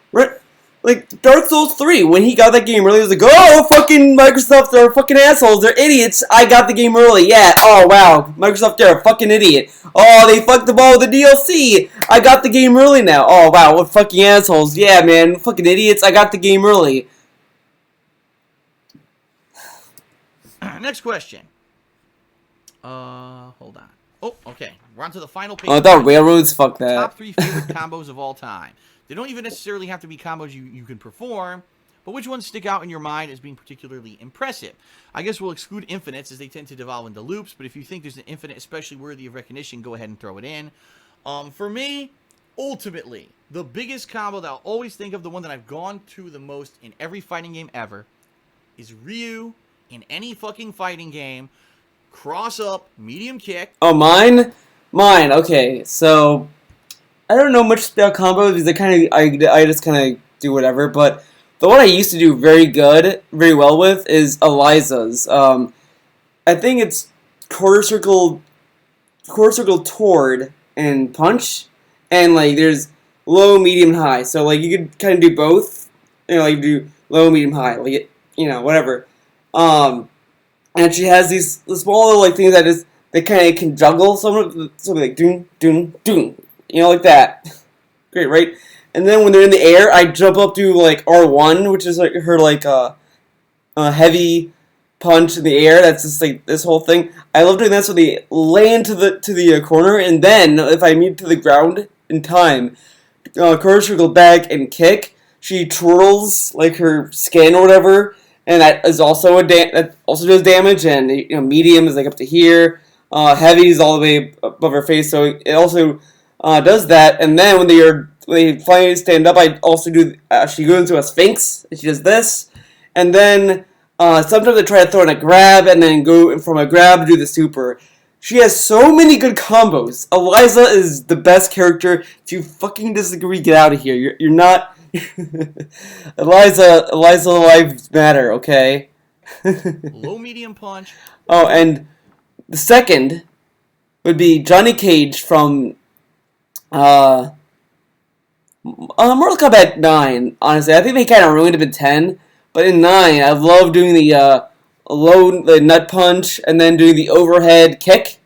like, Dark Souls 3, when he got that game early, he was like, oh, fucking Microsoft, they're fucking assholes, they're idiots, I got the game early, yeah, oh, wow, Microsoft, they're a fucking idiot. Oh, they fucked the ball with the DLC, I got the game early now. Oh, wow, what fucking assholes, yeah, man, fucking idiots, I got the game early. Next question. Hold on. Oh, okay. We're on to the final page. Oh, I thought railroads, fuck that. Top 3 favorite combos of all time. They don't even necessarily have to be combos you can perform, but which ones stick out in your mind as being particularly impressive? I guess we'll exclude infinites as they tend to devolve into loops, but if you think there's an infinite especially worthy of recognition, go ahead and throw it in. For me, ultimately, the biggest combo that I'll always think of, the one that I've gone to the most in every fighting game ever, is Ryu in any fucking fighting game. Cross up, medium kick. Oh, mine? Mine, okay, so I don't know much about combos because I just kind of do whatever, but the one I used to do very well with is Eliza's. I think it's quarter circle toward and punch, and like there's low, medium, high. So like you could kind of do both, like do low, medium, high, like whatever. And she has these small little like things that kind of can juggle something like doom, doom, doom. Like that. Great, right? And then when they're in the air, I jump up to like R1, which is like her like heavy punch in the air. That's just like this whole thing. I love doing that so they land to the corner, and then if I meet to the ground in time, Courage will go back and kick. She twirls like her skin or whatever, and that is also that also does damage. And medium is like up to here. Heavy is all the way above her face, so it also does that. And then when they finally stand up, I also do. She goes into a Sphinx, and she does this. And then sometimes I try to throw in a grab, and then go from a grab to do the super. She has so many good combos. Eliza is the best character. If you fucking disagree, get out of here. You're not. Eliza lives matter, okay? Low medium punch. Oh, and the second would be Johnny Cage from Mortal Kombat 9, honestly. I think they kind of ruined it in 10, but in 9, I love doing the nut punch, and then doing the overhead kick,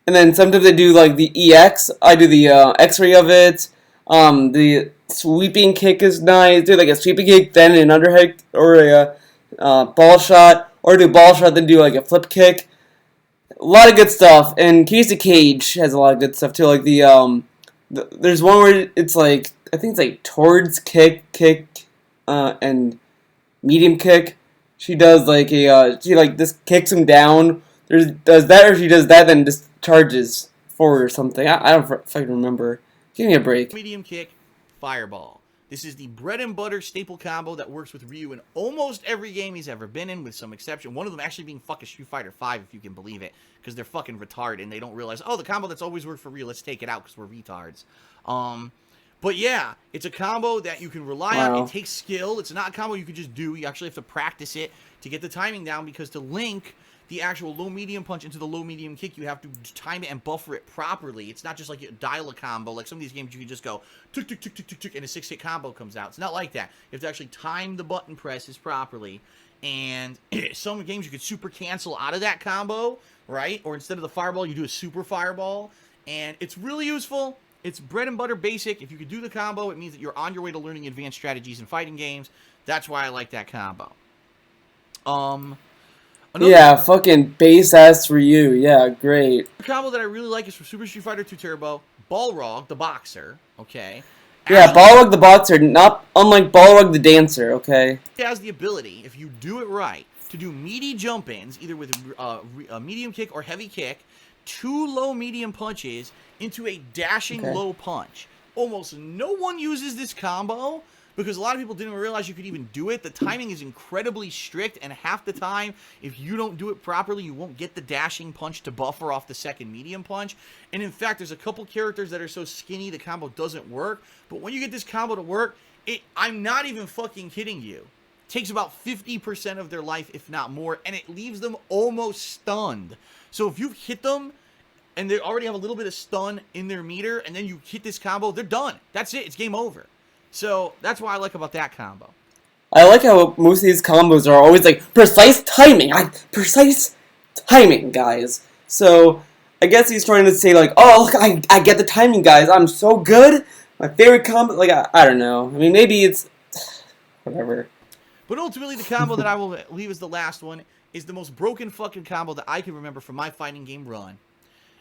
and then sometimes I do like the EX, I do the X-ray of it, the sweeping kick is nice, do like a sweeping kick, then an underhead, or a ball shot, or do ball shot, then do like a flip kick. A lot of good stuff, and Casey Cage has a lot of good stuff too, like there's one where it's like, I think it's like towards kick, and medium kick. She does like she like just kicks him down. Does that, or she does that then just charges forward or something. I don't fucking remember. Give me a break. Medium kick, fireball. This is the bread and butter staple combo that works with Ryu in almost every game he's ever been in, with some exception. One of them actually being fucking Street Fighter 5, if you can believe it, because they're fucking retarded and they don't realize, oh, the combo that's always worked for Ryu, let's take it out because we're retards. But yeah, it's a combo that you can rely on. Wow. It takes skill. It's not a combo you can just do. You actually have to practice it to get the timing down, because to link the actual low-medium punch into the low-medium kick, you have to time it and buffer it properly. It's not just like you dial a combo. Like some of these games, you can just go tick, tick, tick, tick, tick, tick, and a 6-hit combo comes out. It's not like that. You have to actually time the button presses properly. And some games, you could super cancel out of that combo, right? Or instead of the fireball, you do a super fireball. And it's really useful. It's bread and butter basic. If you could do the combo, it means that you're on your way to learning advanced strategies in fighting games. That's why I like that combo. Yeah, fucking base ass Ryu. Yeah, great. The combo that I really like is from Super Street Fighter 2 Turbo, Balrog, the boxer, okay? Yeah, Balrog the boxer, not unlike Balrog the dancer, okay? He has the ability, if you do it right, to do meaty jump-ins, either with a medium kick or heavy kick, 2 low-medium punches into a dashing low punch. Almost no one uses this combo, because a lot of people didn't realize you could even do it. The timing is incredibly strict, and half the time, if you don't do it properly, you won't get the dashing punch to buffer off the second medium punch. And in fact, there's a couple characters that are so skinny the combo doesn't work. But when you get this combo to work, I'm not even fucking kidding you. It takes about 50% of their life, if not more, and it leaves them almost stunned. So if you've hit them, and they already have a little bit of stun in their meter, and then you hit this combo, they're done. That's it. It's game over. So that's what I like about that combo. I like how most of these combos are always like precise timing. Precise timing, guys. So I guess he's trying to say like, oh, look, I get the timing, guys. I'm so good. My favorite combo. Like I don't know. I mean, maybe it's whatever. But ultimately, the combo that I will leave as the last one is the most broken fucking combo that I can remember from my fighting game run.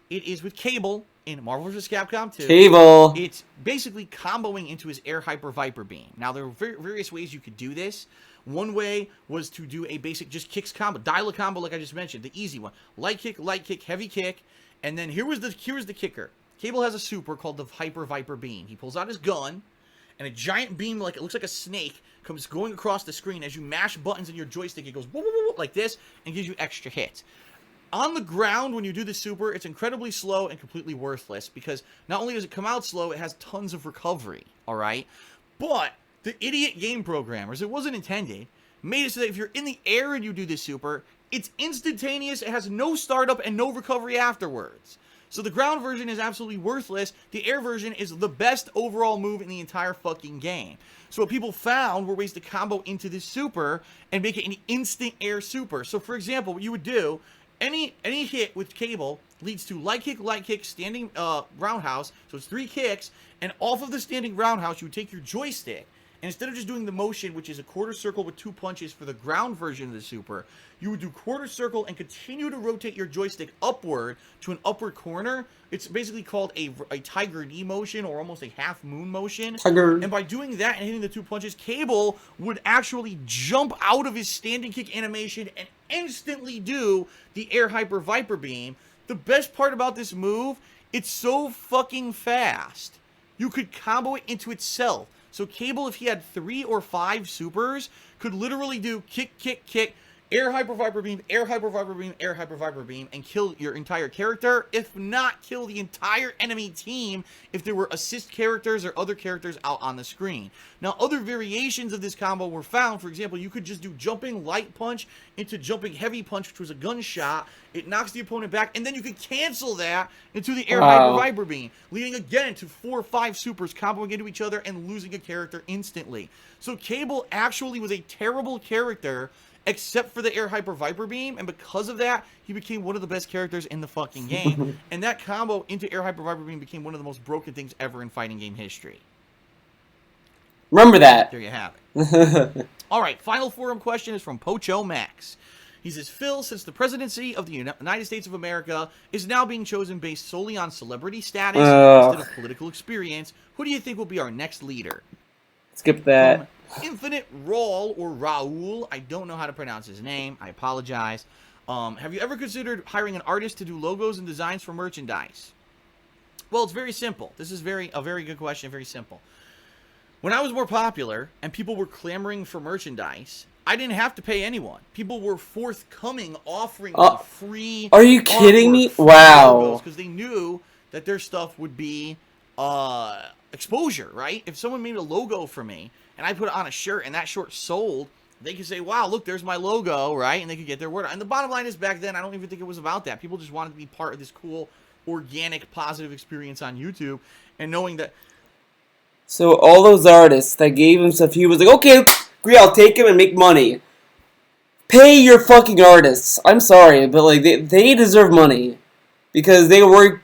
It is with Cable in Marvel vs. Capcom 2. Cable. It's basically comboing into his Air Hyper Viper Beam. Now, there are various ways you could do this. One way was to do a basic just kicks combo. Dial a combo like I just mentioned. The easy one. Light kick, heavy kick. And then here's the kicker. Cable has a super called the Hyper Viper Beam. He pulls out his gun, and a giant beam, like it looks like a snake, comes going across the screen. As you mash buttons in your joystick, it goes whoop, whoop, whoop, like this and gives you extra hits. On the ground, when you do the super, it's incredibly slow and completely worthless, because not only does it come out slow, it has tons of recovery, alright? But the idiot game programmers, it wasn't intended, made it so that if you're in the air and you do this super, it's instantaneous, it has no startup and no recovery afterwards. So the ground version is absolutely worthless. The air version is the best overall move in the entire fucking game. So what people found were ways to combo into this super and make it an instant air super. So for example, what you would do, any hit with Cable leads to light kick, standing roundhouse. So it's 3 kicks, and off of the standing roundhouse, you would take your joystick, and instead of just doing the motion, which is a quarter circle with 2 punches for the ground version of the super, you would do quarter circle and continue to rotate your joystick upward to an upward corner. It's basically called a tiger knee motion, or almost a half moon motion. Tiger. And by doing that and hitting the 2 punches, Cable would actually jump out of his standing kick animation and instantly do the Air Hyper Viper Beam. The best part about this move, it's so fucking fast. You could combo it into itself. So Cable, if he had 3 or 5 supers, could literally do kick, kick, kick, Air Hyper Viper Beam, Air Hyper Viper Beam, Air Hyper Viper Beam, and kill your entire character, if not kill the entire enemy team if there were assist characters or other characters out on the screen. Now, other variations of this combo were found. For example, you could just do jumping light punch into jumping heavy punch, which was a gunshot. It knocks the opponent back, and then you could cancel that into the Air Hyper Viper Beam, leading again to 4 or 5 supers comboing into each other and losing a character instantly. So Cable actually was a terrible character, except for the Air Hyper Viper Beam, and because of that, he became one of the best characters in the fucking game. And that combo into Air Hyper Viper Beam became one of the most broken things ever in fighting game history. Remember that. There you have it. Alright, final forum question is from Pocho Max. He says, Phil, since the presidency of the United States of America is now being chosen based solely on celebrity status instead of political experience, who do you think will be our next leader? Skip that. Infinite Raul, or Raul, I don't know how to pronounce his name, I apologize. Have you ever considered hiring an artist to do logos and designs for merchandise? Well, it's very simple. This is a very good question, very simple. When I was more popular and people were clamoring for merchandise, I didn't have to pay anyone. People were forthcoming, offering me free. Are you kidding me? Wow. Because they knew that their stuff would be exposure, right? If someone made a logo for me and I put it on a shirt and that shirt sold, they could say, wow, look, there's my logo, right? And they could get their word out. And the bottom line is, back then, I don't even think it was about that. People just wanted to be part of this cool, organic, positive experience on YouTube. And knowing that... So all those artists that gave him stuff, he was like, okay, great, I'll take him and make money. Pay your fucking artists. I'm sorry, but like they deserve money because they work.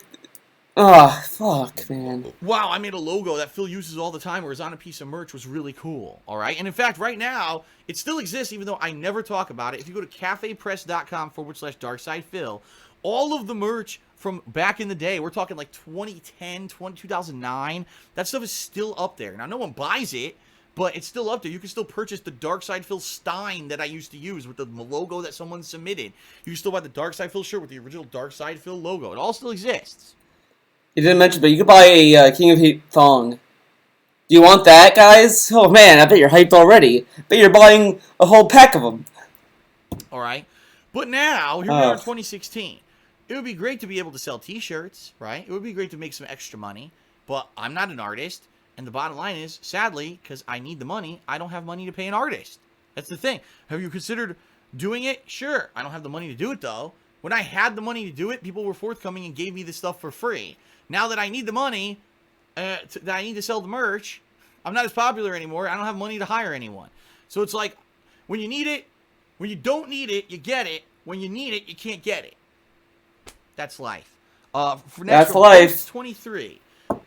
Ah, fuck, man. wow, I made a logo that Phil uses all the time or is on a piece of merch was really cool, all right? And in fact, right now, it still exists, even though I never talk about it. If you go to cafepress.com/DarkSidePhil, all of the merch from back in the day, we're talking like 2010, 2009, that stuff is still up there. Now, no one buys it, but it's still up there. You can still purchase the Dark Side Phil Stein that I used to use with the logo that someone submitted. You can still buy the Dark Side Phil shirt with the original Dark Side Phil logo. It all still exists. You didn't mention, but you could buy a King of Heat thong. Do you want that, guys? Oh man, I bet you're hyped already. I bet you're buying a whole pack of them. All right. But now, here we are in 2016. It would be great to be able to sell t-shirts, right? It would be great to make some extra money, but I'm not an artist. And the bottom line is, sadly, because I need the money, I don't have money to pay an artist. That's the thing. Have you considered doing it? Sure. I don't have the money to do it, though. When I had the money to do it, people were forthcoming and gave me this stuff for free. Now that I need the money, that I need to sell the merch, I'm not as popular anymore. I don't have money to hire anyone. So it's like, when you need it, when you don't need it, you get it. When you need it, you can't get it. That's life. That's life. 23.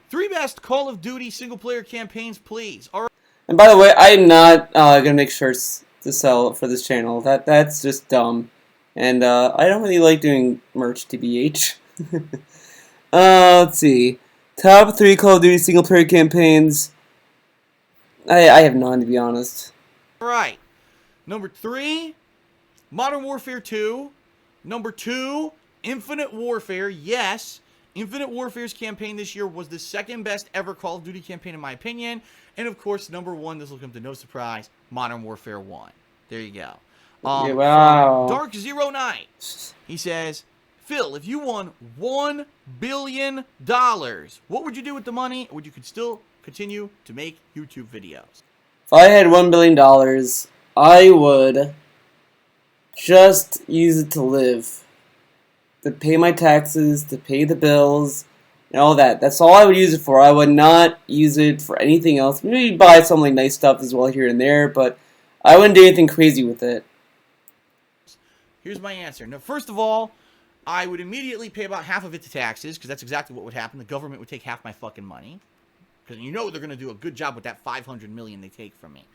3 best Call of Duty single-player campaigns, please. All right. And by the way, I'm not gonna make shirts to sell for this channel. That's just dumb. And I don't really like doing merch, TBH. Let's see. Top 3 Call of Duty single-player campaigns. I have none, to be honest. All right. Number 3, Modern Warfare 2. Number 2, Infinite Warfare. Yes, Infinite Warfare's campaign this year was the second best ever Call of Duty campaign in my opinion. And of course, number 1, this will come to no surprise, Modern Warfare 1. There you go. Yeah, wow. Dark09. He says, Phil, if you won $1 billion, what would you do with the money? Or would you could still continue to make YouTube videos? If I had $1 billion, I would just use it to live. To pay my taxes, to pay the bills, and all that. That's all I would use it for. I would not use it for anything else. Maybe buy some like nice stuff as well here and there, but I wouldn't do anything crazy with it. Here's my answer. Now, first of all, I would immediately pay about half of it to taxes, because that's exactly what would happen. The government would take half my fucking money, because you know they're going to do a good job with that $500 million they take from me.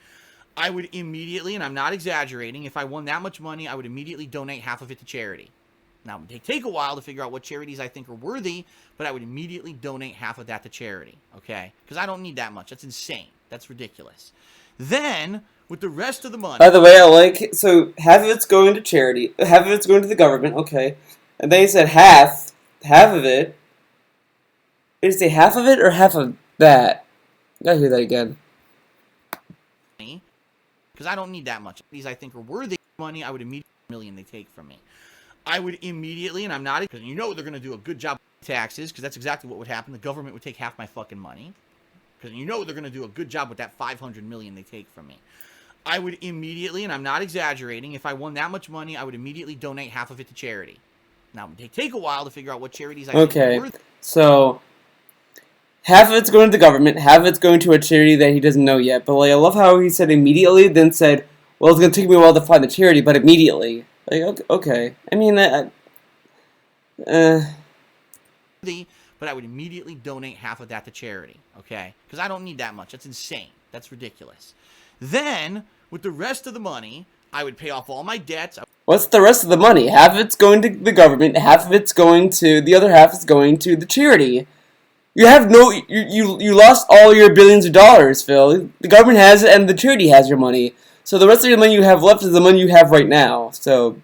I would immediately, and I'm not exaggerating, if I won that much money, I would immediately donate half of it to charity. Now, it may take a while to figure out what charities I think are worthy, but I would immediately donate half of that to charity, okay? Because I don't need that much. That's insane. That's ridiculous. Then, with the rest of the money... By the way, I like... So, half of it's going to charity. Half of it's going to the government, okay. And then he said half of it... Did he say half of it or half of that? I gotta hear that again. Because I don't need that much. These I think are worthy of money, I would immediately... million they take from me. I would immediately, and I'm not, because you know they're going to do a good job with taxes, because that's exactly what would happen. The government would take half my fucking money, because you know they're going to do a good job with that $500 million they take from me. I would immediately, and I'm not exaggerating, if I won that much money, I would immediately donate half of it to charity. Now, it may take a while to figure out what charities I think are worth. So half of it's going to the government, half of it's going to a charity that he doesn't know yet. But like, I love how he said immediately, then said, well, it's going to take me a while to find the charity, but immediately. Like, okay. I mean, but I would immediately donate half of that to charity, okay? Because I don't need that much. That's insane. That's ridiculous. Then, with the rest of the money, I would pay off all my debts. What's the rest of the money? Half of it's going to the government, half of it's going to, the other half is going to the charity. You have no, you lost all your billions of dollars, Phil. The government has it and the charity has your money. So the rest of the money you have left is the money you have right now. So,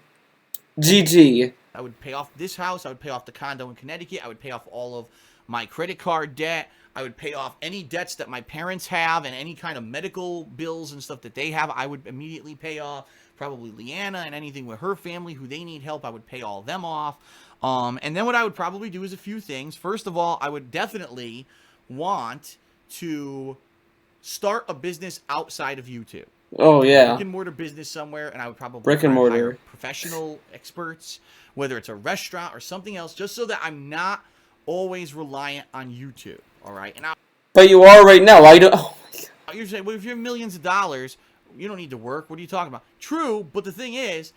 GG. I would pay off this house. I would pay off the condo in Connecticut. I would pay off all of my credit card debt. I would pay off any debts that my parents have and any kind of medical bills and stuff that they have. I would immediately pay off. Probably Leanna and anything with her family who they need help. I would pay all of them off. And then what I would probably do is a few things. First of all, I would definitely want to start a business outside of YouTube. Oh Brick yeah, and mortar business somewhere, and I would probably brick and try to hire mortar. professional experts, whether it's a restaurant or something else, just so that I'm not always reliant on YouTube. All right, and But you are right now. I don't. Oh my God. you're saying, well, if you have millions of dollars, you don't need to work. What are you talking about? True, but the thing is,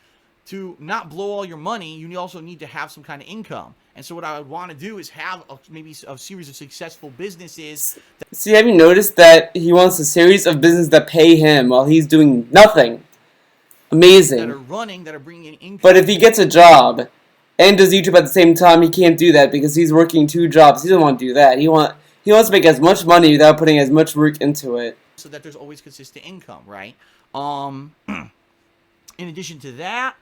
to not blow all your money, you also need to have some kind of income. And so what I would want to do is have maybe a series of successful businesses See, have you noticed that he wants a series of businesses that pay him while he's doing nothing? that are Amazing. running, that are bringing in income. But if he gets a job and does YouTube at the same time, he can't do that because he's working 2 jobs. He doesn't want to do that. He wants to make as much money without putting as much work into it. So that there's always consistent income, right? In addition to that,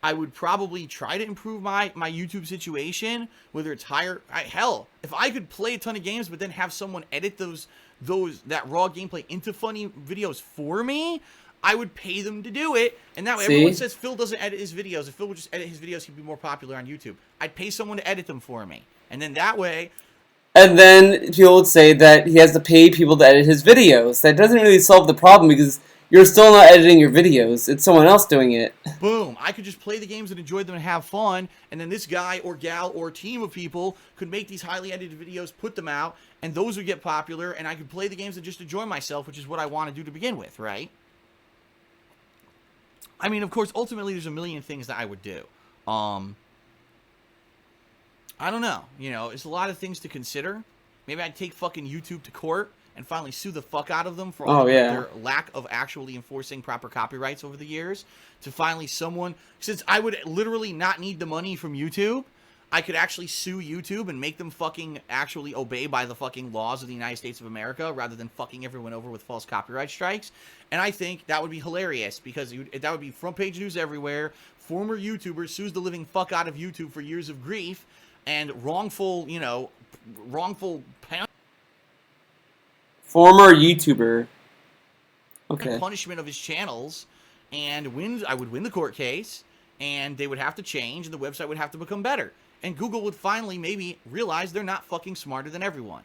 I would probably try to improve my YouTube situation, whether it's hell, if I could play a ton of games but then have someone edit that raw gameplay into funny videos for me, I would pay them to do it. And that way everyone says Phil doesn't edit his videos. If Phil would just edit his videos, he'd be more popular on YouTube. I'd pay someone to edit them for me. And then that way, And then people would say that he has to pay people to edit his videos. That doesn't really solve the problem because you're still not editing your videos. It's someone else doing it. boom, I could just play the games and enjoy them and have fun, and then this guy or gal or team of people could make these highly edited videos, put them out, and those would get popular, and I could play the games and just enjoy myself, which is what I want to do to begin with, right? I mean, of course, ultimately there's a million things that I would do. I don't know. It's a lot of things to consider. Maybe I'd take fucking YouTube to court and finally sue the fuck out of them for all their lack of actually enforcing proper copyrights over the years. To finally since I would literally not need the money from YouTube, I could actually sue YouTube and make them fucking actually obey by the fucking laws of the United States of America rather than fucking everyone over with false copyright strikes. And I think that would be hilarious because that would be front page news everywhere. Former YouTuber sues the living fuck out of YouTube for years of grief and wrongful Former YouTuber. Okay. punishment of his channels, and I would win the court case, and they would have to change, and the website would have to become better. And Google would finally maybe realize they're not fucking smarter than everyone.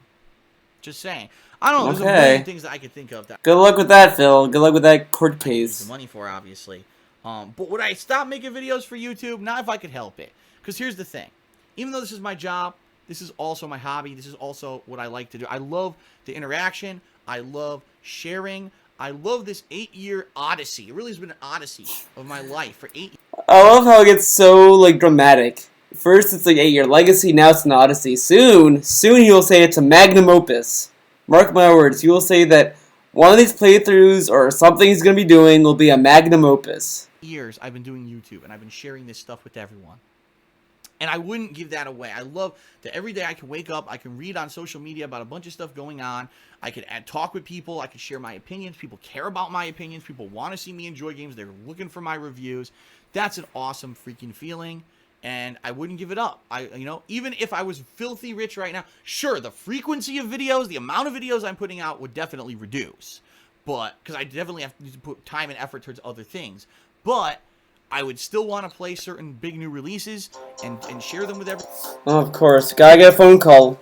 Just saying. I don't know. There's a million things that I could think of. Good luck with that, Phil. Good luck with that court I need case. some money for, obviously. But would I stop making videos for YouTube? Not if I could help it. Because here's the thing. Even though this is my job, this is also my hobby. This is also what I like to do. I love the interaction. I love sharing. I love this 8-year odyssey. It really has been an odyssey of my life for 8 years. I love how it gets so, dramatic. First it's 8-year legacy, now it's an odyssey. Soon he will say it's a magnum opus. Mark my words, he will say that one of these playthroughs or something he's going to be doing will be a magnum opus. Years I've been doing YouTube, and I've been sharing this stuff with everyone. And I wouldn't give that away. I love that every day I can wake up, I can read on social media about a bunch of stuff going on. I can talk with people. I can share my opinions. People care about my opinions. People want to see me enjoy games. They're looking for my reviews. That's an awesome freaking feeling. And I wouldn't give it up. Even if I was filthy rich right now, sure, the frequency of videos, the amount of videos I'm putting out would definitely reduce. But, because I definitely have to put time and effort towards other things. But I would still want to play certain big new releases and share them with everyone. Oh, of course. Gotta get a phone call.